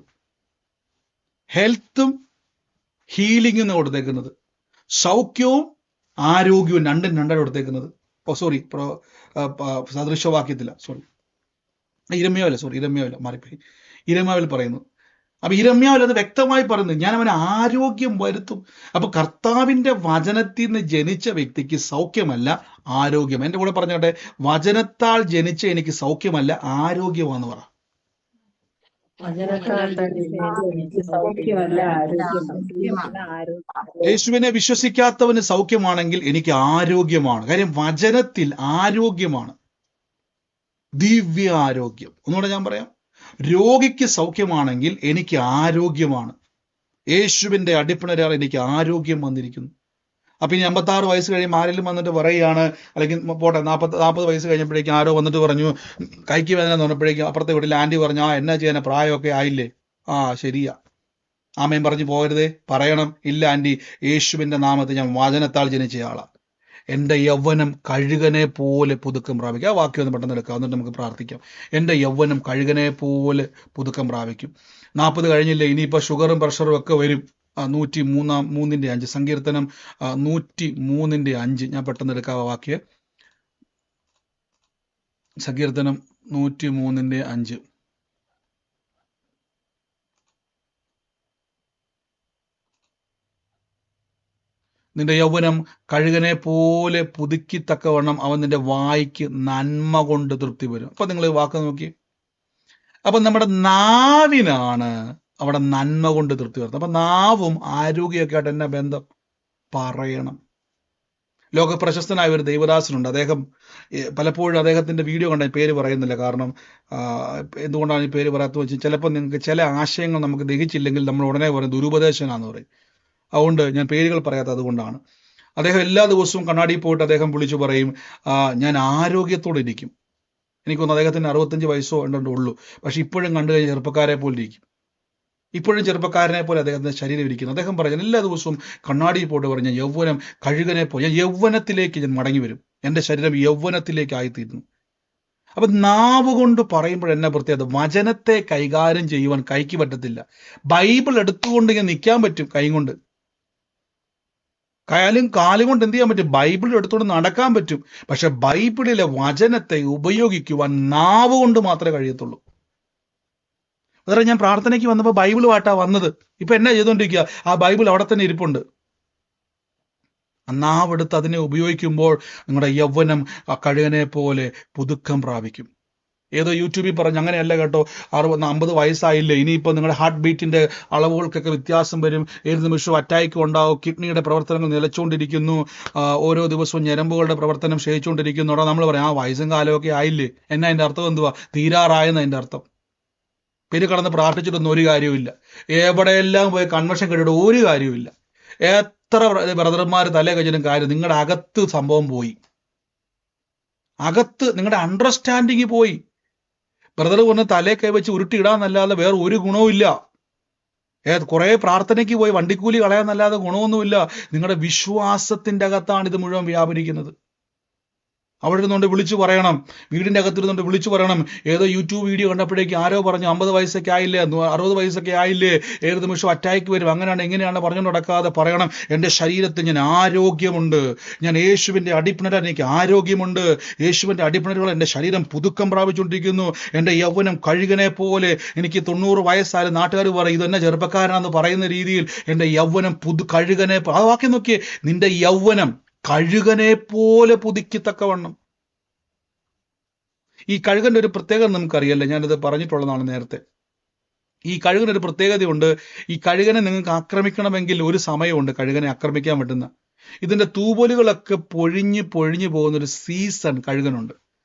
ഹെൽത്തും ഹീലിംഗും എന്ന് കൊടുത്തേക്കുന്നത്. സൗഖ്യവും ആരോഗ്യവും രണ്ടാണ് കൊടുത്തേക്കുന്നത്. സദൃശവാക്യത്തില ഇരമ്യാവില്ല മാറിപ്പോയി. ഇരമ്യാവിൽ പറയുന്നു. അപ്പൊ ഇരമ്യാവിൽ അത് വ്യക്തമായി പറയുന്നത് ഞാൻ അവന് ആരോഗ്യം വരുത്തും. അപ്പൊ കർത്താവിന്റെ വചനത്തിൽ നിന്ന് ജനിച്ച വ്യക്തിക്ക് സൗഖ്യമല്ല, ആരോഗ്യം. എന്റെ കൂടെ പറഞ്ഞോട്ടെ, വചനത്താൽ ജനിച്ച എനിക്ക് സൗഖ്യമല്ല, ആരോഗ്യമാണെന്ന് പറ. യേശുവിനെ വിശ്വസിക്കാത്തവന് സൗഖ്യമാണെങ്കിൽ എനിക്ക് ആരോഗ്യമാണ്. കാര്യം വചനത്തിൽ ആരോഗ്യമാണ്, ദിവ്യ ആരോഗ്യം. ഒന്നുകൂടെ ഞാൻ പറയാം, രോഗിക്ക് സൗഖ്യമാണെങ്കിൽ എനിക്ക് ആരോഗ്യമാണ്. യേശുവിന്റെ അടിപ്പിണരാൽ എനിക്ക് ആരോഗ്യം വന്നിരിക്കുന്നു. അപ്പൊ ഇനി 56 വയസ്സ് കഴിയുമ്പോൾ ആരെങ്കിലും വന്നിട്ട് പറയുകയാണ്, അല്ലെങ്കിൽ പോട്ടെ 40 വയസ്സ് കഴിഞ്ഞപ്പോഴേക്കും ആരോ വന്നിട്ട് പറഞ്ഞു കൈക്ക് വേദന എന്ന് പറഞ്ഞപ്പോഴേക്കും അപ്പുറത്തെ വീട്ടിൽ ആൻറ്റി പറഞ്ഞു എന്നാ ചെയ്യാൻ, പ്രായമൊക്കെ ആയില്ലേ? ശരിയാ, ആമേൻ പറഞ്ഞു പോകരുതേ. പറയണം, ഇല്ല ആൻറ്റി, യേശുവിന്റെ നാമത്തിൽ ഞാൻ വചനത്താൽ ജനിച്ചയാളാ. എൻ്റെ യൗവനം കഴുകനെ പോലെ പുതുക്കം പ്രാപിക്കും. ആ വാക്യം ഒന്ന് പെട്ടെന്ന് എടുക്കാം, എന്നിട്ട് നമുക്ക് പ്രാർത്ഥിക്കാം. എൻ്റെ യൗവനം കഴുകനെ പോലെ പുതുക്കം പ്രാപിക്കും. 40 കഴിഞ്ഞില്ലേ, ഇനിയിപ്പോൾ ഷുഗറും പ്രഷറും ഒക്കെ വരും. 103:5 സങ്കീർത്തനം 103:5 ഞാൻ പെട്ടെന്ന് എടുക്കാം. വാക്യം സങ്കീർത്തനം 103:5. നിന്റെ യൗവനം കഴുകനെ പോലെ പുതുക്കിത്തക്കവണ്ണം അവൻ നിന്റെ വായ്ക്ക് നന്മ കൊണ്ട് തൃപ്തി വരും. അപ്പൊ നിങ്ങൾ വാക്ക് നോക്കി. അപ്പൊ നമ്മുടെ നാവിനാണ് അവിടെ നന്മ കൊണ്ട് തൃപ്തി വരുന്നത്. അപ്പൊ നാവും ആരോഗ്യമൊക്കെ ആയിട്ട് എന്നാ ബന്ധം? പറയണം. ലോക പ്രശസ്തനായ ഒരു ദൈവദാസനുണ്ട്. അദ്ദേഹം പലപ്പോഴും അദ്ദേഹത്തിന്റെ വീഡിയോ കണ്ട പേര് പറയുന്നില്ല. കാരണം എന്തുകൊണ്ടാണ് ഈ പേര് പറയാത്തത് വെച്ചാൽ ചിലപ്പോൾ നിങ്ങൾക്ക് ചില ആശയങ്ങൾ നമുക്ക് ദഹിച്ചില്ലെങ്കിൽ നമ്മൾ ഉടനെ പറയും ദുരുപദേശനാന്ന് പറയും. അതുകൊണ്ട് ഞാൻ പേരുകൾ പറയാത്തത് അതുകൊണ്ടാണ്. അദ്ദേഹം എല്ലാ ദിവസവും കണ്ണാടിയിൽ പോയിട്ട് അദ്ദേഹം വിളിച്ചു പറയും ഞാൻ ആരോഗ്യത്തോടെ ഇരിക്കും. എനിക്കൊന്ന് അദ്ദേഹത്തിന് 65 വയസ്സോ ഉള്ളൂ. പക്ഷെ ഇപ്പോഴും കണ്ടു കഴിഞ്ഞാൽ ചെറുപ്പക്കാരെ പോലെ ഇരിക്കും. ഇപ്പോഴും ചെറുപ്പക്കാരനെ പോലെ അദ്ദേഹത്തിന്റെ ശരീരം ഇരിക്കുന്നു. അദ്ദേഹം പറഞ്ഞു എല്ലാ ദിവസവും കണ്ണാടിയിൽ പോയിട്ട് പറഞ്ഞു യൗവനം കഴുകനെ പോലെ ഞാൻ യൗവനത്തിലേക്ക് ഞാൻ മടങ്ങി വരും. എൻ്റെ ശരീരം യൗവനത്തിലേക്ക് ആയിത്തീരുന്നു. അപ്പൊ നാവ് കൊണ്ട് പറയുമ്പോൾ എന്നെ പ്രത്യേകത, വചനത്തെ കൈകാര്യം ചെയ്യുവാൻ കൈക്ക് പറ്റത്തില്ല. ബൈബിൾ എടുത്തുകൊണ്ട് ഇങ്ങനെ നിൽക്കാൻ പറ്റും കൈ കൊണ്ട്, കാലുകൊണ്ട് എന്ത് ചെയ്യാൻ പറ്റും? ബൈബിൾ എടുത്തുകൊണ്ട് നടക്കാൻ പറ്റും. പക്ഷെ ബൈബിളിലെ വചനത്തെ ഉപയോഗിക്കുവാൻ നാവ് കൊണ്ട് മാത്രമേ കഴിയത്തുള്ളൂ. അതായത് ഞാൻ പ്രാർത്ഥനയ്ക്ക് വന്നപ്പോൾ ബൈബിളുമായിട്ടാ വന്നത്. ഇപ്പൊ എന്നാ ചെയ്തോണ്ടിരിക്കുക? ആ ബൈബിൾ അവിടെ തന്നെ ഇരിപ്പുണ്ട്. നാവെടുത്ത് അതിനെ ഉപയോഗിക്കുമ്പോൾ നിങ്ങളുടെ യൗവനം ആ കഴുകനെ പോലെ പുതുക്കം പ്രാപിക്കും. ഏതോ യൂട്യൂബിൽ പറഞ്ഞു, അങ്ങനെയല്ല കേട്ടോ, 50 വയസ്സായില്ലേ, ഇനിയിപ്പോൾ നിങ്ങളുടെ ഹാർട്ട് ബീറ്റിന്റെ അളവുകൾക്കൊക്കെ വ്യത്യാസം വരും, ഏത് നിമിഷവും അറ്റാക്ക് ഉണ്ടാവും, കിഡ്നിയുടെ പ്രവർത്തനങ്ങൾ നിലച്ചുകൊണ്ടിരിക്കുന്നു, ഓരോ ദിവസവും ഞരമ്പുകളുടെ പ്രവർത്തനം ക്ഷയിച്ചുകൊണ്ടിരിക്കുന്നു. അവിടെ നമ്മൾ പറയാം, ആ വയസ്സും കാലമൊക്കെ ആയില്ലേ. എന്നാ അതിന്റെ അർത്ഥം എന്തുവാ? തീരാറായെന്ന് അതിന്റെ അർത്ഥം. പേര് കടന്ന് പ്രാർത്ഥിച്ചിട്ടൊന്നും ഒരു കാര്യമില്ല. എവിടെയെല്ലാം പോയി കൺവെൻഷൻ കേട്ടിട്ട് ഒരു കാര്യമില്ല. എത്ര ബ്രദർമാർ തലേ കഴിച്ചിട്ടും കാര്യം, നിങ്ങളുടെ അകത്ത് സംഭവം പോയി. അകത്ത് നിങ്ങളുടെ അണ്ടർസ്റ്റാൻഡിങ് പോയി. ബ്രദർ കൊണ്ട് തലേ കൈ വെച്ച് ഉരുട്ടിയിടാന്നല്ലാതെ വേറെ ഒരു ഗുണവും ഇല്ല. കുറെ പ്രാർത്ഥനയ്ക്ക് പോയി വണ്ടിക്കൂലി കളയാന്നല്ലാതെ ഗുണമൊന്നുമില്ല. നിങ്ങളുടെ വിശ്വാസത്തിന്റെ അകത്താണ് ഇത് മുഴുവൻ വ്യാപരിക്കുന്നത്. അവിടെ ഇരുന്നുകൊണ്ട് വിളിച്ചു പറയണം, വീടിന്റെ അകത്തിരുന്നുകൊണ്ട് വിളിച്ചു പറയണം. ഏതോ യൂട്യൂബ് വീഡിയോ കണ്ടപ്പോഴേക്ക് ആരോ പറഞ്ഞു 50 വയസ്സൊക്കെ ആയില്ലേ, 60 വയസ്സൊക്കെ ആയില്ലേ, ഏത് നിമിഷം അറ്റാക്ക് വരും, അങ്ങനെയാണ് ഇങ്ങനെയാണ് പറഞ്ഞുകൊണ്ട് നടക്കാതെ പറയണം, എൻ്റെ ശരീരത്തിൽ ഞാൻ ആരോഗ്യമുണ്ട്, ഞാൻ യേശുവിൻ്റെ അടിപ്പിണരാൻ എനിക്ക് ആരോഗ്യമുണ്ട്, യേശുവിൻ്റെ അടിപ്പിണരുകൾ എൻ്റെ ശരീരം പുതുക്കം പ്രാപിച്ചുകൊണ്ടിരിക്കുന്നു, എൻ്റെ യൗവനം കഴുകനെ പോലെ, എനിക്ക് 90 വയസ്സായാലും നാട്ടുകാർ പറയും ഇതെന്നെ ചെറുപ്പക്കാരനാണെന്ന് പറയുന്ന രീതിയിൽ എൻ്റെ യൗവനം കഴുകനെ. ആ വാക്യം നോക്കിയേ, നിന്റെ യൗവനം കഴുകനെ പോലെ പുതുക്കിത്തക്കവണ്ണം. ഈ കഴുകന്റെ ഒരു പ്രത്യേകത നമുക്കറിയല്ലേ, ഞാനിത് പറഞ്ഞിട്ടുള്ളതാണ് നേരത്തെ. ഈ കഴുകനൊരു പ്രത്യേകതയുണ്ട്. ഈ കഴുകനെ നിങ്ങൾക്ക് ആക്രമിക്കണമെങ്കിൽ ഒരു സമയമുണ്ട് കഴുകനെ ആക്രമിക്കാൻ പറ്റുന്ന. ഇതിന്റെ തൂവലുകളൊക്കെ പൊഴിഞ്ഞു പോകുന്നൊരു സീസൺ കഴുകനുണ്ട്.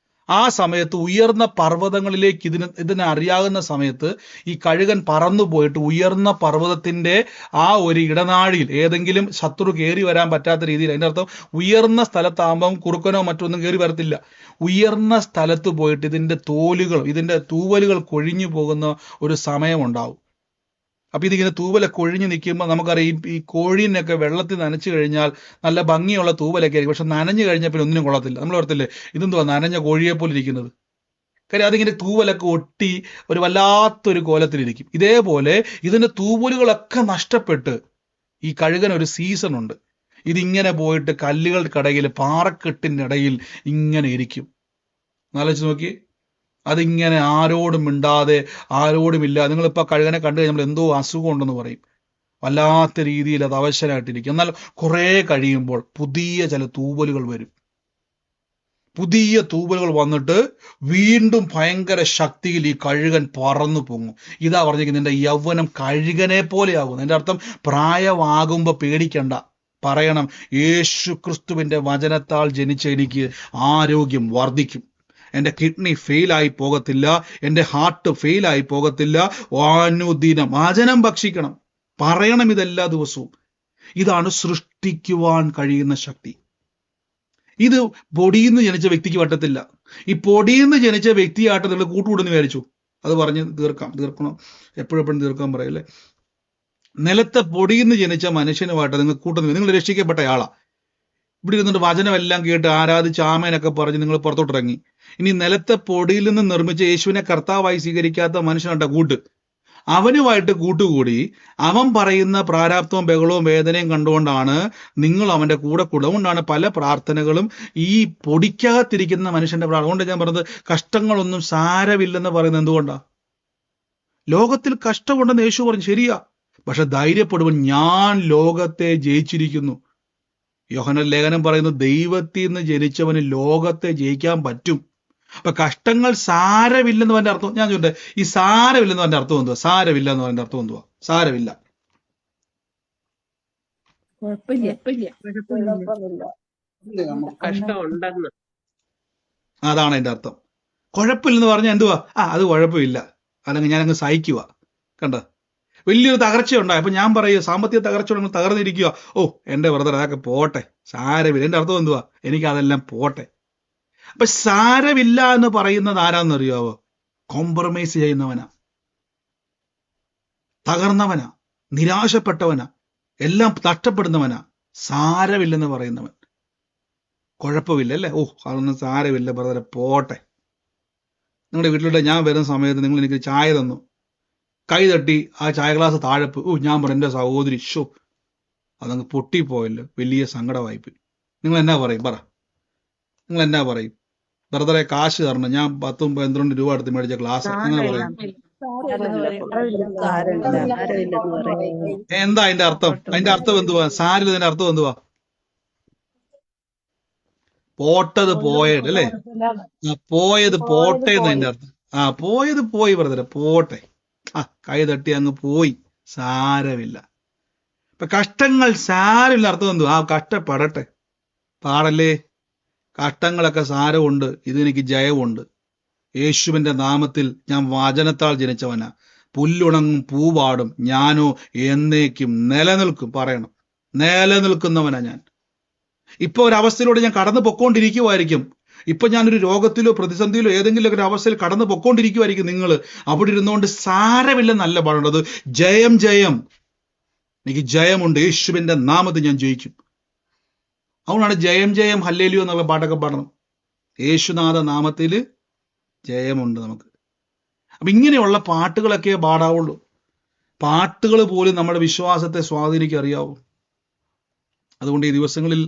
ആ സമയത്ത് ഉയർന്ന പർവ്വതങ്ങളിലേക്ക് ഇതിനെ അറിയാവുന്ന സമയത്ത് ഈ കഴുകൻ പറന്നു പോയിട്ട് ഉയർന്ന പർവ്വതത്തിന്റെ ആ ഒരു ഇടനാഴിയിൽ ഏതെങ്കിലും ശത്രു കയറി വരാൻ പറ്റാത്ത രീതിയിൽ, അതിൻ്റെ അർത്ഥം ഉയർന്ന സ്ഥലത്താകുമ്പം കുറുക്കനോ മറ്റൊന്നും കയറി വരത്തില്ല. ഉയർന്ന സ്ഥലത്ത് പോയിട്ട് ഇതിന്റെ തൂവലുകൾ കൊഴിഞ്ഞു പോകുന്ന ഒരു സമയമുണ്ടാവും. അപ്പൊ ഇതിങ്ങനെ തൂവലൊക്കെ ഒഴിഞ്ഞു നിൽക്കുമ്പോൾ നമുക്കറിയാം, ഈ കോഴീനൊക്കെ വെള്ളത്തിൽ നനച്ചു കഴിഞ്ഞാൽ നല്ല ഭംഗിയുള്ള തൂവലൊക്കെ ആയിരിക്കും. പക്ഷെ നനഞ്ഞു കഴിഞ്ഞാൽ പിന്നെ ഒന്നിനും കൊള്ളത്തില്ല. നമ്മൾ ഓർത്തില്ലേ, ഇതെന്തുവാ നനഞ്ഞ കോഴിയെ പോലെ ഇരിക്കുന്നത്? കാര്യം അതിങ്ങനെ തൂവലൊക്കെ ഒട്ടി ഒരു വല്ലാത്തൊരു കോലത്തിലിരിക്കും. ഇതേപോലെ ഇതിന്റെ തൂവലുകളൊക്കെ നഷ്ടപ്പെട്ട് ഈ കഴുകൻ ഒരു സീസൺ ഉണ്ട്. ഇതിങ്ങനെ പോയിട്ട് കല്ലുകൾക്കിടയിൽ, പാറക്കെട്ടിൻ്റെ ഇടയിൽ ഇങ്ങനെ ഇരിക്കും. ആലോചിച്ച് നോക്കി, അതിങ്ങനെ ആരോടും മിണ്ടാതെ, ആരോടുമില്ല. നിങ്ങളിപ്പോൾ കഴുകനെ കണ്ടു കഴിഞ്ഞാൽ നമ്മൾ എന്തോ അസുഖം ഉണ്ടെന്ന് പറയും. വല്ലാത്ത രീതിയിൽ അത് അവശരായിട്ടിരിക്കും. എന്നാൽ കുറേ കഴിയുമ്പോൾ പുതിയ ചില തൂവലുകൾ വരും. പുതിയ തൂവലുകൾ വന്നിട്ട് വീണ്ടും ഭയങ്കര ശക്തിയിൽ ഈ കഴുകൻ പറന്നു പൊങ്ങും. ഇതാ പറഞ്ഞിരിക്കുന്നത്, നിന്റെ യൗവനം കഴുകനെ പോലെയാകും. അതിൻ്റെ അർത്ഥം പ്രായമാകുമ്പോൾ പേടിക്കണ്ട, പറയണം യേശു ക്രിസ്തുവിന്റെ വചനത്താൽ ജനിച്ച എനിക്ക് ആരോഗ്യം വർദ്ധിക്കും, എൻ്റെ കിഡ്നി ഫെയിലായി പോകത്തില്ല, എൻ്റെ ഹാർട്ട് ഫെയിലായി പോകത്തില്ല. അനുദിനം വചനം ഭക്ഷിക്കണം, പറയണം ഇതെല്ലാ ദിവസവും. ഇതാണ് സൃഷ്ടിക്കുവാൻ കഴിയുന്ന ശക്തി. ഇത് പൊടിയിൽ നിന്ന് ജനിച്ച വ്യക്തിക്ക് പറ്റത്തില്ല. ഈ പൊടിയിൽ നിന്ന് ജനിച്ച വ്യക്തിയായിട്ട് നിങ്ങൾ കൂട്ടുകൂടുന്ന് വിചാരിച്ചു, അത് പറഞ്ഞ് തീർക്കണം, എപ്പോഴെപ്പോഴും തീർക്കാൻ പറയല്ലേ. നിലത്തെ പൊടിയിൽ നിന്ന് ജനിച്ച മനുഷ്യനുമായിട്ട് നിങ്ങൾ കൂട്ടുന്നു. നിങ്ങൾ രക്ഷിക്കപ്പെട്ടയാളാ. ഇവിടെ ഇരുന്നിട്ട് വചനമെല്ലാം കേട്ട് ആരാധിച്ച് ആമേനൊക്കെ പറഞ്ഞ് നിങ്ങൾ പുറത്തോട്ടിറങ്ങി. ഇനി നിലത്തെ പൊടിയിൽ നിന്ന് നിർമ്മിച്ച യേശുവിനെ കർത്താവായി സ്വീകരിക്കാത്ത മനുഷ്യനുണ്ട കൂട്ട്, അവനുമായിട്ട് കൂട്ടുകൂടി അവൻ പറയുന്ന പ്രാരാബ്ദവും ബഹളവും വേദനയും കണ്ടുകൊണ്ടാണ് നിങ്ങൾ അവന്റെ കൂടെ കൂടുക. അതുകൊണ്ടാണ് പല പ്രാർത്ഥനകളും ഈ പൊടിക്കകത്തിരിക്കുന്ന മനുഷ്യന്റെ പ്രാർത്ഥന. അതുകൊണ്ട് ഞാൻ പറഞ്ഞത് കഷ്ടങ്ങളൊന്നും സാരമില്ലെന്ന് പറയുന്നത് എന്തുകൊണ്ടാണ്? ലോകത്തിൽ കഷ്ടമുണ്ടെന്ന് യേശു പറഞ്ഞു, ശരിയാ. പക്ഷെ ധൈര്യപ്പെടുവൻ, ഞാൻ ലോകത്തെ ജയിച്ചിരിക്കുന്നു. യോഹന്നാൻ ലേഖനം പറയുന്നു, ദൈവത്തിൽ നിന്ന് ജനിച്ചവന് ലോകത്തെ ജയിക്കാൻ പറ്റും. അപ്പൊ കഷ്ടങ്ങൾ സാരമില്ലെന്ന് പറഞ്ഞ അർത്ഥം ഞാൻ ചോദിട്ടെ, ഈ സാരമില്ലെന്ന് പറഞ്ഞ അർത്ഥം എന്തുവാ? സാരമില്ല എന്ന് പറഞ്ഞ അർത്ഥം എന്തുവാ? സാരമില്ല, കഷ്ടമുണ്ടെന്ന്, അതാണ് അതിന്റെ അർത്ഥം. കുഴപ്പമില്ലെന്ന് പറഞ്ഞാൽ എന്തുവാ? അത് കുഴപ്പമില്ല, അല്ലെങ്കിൽ ഞാനങ്ങ് സഹിക്കുക. കണ്ട, വലിയൊരു തകർച്ചയുണ്ടായി. അപ്പൊ ഞാൻ പറയുക, സാമ്പത്തിക തകർച്ച തകർന്നിരിക്കുക, എന്റെ ബ്രദർ അതൊക്കെ പോട്ടെ, സാരമില്ല. എന്റെ അർത്ഥം എന്തുവാ? എനിക്ക് അതെല്ലാം പോട്ടെ. അപ്പൊ സാരമില്ല എന്ന് പറയുന്നത് ആരാന്നറിയാവോ? കോംപ്രമൈസ് ചെയ്യുന്നവനാ, തകർന്നവനാ, നിരാശപ്പെട്ടവനാ, എല്ലാം നഷ്ടപ്പെടുന്നവനാ സാരമില്ലെന്ന് പറയുന്നവൻ. കുഴപ്പമില്ല അല്ലേ, അതൊന്നും സാരമില്ല ബ്രദറെ, പോട്ടെ. നിങ്ങളുടെ വീട്ടിലൂടെ ഞാൻ വരുന്ന സമയത്ത് നിങ്ങൾ എനിക്ക് ചായ തന്നു, കൈ തട്ടി ആ ചായ ഗ്ലാസ് താഴെപ്പ്, ഞാൻ പറഞ്ഞു എൻ്റെ സഹോദരി അതങ്ങ് പൊട്ടിപ്പോയല്ലോ, വലിയ സങ്കടമായിപ്പോയി. നിങ്ങൾ എന്നാ പറയും? നിങ്ങൾ എന്നാ പറയും? ബ്രദറെ കാശ് തരണം, ഞാൻ 10-12 രൂപ എടുത്ത് മേടിച്ച ഗ്ലാസ്, അങ്ങനെ പറയും? സാരമില്ലെന്ന് പറയും. എന്താ അതിന്റെ അർത്ഥം? അതിന്റെ അർത്ഥം എന്തുവാ? സാരിൽ ഇതിന്റെ അർത്ഥം എന്തുവാ? പോട്ടത് പോയത് അല്ലേ? പോയത് പോട്ടെ എന്നതിന്റെ അർത്ഥം. പോയത് പോയി ബ്രദറെ, പോട്ടെ. കൈ തട്ടി അങ്ങ് പോയി, സാരമില്ല. ഇപ്പൊ കഷ്ടങ്ങൾ സാരമില്ല അർത്ഥം എന്തുവാ? കഷ്ടപ്പെടട്ടെ, പാടല്ലേ. കഷ്ടങ്ങളൊക്കെ സാരമുണ്ട്, ഇതെനിക്ക് ജയമുണ്ട്. യേശുവിന്റെ നാമത്തിൽ ഞാൻ വചനത്താൽ ജനിച്ചവനാ. പുല്ലുണങ്ങും പൂവാടും, ഞാനോ എന്നേക്കും നിലനിൽക്കും. പറയണം, നിലനിൽക്കുന്നവനാ ഞാൻ. ഇപ്പൊ ഒരവസ്ഥയിലൂടെ ഞാൻ കടന്നു പൊക്കോണ്ടിരിക്കുമായിരിക്കും. ഇപ്പൊ ഞാനൊരു രോഗത്തിലോ പ്രതിസന്ധിയിലോ ഏതെങ്കിലും ഒരു അവസ്ഥയിൽ കടന്നു പൊക്കോണ്ടിരിക്കുമായിരിക്കും നിങ്ങൾ. അവിടെ ഇരുന്നുകൊണ്ട് സാരമില്ലെന്നല്ല പറയേണ്ടത്, ജയം ജയം, എനിക്ക് ജയമുണ്ട്, യേശുവിന്റെ നാമത്തിൽ ഞാൻ ജയിക്കും. അതുകൊണ്ടാണ് ജയം ജയം ഹല്ലേലൂയ എന്നുള്ള പാട്ടൊക്കെ പാടണം. യേശുനാഥ നാമത്തിൽ ജയമുണ്ട് നമുക്ക്. അപ്പൊ ഇങ്ങനെയുള്ള പാട്ടുകളൊക്കെ പാടാവുള്ളൂ. പാട്ടുകൾ പോലും നമ്മുടെ വിശ്വാസത്തെ സ്വാധീനിക്കാൻ അറിയാവൂ. അതുകൊണ്ട് ഈ ദിവസങ്ങളിൽ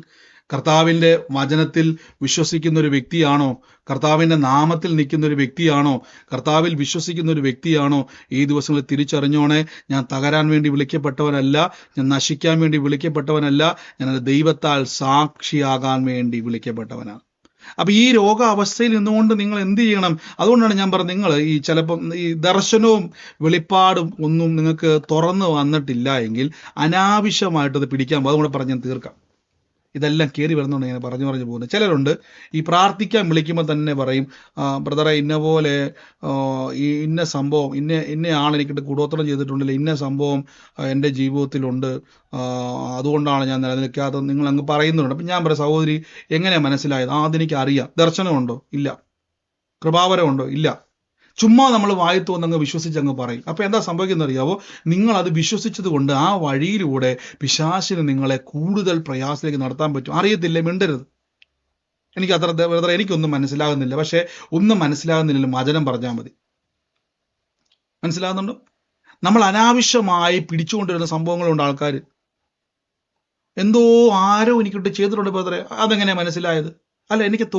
കർത്താവിന്റെ വചനത്തിൽ വിശ്വസിക്കുന്ന ഒരു വ്യക്തിയാണോ, കർത്താവിന്റെ നാമത്തിൽ നിൽക്കുന്ന ഒരു വ്യക്തിയാണോ, കർത്താവിൽ വിശ്വസിക്കുന്ന ഒരു വ്യക്തിയാണോ, ഈ ദിവസങ്ങളിൽ തിരിച്ചറിഞ്ഞോണേ. ഞാൻ തകരാൻ വേണ്ടി വിളിക്കപ്പെട്ടവനല്ല, ഞാൻ നശിക്കാൻ വേണ്ടി വിളിക്കപ്പെട്ടവനല്ല, ഞാൻ ദൈവത്താൽ സാക്ഷിയാകാൻ വേണ്ടി വിളിക്കപ്പെട്ടവനാണ്. അപ്പൊ ഈ രോഗാവസ്ഥയിൽ നിന്നുകൊണ്ട് നിങ്ങൾ എന്ത് ചെയ്യണം? അതുകൊണ്ടാണ് ഞാൻ പറഞ്ഞത്, നിങ്ങൾ ഈ ചിലപ്പം ഈ ദർശനവും വെളിപ്പാടും ഒന്നും നിങ്ങൾക്ക് തുറന്നു വന്നിട്ടില്ല എങ്കിൽ അനാവശ്യമായിട്ട് അത് പിടിക്കാൻ പോകും. അതുകൊണ്ട് പറഞ്ഞ് ഞാൻ തീർക്കാം. ഇതെല്ലാം കയറി വരുന്നുണ്ട് ഇങ്ങനെ പറഞ്ഞു പോകുന്നത്. ചിലരുണ്ട് ഈ പ്രാർത്ഥിക്കാൻ വിളിക്കുമ്പോൾ തന്നെ പറയും, ബ്രദറെ ഇന്ന പോലെ ഈ ഇന്ന സംഭവം, ഇന്ന ആളെനിക്കിട്ട് കൂടോത്രം ചെയ്തിട്ടുണ്ടല്ലോ, ഇന്ന സംഭവം എൻ്റെ ജീവിതത്തിലുണ്ട്, അതുകൊണ്ടാണ് ഞാൻ നിലനിൽക്കാത്തത്, നിങ്ങൾ അങ്ങ് പറയുന്നുണ്ട്. അപ്പം ഞാൻ പറയാം, സഹോദരി എങ്ങനെയാണ് മനസ്സിലായത്? അതെനിക്ക് അറിയാം. ദർശനമുണ്ടോ? ഇല്ല. കൃപാവരമുണ്ടോ? ഇല്ല. ചുമ്മാ നമ്മൾ വായി തോന്നങ്ങ് വിശ്വസിച്ചങ്ങ് പറയും. അപ്പൊ എന്താ സംഭവിക്കുന്നത് അറിയാവോ? നിങ്ങൾ അത് വിശ്വസിച്ചത് കൊണ്ട് ആ വഴിയിലൂടെ പിശാചിന് നിങ്ങളെ കൂടുതൽ പ്രയാസത്തിലേക്ക് നടത്താൻ പറ്റും. അറിയത്തില്ല, മിണ്ടരുത്. എനിക്ക് അത്ര എനിക്കൊന്നും മനസ്സിലാകുന്നില്ല, പക്ഷെ ഒന്നും മനസ്സിലാകുന്നില്ലല്ലോ, വചനം പറഞ്ഞാൽ മതി. മനസ്സിലാകുന്നുണ്ടോ? നമ്മൾ അനാവശ്യമായി പിടിച്ചുകൊണ്ടിരുന്ന സംഭവങ്ങളുണ്ട്. ആൾക്കാർ എന്തോ ആരോ എനിക്കിട്ട് ചെയ്തിട്ടുണ്ട് ബ്രദറെ, അതെങ്ങനെയാ മനസ്സിലായത്? അല്ല, എനിക്ക്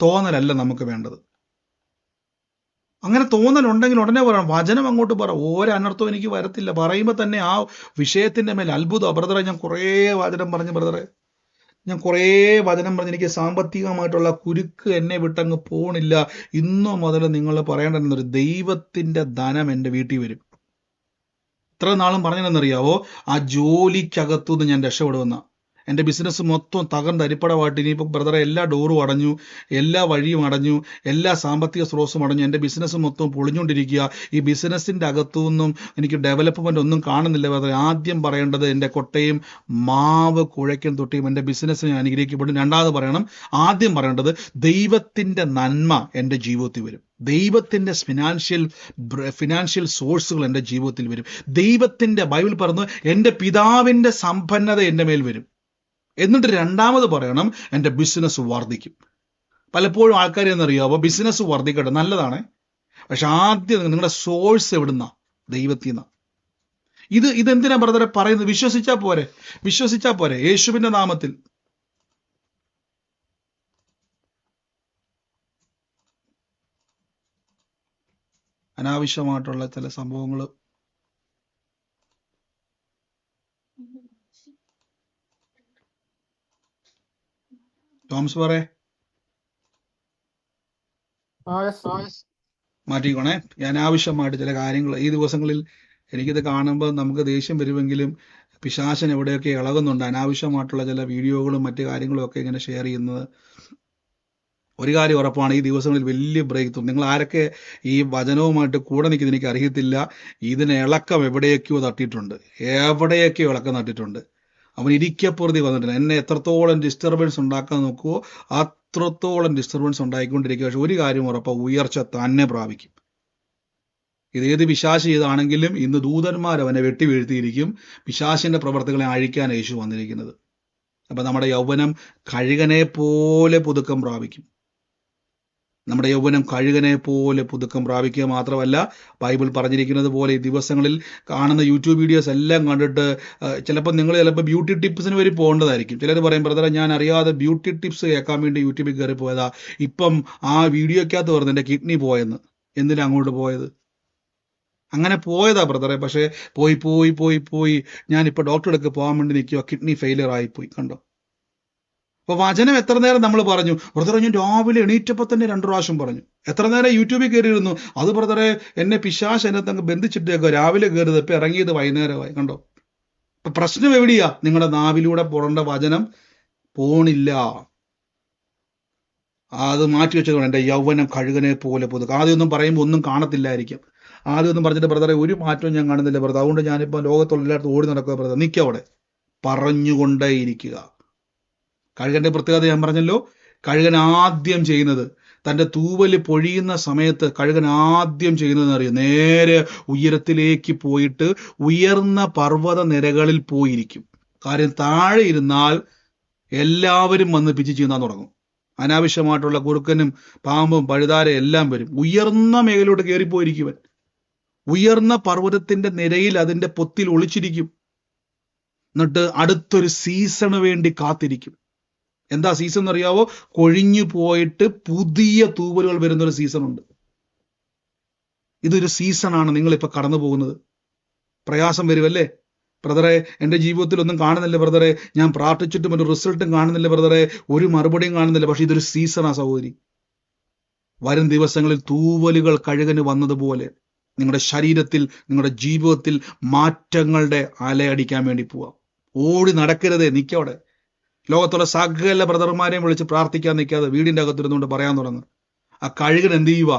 തോന്നലല്ല നമുക്ക് വേണ്ടത്. അങ്ങനെ തോന്നലുണ്ടെങ്കിൽ ഉടനെ പറയണം, വചനം അങ്ങോട്ട് പറ. ഓരോ അനർത്ഥവും എനിക്ക് വരത്തില്ല. പറയുമ്പോൾ തന്നെ ആ വിഷയത്തിന്റെ മേൽ അത്ഭുതം. ബ്രദറെ, ഞാൻ കുറേ വചനം പറഞ്ഞു ബ്രദറെ, എനിക്ക് സാമ്പത്തികമായിട്ടുള്ള കുരുക്ക് എന്നെ വിട്ടങ്ങ് പോണില്ല. ഇന്നു മുതൽ നിങ്ങൾ പറയേണ്ടതെന്നൊരു ദൈവത്തിന്റെ ധനം എൻ്റെ വീട്ടിൽ വരും. ഇത്ര നാളും പറഞ്ഞതെന്നറിയാവോ? ആ ജോലിക്കകത്തുനിന്ന് ഞാൻ രക്ഷപ്പെടുമെന്ന. എൻ്റെ ബിസിനസ് മൊത്തം തകർന്നരിപ്പടമായിട്ട് ഇനിയിപ്പോൾ ബ്രദറെ എല്ലാ ഡോറും അടഞ്ഞു, എല്ലാ വഴിയും അടഞ്ഞു, എല്ലാ സാമ്പത്തിക സ്രോതസ്സും അടഞ്ഞു, എൻ്റെ ബിസിനസ് മൊത്തം പൊളിഞ്ഞുകൊണ്ടിരിക്കുക. ഈ ബിസിനസ്സിൻ്റെ അകത്തുനിന്നും എനിക്ക് ഡെവലപ്മെൻ്റ് ഒന്നും കാണുന്നില്ല ബ്രദറെ. ആദ്യം പറയേണ്ടത് എൻ്റെ കൊട്ടയും മാവ് കുഴയ്ക്കും തൊട്ടിയും എൻ്റെ ബിസിനസ്സിനെ അനുഗ്രഹിക്കപ്പെടും. രണ്ടാമത് പറയണം, ആദ്യം പറയേണ്ടത് ദൈവത്തിൻ്റെ നന്മ എൻ്റെ ജീവിതത്തിൽ വരും. ദൈവത്തിൻ്റെ ഫിനാൻഷ്യൽ സോഴ്സുകൾ എൻ്റെ ജീവിതത്തിൽ വരും. ദൈവത്തിൻ്റെ ബൈബിൾ പറഞ്ഞു, എൻ്റെ പിതാവിൻ്റെ സമ്പന്നത എൻ്റെ മേൽ വരും. എന്നിട്ട് രണ്ടാമത് പറയണം, എൻ്റെ ബിസിനസ് വർദ്ധിക്കും. പലപ്പോഴും ആൾക്കാർ എന്നറിയാമോ, ബിസിനസ് വർദ്ധിക്കട്ടെ, നല്ലതാണ്, പക്ഷെ ആദ്യം നിങ്ങളുടെ സോഴ്സ് എവിടുന്ന? ദൈവത്തിൽ നിന്നാണ്. ഇതെന്തിനാ ബ്രദറെ പറയുന്നത്? വിശ്വസിച്ചാ പോരെ. യേശുവിന്റെ നാമത്തിൽ അനാവശ്യമായിട്ടുള്ള ചില സംഭവങ്ങൾ ടോംസ് പറയേ മാറ്റിക്കോണേ. അനാവശ്യമായിട്ട് ചില കാര്യങ്ങൾ ഈ ദിവസങ്ങളിൽ എനിക്കിത് കാണുമ്പോൾ നമുക്ക് ദേഷ്യം വരുമെങ്കിലും പിശാചൻ എവിടെയൊക്കെ ഇളകുന്നുണ്ട്. അനാവശ്യമായിട്ടുള്ള ചില വീഡിയോകളും മറ്റു കാര്യങ്ങളും ഒക്കെ ഇങ്ങനെ ഷെയർ ചെയ്യുന്നത്. ഒരു കാര്യം ഉറപ്പാണ്, ഈ ദിവസങ്ങളിൽ വലിയ ബ്രേക്ക് ത്രൂ. നിങ്ങൾ ആരൊക്കെ ഈ വചനവുമായിട്ട് കൂടെ നിൽക്കുന്നത് എനിക്ക് അറിയത്തില്ല. ഇതിന് ഇളക്കം എവിടെയൊക്കെയോ തട്ടിയിട്ടുണ്ട്. ഇളക്കം തട്ടിയിട്ടുണ്ട്. അവൻ ഇരിക്കപ്പുറത്തി വന്നിട്ടുണ്ട്. എന്നെ എത്രത്തോളം ഡിസ്റ്റർബൻസ് ഉണ്ടാക്കാൻ നോക്കുമോ അത്രത്തോളം ഡിസ്റ്റർബൻസ് ഉണ്ടായിക്കൊണ്ടിരിക്കുക. പക്ഷെ ഒരു കാര്യം ഉറപ്പാ, ഉയർച്ച തന്നെ പ്രാപിക്കും. ഇതേത് പിശാച് ചെയ്താണെങ്കിലും ഇന്ന് ദൂതന്മാർ അവനെ വെട്ടി വീഴ്ത്തിയിരിക്കും. പിശാചിന്റെ പ്രവർത്തികളെ അഴിക്കാൻ യേശു വന്നിരിക്കുന്നത്. അപ്പൊ നമ്മുടെ യൗവനം കഴുകനെ പോലെ പുതുക്കം പ്രാപിക്കും. പുതുക്കം പ്രാപിക്കുക മാത്രമല്ല, ബൈബിൾ പറഞ്ഞിരിക്കുന്നത് പോലെ ഈ ദിവസങ്ങളിൽ കാണുന്ന യൂട്യൂബ് വീഡിയോസ് എല്ലാം കണ്ടിട്ട് ചിലപ്പോൾ ബ്യൂട്ടി ടിപ്സിന് വരെ പോകേണ്ടതായിരിക്കും. ചിലർ പറയും, ബ്രദറെ ഞാൻ അറിയാതെ ബ്യൂട്ടി ടിപ്സ് കേൾക്കാൻ വേണ്ടി യൂട്യൂബിൽ കയറി പോയതാ, ഇപ്പം ആ വീഡിയോക്കകത്ത് പറഞ്ഞു എൻ്റെ കിഡ്നി പോയെന്ന്. എന്തിനാ അങ്ങോട്ട് പോയത്? അങ്ങനെ പോയതാ ബ്രദറെ. പക്ഷേ പോയി പോയി പോയി പോയി ഞാനിപ്പോൾ ഡോക്ടറെ അടുക്ക് പോകാൻ വേണ്ടി നിൽക്കുക, കിഡ്നി ഫെയിലിയർ ആയിപ്പോയി. കണ്ടോ? അപ്പൊ വചനം എത്ര നേരം നമ്മൾ പറഞ്ഞു ബ്രദറെ, ഞാൻ രാവിലെ എണീറ്റപ്പോൾ തന്നെ 2 പ്രാവശ്യം പറഞ്ഞു. എത്ര നേരം യൂട്യൂബിൽ കയറിയിരുന്നു, അത് ബ്രദറെ എന്നെ പിശാച് എന്നെ അങ്ങ് ബന്ധിച്ചിട്ടേക്കോ, രാവിലെ കയറിയത് ഇപ്പൊ ഇറങ്ങിയത് വൈകുന്നേരമായി. കണ്ടോ? അപ്പൊ പ്രശ്നം എവിടെയാ? നിങ്ങളുടെ നാവിലൂടെ പോകേണ്ട വചനം പോണില്ല. അത് മാറ്റി വെച്ചതുകൊണ്ട് എൻ്റെ യൗവനം കഴുകനെ പോലെ പുതുക്കുക. ആദ്യമൊന്നും പറയുമ്പോൾ ഒന്നും കാണത്തില്ലായിരിക്കും. ആദ്യമൊന്നും പറഞ്ഞിട്ട് ബ്രദറെ ഒരു മാറ്റവും ഞാൻ കാണുന്നില്ല ബ്രദർ, അതുകൊണ്ട് ഞാനിപ്പോൾ ലോകത്തുള്ള എല്ലായിടത്തും ഓടി നടക്കുക ബ്രദർ. നിൽക്കവിടെ, പറഞ്ഞുകൊണ്ടേയിരിക്കുക. കഴുകന്റെ പ്രത്യേകത ഞാൻ പറഞ്ഞല്ലോ. കഴുകൻ ആദ്യം ചെയ്യുന്നത്, തൻ്റെ തൂവല് പൊഴിയുന്ന സമയത്ത് കഴുകൻ ആദ്യം ചെയ്യുന്നതെന്ന് അറിയാം, നേരെ ഉയരത്തിലേക്ക് പോയിട്ട് ഉയർന്ന പർവ്വത നിരകളിൽ പോയിരിക്കും. കാര്യം താഴെ ഇരുന്നാൽ എല്ലാവരും വന്ന് പിച്ച് ചെയ്യുന്നാൻ തുടങ്ങും. അനാവശ്യമായിട്ടുള്ള കുറുക്കനും പാമ്പും പഴുതാര എല്ലാം വരും. ഉയർന്ന മേഖലയോട്ട് കയറിപ്പോയിരിക്കുവൻ. ഉയർന്ന പർവ്വതത്തിന്റെ നിരയിൽ അതിന്റെ പൊത്തിൽ ഒളിച്ചിരിക്കും. എന്നിട്ട് അടുത്തൊരു സീസണ് വേണ്ടി കാത്തിരിക്കും. എന്താ സീസൺ എന്നറിയാവോ? കൊഴിഞ്ഞു പോയിട്ട് പുതിയ തൂവലുകൾ വരുന്നൊരു സീസൺ ഉണ്ട്. ഇതൊരു സീസണാണ് നിങ്ങളിപ്പോ കടന്നു പോകുന്നത്. പ്രയാസം വരുമല്ലേ ബ്രദറെ? എൻ്റെ ജീവിതത്തിൽ ഒന്നും കാണുന്നില്ല ബ്രദറെ, ഞാൻ പ്രാർത്ഥിച്ചിട്ടും ഒരു റിസൾട്ടും കാണുന്നില്ല ബ്രദറെ, ഒരു മറുപടിയും കാണുന്നില്ല. പക്ഷെ ഇതൊരു സീസണാ സഹോദരി. വരും ദിവസങ്ങളിൽ തൂവലുകൾ കഴുകന് വന്നതുപോലെ നിങ്ങളുടെ ശരീരത്തിൽ, നിങ്ങളുടെ ജീവിതത്തിൽ മാറ്റങ്ങളുടെ അലയടിക്കാൻ വേണ്ടി പോവാം. ഓടി നടക്കരുതേ, നിൽക്കവിടെ. ലോകത്തുള്ള സകല ബ്രദർമാരെയും വിളിച്ച് പ്രാർത്ഥിക്കാൻ നിൽക്കാതെ വീടിൻ്റെ അകത്തിരുന്നുകൊണ്ട് പറയാൻ തുടങ്ങും. ആ കഴുകൻ എന്ത് ചെയ്യുക?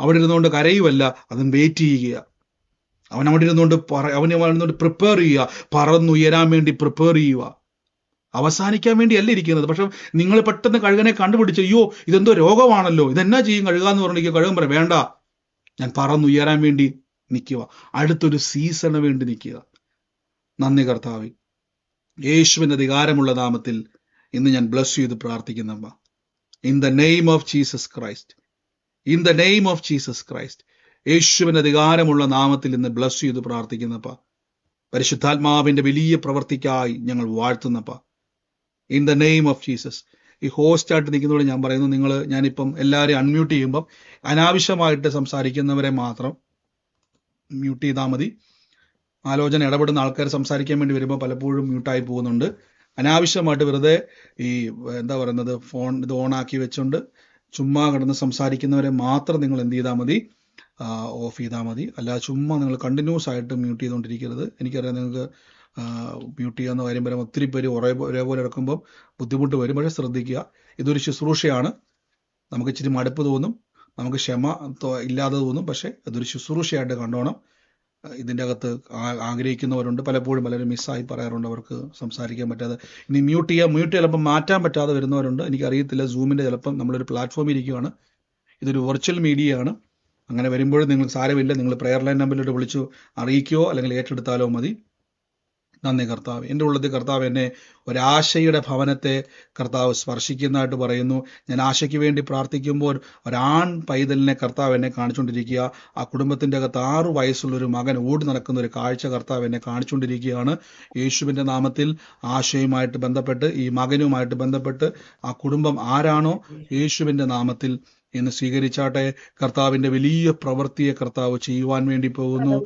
അവിടെ ഇരുന്നുകൊണ്ട് കരയുമല്ല, അതും വെയിറ്റ് ചെയ്യുക. അവൻ അവിടെ ഇരുന്നുകൊണ്ട് അവൻ പ്രിപ്പയർ ചെയ്യുക, പറന്നുയരാൻ വേണ്ടി പ്രിപ്പയർ ചെയ്യുക. അവസാനിക്കാൻ വേണ്ടിയല്ല ഇരിക്കുന്നത്. പക്ഷെ നിങ്ങൾ പെട്ടെന്ന് കഴുകനെ കണ്ടുപിടിച്ച്, അയ്യോ ഇതെന്തോ രോഗമാണല്ലോ, ഇതെന്നാ ചെയ്യും കഴുകാന്ന് പറഞ്ഞിരിക്കുക. കഴുകൻ പറയാം, വേണ്ട, ഞാൻ പറന്നുയരാൻ വേണ്ടി നിൽക്കുക, അടുത്തൊരു സീസണ് വേണ്ടി നിൽക്കുക. നന്ദി കർത്താവേ, യേശുവിൻ്റെ അധികാരമുള്ള നാമത്തിൽ ഇന്ന് ഞാൻ ബ്ലസ് ചെയ്ത് പ്രാർത്ഥിക്കുന്നമ്മ. In the name of Jesus Christ, in the name of Jesus Christ, യേശുവിൻ്റെ അധികാരമുള്ള നാമത്തിൽ ഇന്ന് ബ്ലസ് ചെയ്ത് പ്രാർത്ഥിക്കുന്നപ്പ. പരിശുദ്ധാത്മാവിൻ്റെ വലിയ പ്രവർത്തിക്കായി ഞങ്ങൾ വാഴ്ത്തുന്നപ്പ. In the name of Jesus. ഈ ഹോസ്റ്റായിട്ട് നിൽക്കുന്നതോടെ ഞാൻ പറയുന്നു, ഞാനിപ്പം എല്ലാവരെയും അൺമ്യൂട്ട് ചെയ്യുമ്പം അനാവശ്യമായിട്ട് സംസാരിക്കുന്നവരെ മാത്രം മ്യൂട്ട് ചെയ്താൽ മതി. ആലോചന ഇടപെടുന്ന ആൾക്കാർ സംസാരിക്കാൻ വേണ്ടി വരുമ്പോൾ പലപ്പോഴും മ്യൂട്ടായി പോകുന്നുണ്ട്. അനാവശ്യമായിട്ട് വെറുതെ ഈ ഫോൺ ഇത് ഓണാക്കി വെച്ചുകൊണ്ട് ചുമ്മാ കിടന്ന് സംസാരിക്കുന്നവരെ മാത്രം നിങ്ങൾ എന്ത് ചെയ്താൽ മതി, ഓഫ് ചെയ്താൽ മതി. അല്ലാതെ ചുമ്മാ നിങ്ങൾ കണ്ടിന്യൂസ് ആയിട്ട് മ്യൂട്ട് ചെയ്തുകൊണ്ടിരിക്കരുത്. എനിക്കറിയാം നിങ്ങൾക്ക് മ്യൂട്ട് ചെയ്യാവുന്ന കാര്യം വരാം. ഒത്തിരി പേര് ഒരേപോലെ എടുക്കുമ്പോൾ ബുദ്ധിമുട്ട് വരും. പക്ഷേ ശ്രദ്ധിക്കുക, ഇതൊരു ശുശ്രൂഷയാണ്. നമുക്ക് ഇച്ചിരി മടുപ്പ് തോന്നും, നമുക്ക് ക്ഷമ ഇല്ലാതെ തോന്നും. പക്ഷേ അതൊരു ശുശ്രൂഷയായിട്ട് കണ്ടോണം. ഇതിൻ്റെ അകത്ത് ആഗ്രഹിക്കുന്നവരുണ്ട്, പലപ്പോഴും പലരും മിസ്സായി പറയാറുണ്ട്, അവർക്ക് സംസാരിക്കാൻ പറ്റാതെ. ഇനി മ്യൂട്ട് ചിലപ്പോൾ മാറ്റാൻ പറ്റാതെ വരുന്നവരുണ്ട്. എനിക്കറിയത്തില്ല, സൂമിൻ്റെ ചിലപ്പം നമ്മളൊരു പ്ലാറ്റ്ഫോമിൽ ഇരിക്കുകയാണ്, ഇതൊരു വെർച്വൽ മീഡിയ ആണ്. അങ്ങനെ വരുമ്പോഴും നിങ്ങൾക്ക് സാരമില്ല, നിങ്ങൾ പ്രെയർ ലൈൻ നമ്പറിലോട്ട് വിളിച്ചു അറിയിക്കുകയോ അല്ലെങ്കിൽ ഏറ്റെടുത്താലോ മതി. നന്ദി കർത്താവ്. എൻ്റെ ഉള്ളത്തിൽ കർത്താവ് എന്നെ ഒരാശയുടെ ഭവനത്തെ കർത്താവ് സ്പർശിക്കുന്നതായിട്ട് പറയുന്നു. ഞാൻ ആശയ്ക്ക് വേണ്ടി പ്രാർത്ഥിക്കുമ്പോൾ ഒരാൺ പൈതലിനെ കർത്താവ് എന്നെ കാണിച്ചുകൊണ്ടിരിക്കുക. ആ കുടുംബത്തിൻ്റെ അകത്ത് 6 വയസ്സുള്ളൊരു മകൻ ഓടി നടക്കുന്ന ഒരു കാഴ്ച കർത്താവ് എന്നെ കാണിച്ചുകൊണ്ടിരിക്കുകയാണ്. യേശുവിൻ്റെ നാമത്തിൽ ആശയുമായിട്ട് ബന്ധപ്പെട്ട്, ഈ മകനുമായിട്ട് ബന്ധപ്പെട്ട് ആ കുടുംബം ആരാണോ യേശുവിൻ്റെ നാമത്തിൽ ഇന്ന് സ്വീകരിച്ചാട്ടെ. കർത്താവിൻ്റെ വലിയ പ്രവൃത്തിയെ കർത്താവ് ചെയ്യുവാൻ വേണ്ടി പോകുന്നു.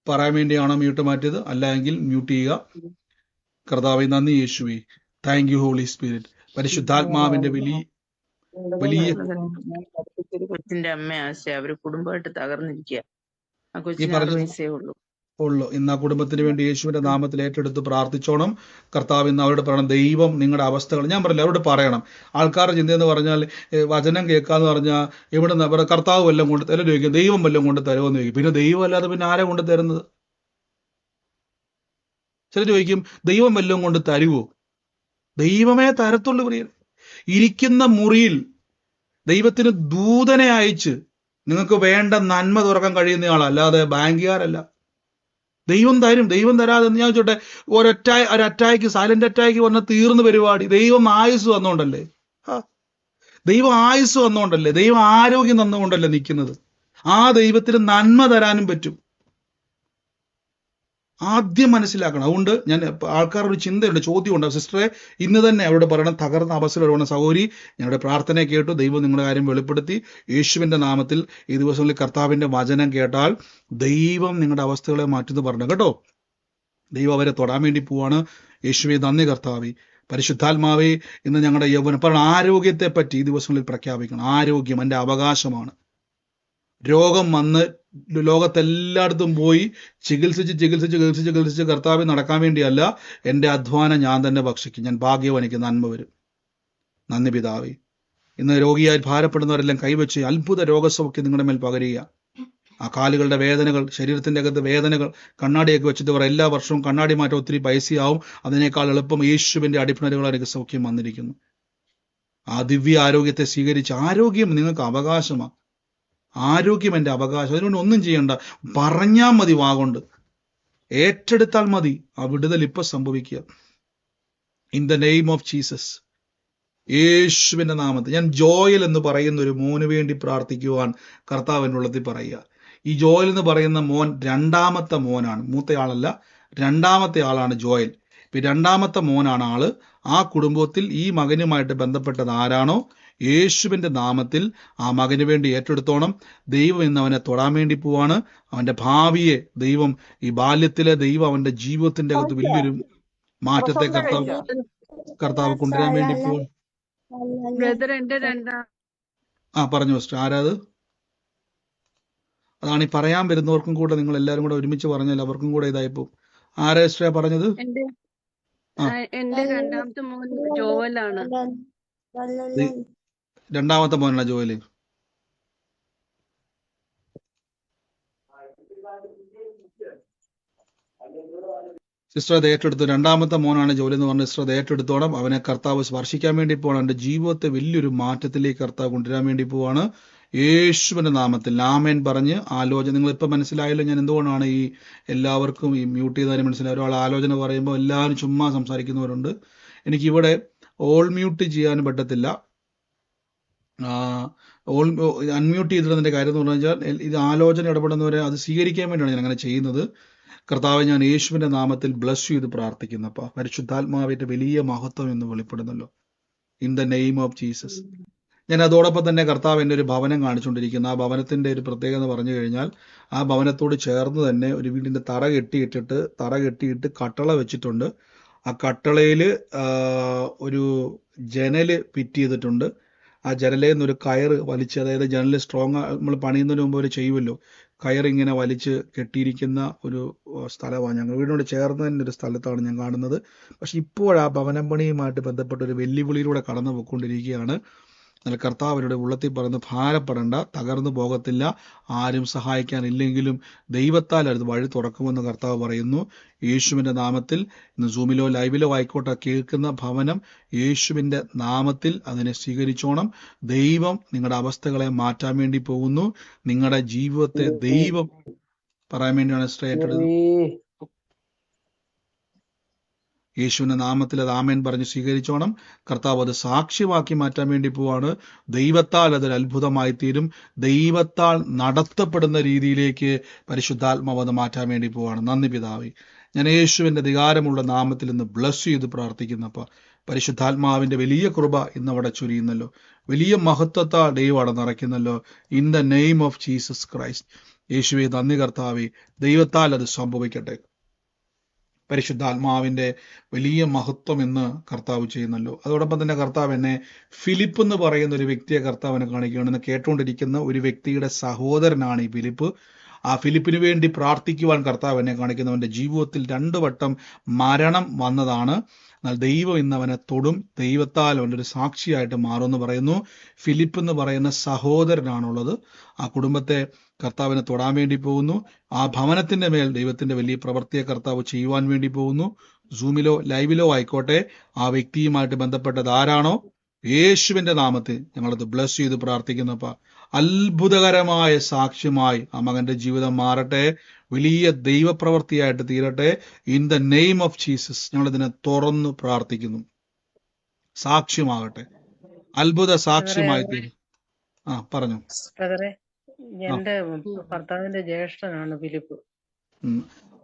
പറയാൻ വേണ്ടിയാണോ മ്യൂട്ട് മാറ്റിയത്? അല്ല എങ്കിൽ മ്യൂട്ട് ചെയ്യുക. കർത്താവേ നന്ദി യേശുവേ, താങ്ക് യു ഹോളി സ്പിരിറ്റ്. പരിശുദ്ധാത്മാവിന്റെ വലിയ ഒരു കൊച്ചിന്റെ അമ്മ ആശ, അവര് കുടുംബമായിട്ട് തകർന്നിരിക്കുക. ആ ഈ കൊച്ചിന് 6 പറഞ്ഞ വയസ്സേ ഉള്ളൂ. ഇന്ന് ആ കുടുംബത്തിന് വേണ്ടി യേശുവിന്റെ നാമത്തിൽ ഏറ്റെടുത്ത് പ്രാർത്ഥിച്ചോണം. കർത്താവ് ഇന്ന് അവരോട് പറയണം, ദൈവം നിങ്ങളുടെ അവസ്ഥകൾ, ഞാൻ പറയില്ല, അവരോട് പറയണം. ആൾക്കാരുടെ ചിന്തയെന്ന് പറഞ്ഞാൽ വചനം കേൾക്കാന്ന് പറഞ്ഞാൽ ഇവിടെ നിന്ന് കർത്താവ് വല്ലതും കൊണ്ട് തരും ചോദിക്കും, ദൈവം വല്ലതും കൊണ്ട് തരുമെന്ന് ചോദിക്കും. പിന്നെ ദൈവം അല്ലാതെ പിന്നെ ആരെ കൊണ്ട് തരുന്നത്? ചില ചോദിക്കും, ദൈവം വല്ലതും കൊണ്ട് തരുവോ? ദൈവമേ തരത്തുള്ളൂ പ്രിയൻ. ഇരിക്കുന്ന മുറിയിൽ ദൈവത്തിന് ദൂതനെ അയച്ച് നിങ്ങൾക്ക് വേണ്ട നന്മ തുറക്കാൻ കഴിയുന്നയാളാ, അല്ലാതെ ബാങ്കുകാരല്ല. ദൈവം തരും. ദൈവം തരാതെ ഞാൻ ചോട്ടെ, ഒരു അറ്റാക്ക്, സൈലന്റ് അറ്റാക്ക് വന്ന തീർന്നു പരിപാടി. ദൈവം ആയുസ് വന്നുകൊണ്ടല്ലേ, ദൈവം ആയുസ് വന്നുകൊണ്ടല്ലേ, ദൈവം ആരോഗ്യം തന്നുകൊണ്ടല്ലേ നിൽക്കുന്നത്. ആ ദൈവത്തിന് നന്മ തരാനും പറ്റും. ആദ്യം മനസ്സിലാക്കണം. അതുകൊണ്ട് ഞാൻ ആൾക്കാരുടെ ഒരു ചിന്തയുണ്ട്, ചോദ്യമുണ്ട്. സിസ്റ്ററെ, ഇന്ന് തന്നെ അവരോട് പറയണം, തകർന്ന അവസ്ഥയിൽ പറയണം, സഹോദരി ഞങ്ങളുടെ പ്രാർത്ഥന കേട്ടു, ദൈവം നിങ്ങളുടെ കാര്യം വെളിപ്പെടുത്തി, യേശുവിന്റെ നാമത്തിൽ ഈ ദിവസങ്ങളിൽ കർത്താവിന്റെ വചനം കേട്ടാൽ ദൈവം നിങ്ങളുടെ അവസ്ഥകളെ മാറ്റുന്നു പറഞ്ഞു കേട്ടോ. ദൈവം അവരെ തൊടാൻ വേണ്ടി പോവാണ്. യേശുവേ നന്ദി കർത്താവേ. പരിശുദ്ധാത്മാവേ, ഇന്ന് ഞങ്ങളുടെ യൗവനം പറഞ്ഞ ആരോഗ്യത്തെ പറ്റി ഈ ദിവസങ്ങളിൽ പ്രഖ്യാപിക്കണം. ആരോഗ്യം എൻ്റെ അവകാശമാണ്. രോഗം വന്ന് ലോകത്തെല്ലായിടത്തും പോയി ചികിത്സിച്ച് കർത്താവിൽ നടക്കാൻ വേണ്ടിയല്ല. എൻ്റെ അധ്വാനം ഞാൻ തന്നെ ഭക്ഷിക്കും. ഞാൻ ഭാഗ്യവാൻ, എനിക്ക് നന്മ വരും. നന്ദി പിതാവേ. ഇന്ന് രോഗിയായി ഭാരപ്പെടുന്നവരെല്ലാം കൈവച്ച് അത്ഭുത രോഗസൗഖ്യം നിങ്ങളുടെ മേൽ പകരുക. ആ കാലുകളുടെ വേദനകൾ, ശരീരത്തിന്റെ അകത്ത് വേദനകൾ, കണ്ണാടിയൊക്കെ വെച്ചിട്ട് എല്ലാ വർഷവും കണ്ണാടി മാറ്റം ഒത്തിരി പൈസയാവും. അതിനേക്കാൾ എളുപ്പം യേശുവിന്റെ അടിപ്പിണരുകളാൽ എനിക്ക് സൗഖ്യം വന്നിരിക്കുന്നു. ആ ദിവ്യ ആരോഗ്യത്തെ സ്വീകരിച്ച്, ആരോഗ്യം നിങ്ങൾക്ക് അവകാശമാണ്. ആരോഗ്യം എൻ്റെ അവകാശം. അതുകൊണ്ട് ഒന്നും ചെയ്യണ്ട, പറഞ്ഞാൽ മതി, വാഗൊണ്ട് ഏറ്റെടുത്താൽ മതി. ആ വിടുതൽ ഇപ്പൊ സംഭവിക്കുക. In the name of Jesus, യേശുവിന്റെ നാമത്തിൽ. ഞാൻ ജോയൽ എന്ന് പറയുന്ന ഒരു മോന് വേണ്ടി പ്രാർത്ഥിക്കുവാൻ കർത്താവിൻ്റെ ഉള്ളത്തിൽ പറയുക. ഈ ജോയൽ എന്ന് പറയുന്ന മോൻ രണ്ടാമത്തെ മോനാണ്, മൂത്തയാളല്ല, രണ്ടാമത്തെ ആളാണ് ജോയൽ. ഇപ്പൊ രണ്ടാമത്തെ മോനാണ് ആള്. ആ കുടുംബത്തിൽ ഈ മകനുമായിട്ട് ബന്ധപ്പെട്ടത് ആരാണോ, യേശുവിന്റെ നാമത്തിൽ ആ മകന് വേണ്ടി ഏറ്റെടുത്തോണം. ദൈവം ഇന്ന് അവനെ തൊടാൻ വേണ്ടി പോവാണ്. അവന്റെ ഭാവിയെ ദൈവം, ഈ ബാല്യത്തിലെ ദൈവം അവന്റെ ജീവിതത്തിന്റെ അകത്ത് വലിയൊരു മാറ്റത്തെ കർത്താവ് കൊണ്ടുവരാൻ വേണ്ടി പോവാണ്. ബ്രദർ, എന്റെ രണ്ടാം പറഞ്ഞു മിസ്റ്റർ, ആരാത്? അതാണ് ഈ പറയാൻ വരുന്നവർക്കും കൂടെ നിങ്ങൾ എല്ലാവരും കൂടെ ഒരുമിച്ച് പറഞ്ഞാൽ അവർക്കും കൂടെ ഇതായിപ്പോ. ആരാ സിസ്റ്ററെ പറഞ്ഞത്? എന്റെ രണ്ടാമത്തെ മോൻ ജോവലാണ്. രണ്ടാമത്തെ മോനാണ് ജോയല്. സിസ്റ്റർ അത് ഏറ്റെടുത്തു. രണ്ടാമത്തെ മോനാണ് ജോലി എന്ന് പറഞ്ഞ സിസ്റ്റർ അത് ഏറ്റെടുത്തോണം. അവനെ കർത്താവ് സ്പർശിക്കാൻ വേണ്ടി പോവാണ്. അവന്റെ ജീവിതത്തെ വലിയൊരു മാറ്റത്തിലേക്ക് കർത്താവ് കൊണ്ടുവരാൻ വേണ്ടി പോവാണ്. യേശുവിന്റെ നാമത്തിൽ ആമേൻ പറഞ്ഞ് ആലോചന. നിങ്ങൾ ഇപ്പൊ മനസ്സിലായല്ലോ ഞാൻ എന്തുകൊണ്ടാണ് ഈ എല്ലാവർക്കും ഈ മ്യൂട്ട് ചെയ്താലും മനസ്സിലായി. ഒരാൾ ആലോചന പറയുമ്പോൾ എല്ലാവരും ചുമ്മാ സംസാരിക്കുന്നവരുണ്ട്. എനിക്കിവിടെ ഓൾ മ്യൂട്ട് ചെയ്യാനും പറ്റത്തില്ല. അൺമ്യൂട്ട് ചെയ്തിടുന്നതിന്റെ കാര്യം എന്ന് പറഞ്ഞാൽ ഇത് ആലോചന ഇടപെടുന്നവരെ അത് സ്വീകരിക്കാൻ വേണ്ടിയാണ് ഞാൻ അങ്ങനെ ചെയ്യുന്നത്. കർത്താവ്, ഞാൻ യേശുവിന്റെ നാമത്തിൽ ബ്ലസ് ചെയ്ത് പ്രാർത്ഥിക്കുന്നപ്പ പരിശുദ്ധാത്മാവിന്റെ വലിയ മഹത്വം എന്ന് വെളിപ്പെടുന്നല്ലോ. In the name of Jesus. ഞാൻ അതോടൊപ്പം തന്നെ കർത്താവ് എൻ്റെ ഒരു ഭവനം കാണിച്ചുകൊണ്ടിരിക്കുന്നു. ആ ഭവനത്തിന്റെ ഒരു പ്രത്യേകത എന്ന് പറഞ്ഞു കഴിഞ്ഞാൽ, ആ ഭവനത്തോട് ചേർന്ന് തന്നെ ഒരു വീടിന്റെ തറ കെട്ടിയിട്ട് കട്ടള വെച്ചിട്ടുണ്ട്. ആ കട്ടളയിൽ ഒരു ജനല് ഫിറ്റ് ചെയ്തിട്ടുണ്ട്. ആ ജനലയിൽ നിന്നൊരു കയറ് വലിച്ച്, അതായത് ജനല് സ്ട്രോങ് നമ്മൾ പണിയുന്നതിന് മുമ്പ് അവർ ചെയ്യുമല്ലോ, കയറിങ്ങനെ വലിച്ച് കെട്ടിയിരിക്കുന്ന ഒരു സ്ഥലമാണ്. ഞങ്ങൾ വീടിനോട് ചേർന്ന് തന്നെ ഒരു സ്ഥലത്താണ് ഞാൻ കാണുന്നത്. പക്ഷെ ഇപ്പോൾ ആ ഭവനം പണിയുമായിട്ട് ബന്ധപ്പെട്ട ഒരു വെല്ലുവിളിയിലൂടെ കടന്നു പോയിക്കൊണ്ടിരിക്കുകയാണ്. എന്നാൽ കർത്താവിനോട് ഉള്ളത്തിൽ പറയുന്ന ഭാരപ്പെടേണ്ട, തകർന്നു പോകത്തില്ല. ആരും സഹായിക്കാനില്ലെങ്കിലും ദൈവത്താൽ അത് വഴി തുറക്കുമെന്ന് കർത്താവ് പറയുന്നു. യേശുവിൻ്റെ നാമത്തിൽ ഇന്ന് സൂമിലോ ലൈവിലോ ആയിക്കോട്ടെ കേൾക്കുന്ന ഭവനം യേശുവിൻ്റെ നാമത്തിൽ അതിനെ സ്വീകരിച്ചോണം. ദൈവം നിങ്ങളുടെ അവസ്ഥകളെ മാറ്റാൻ വേണ്ടി പോകുന്നു. നിങ്ങളുടെ ജീവിതത്തെ ദൈവം പറയാൻ വേണ്ടിയാണ് സ്ട്രേറ്റ് യേശുവിന്റെ നാമത്തിൽ അത് ആമേൻ പറഞ്ഞ് സ്വീകരിച്ചോണം. കർത്താവ് അത് സാക്ഷ്യമാക്കി മാറ്റാൻ വേണ്ടി പോവാണ്. ദൈവത്താൽ അതൊരു അത്ഭുതമായി തീരും. ദൈവത്താൽ നടത്തപ്പെടുന്ന രീതിയിലേക്ക് പരിശുദ്ധാത്മാവ് അത് മാറ്റാൻ വേണ്ടി പോവാണ്. നന്ദി പിതാവേ. ഞാൻ യേശുവിന്റെ അധികാരമുള്ള നാമത്തിൽ ഇന്ന് ബ്ലസ് ചെയ്ത് പ്രാർത്ഥിക്കുന്നപ്പ പരിശുദ്ധാത്മാവിന്റെ വലിയ കൃപ ഇന്ന് അവിടെ ചൊരിയുന്നല്ലോ. വലിയ മഹത്വത്താൽ ദൈവം അവിടെ നിറയ്ക്കുന്നല്ലോ. In the name of Jesus Christ. യേശുവേ നന്ദി കർത്താവേ. ദൈവത്താൽ അത് സംഭവിക്കട്ടെ. പരിശുദ്ധാത്മാവിന്റെ വലിയ മഹത്വം എന്ന് കർത്താവ് ചെയ്യുന്നല്ലോ. അതോടൊപ്പം തന്നെ കർത്താവ് എന്നെ ഫിലിപ്പ് എന്ന് പറയുന്ന ഒരു വ്യക്തിയെ കർത്താവിനെ കാണിക്കുകയാണെന്ന് കേട്ടുകൊണ്ടിരിക്കുന്ന ഒരു വ്യക്തിയുടെ സഹോദരനാണ് ഈ ഫിലിപ്പ്. ആ ഫിലിപ്പിന് വേണ്ടി പ്രാർത്ഥിക്കുവാൻ കർത്താവ് എന്നെ കാണിക്കുന്നവന്റെ ജീവിതത്തിൽ 2 വട്ടം മരണം വന്നതാണ്. എന്നാൽ ദൈവം ഇന്ന് അവനെ തൊടും. ദൈവത്താൽ അവൻ്റെ ഒരു സാക്ഷിയായിട്ട് മാറുമെന്ന് പറയുന്നു. ഫിലിപ്പ് എന്ന് പറയുന്ന സഹോദരനാണുള്ളത്. ആ കുടുംബത്തെ കർത്താവിനെ തൊടാൻ വേണ്ടി പോകുന്നു. ആ ഭവനത്തിന്റെ മേൽ ദൈവത്തിന്റെ വലിയ പ്രവൃത്തിയെ കർത്താവ് ചെയ്യുവാൻ വേണ്ടി പോകുന്നു. സൂമിലോ ലൈവിലോ ആയിക്കോട്ടെ, ആ വ്യക്തിയുമായിട്ട് ബന്ധപ്പെട്ടത് ആരാണോ, യേശുവിന്റെ നാമത്തിൽ ഞങ്ങളത് ബ്ലസ് ചെയ്ത് പ്രാർത്ഥിക്കുന്നപ്പ അത്ഭുതകരമായ സാക്ഷ്യമായി ആ മകന്റെ ജീവിതം മാറട്ടെ. വലിയ ദൈവപ്രവൃത്തിയായിട്ട് തീരട്ടെ. In the name of Jesus ഞങ്ങളിതിനെ തുറന്ന് പ്രാർത്ഥിക്കുന്നു. സാക്ഷ്യമാകട്ടെ, അത്ഭുത സാക്ഷ്യമായി തീരും. പറഞ്ഞു. ബ്രദറെ, എന്റെ ഭർത്താവിന്റെ ജ്യേഷ്ഠനാണ് ഫിലിപ്പ്.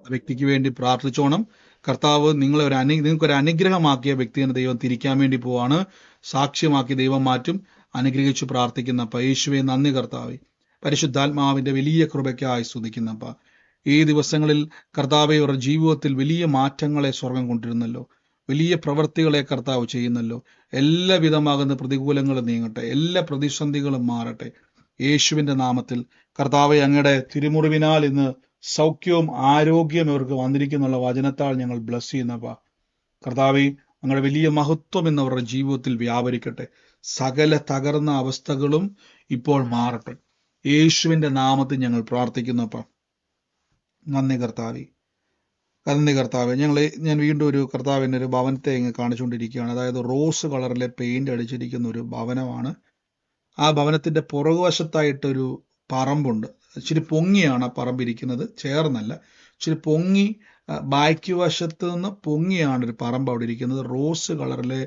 ആ വ്യക്തിക്ക് വേണ്ടി പ്രാർത്ഥിച്ചോണം. കർത്താവ് നിങ്ങൾക്കൊരു അനുഗ്രഹമാക്കിയ വ്യക്തിയെ ദൈവം തിരിക്കാൻ വേണ്ടി പോവാണ്. സാക്ഷ്യമാക്കി ദൈവം മാറ്റും. അനുഗ്രഹിച്ചു പ്രാർത്ഥിക്കുന്നപ്പ. യേശുവേ നന്ദി കർത്താവേ. പരിശുദ്ധാത്മാവിന്റെ വലിയ കൃപയ്ക്കായി സ്തുതിക്കുന്നപ്പ. ഈ ദിവസങ്ങളിൽ കർത്താവെ അവരുടെ ജീവിതത്തിൽ വലിയ മാറ്റങ്ങളെ സ്വർഗം കൊണ്ടിരുന്നല്ലോ. വലിയ പ്രവൃത്തികളെ കർത്താവ് ചെയ്യുന്നല്ലോ. എല്ലാ വിധമാകുന്ന പ്രതികൂലങ്ങളും നീങ്ങട്ടെ. എല്ലാ പ്രതിസന്ധികളും മാറട്ടെ. യേശുവിന്റെ നാമത്തിൽ കർത്താവെ അങ്ങയുടെ തിരുമുറിവിനാൽ ഇന്ന് സൗഖ്യവും ആരോഗ്യവും ഇവർക്ക് വന്നിരിക്കുന്നുള്ള വചനത്താൽ ഞങ്ങൾ ബ്ലസ് ചെയ്യുന്നപ്പ. കർത്താവെ അങ്ങയുടെ വലിയ മഹത്വം ഇന്ന് അവരുടെ ജീവിതത്തിൽ വ്യാപരിക്കട്ടെ. സകല തകർന്ന അവസ്ഥകളും ഇപ്പോൾ മാറട്ടെ. യേശുവിന്റെ നാമത്തിൽ ഞങ്ങൾ പ്രാർത്ഥിക്കുന്നപ്പ. നന്ദി കർത്താവെ. നന്ദി കർത്താവെ. ഞാൻ വീണ്ടും ഒരു കർത്താവിൻ്റെ ഒരു ഭവനത്തെ ഇങ്ങ് കാണിച്ചുകൊണ്ടിരിക്കുകയാണ്. അതായത് റോസ് കളറിലെ പെയിന്റ് അടിച്ചിരിക്കുന്ന ഒരു ഭവനമാണ്. ആ ഭവനത്തിന്റെ പുറകുവശത്തായിട്ടൊരു പറമ്പുണ്ട്. ഇച്ചിരി പൊങ്ങിയാണ് ആ പറമ്പിരിക്കുന്നത്, ചേർന്നല്ല. ഇച്ചിരി പൊങ്ങി, ബാക്ക് വശത്ത് നിന്ന് പൊങ്ങിയാണ് ഒരു പറമ്പ് അവിടെ ഇരിക്കുന്നത്. റോസ് കളറിലെ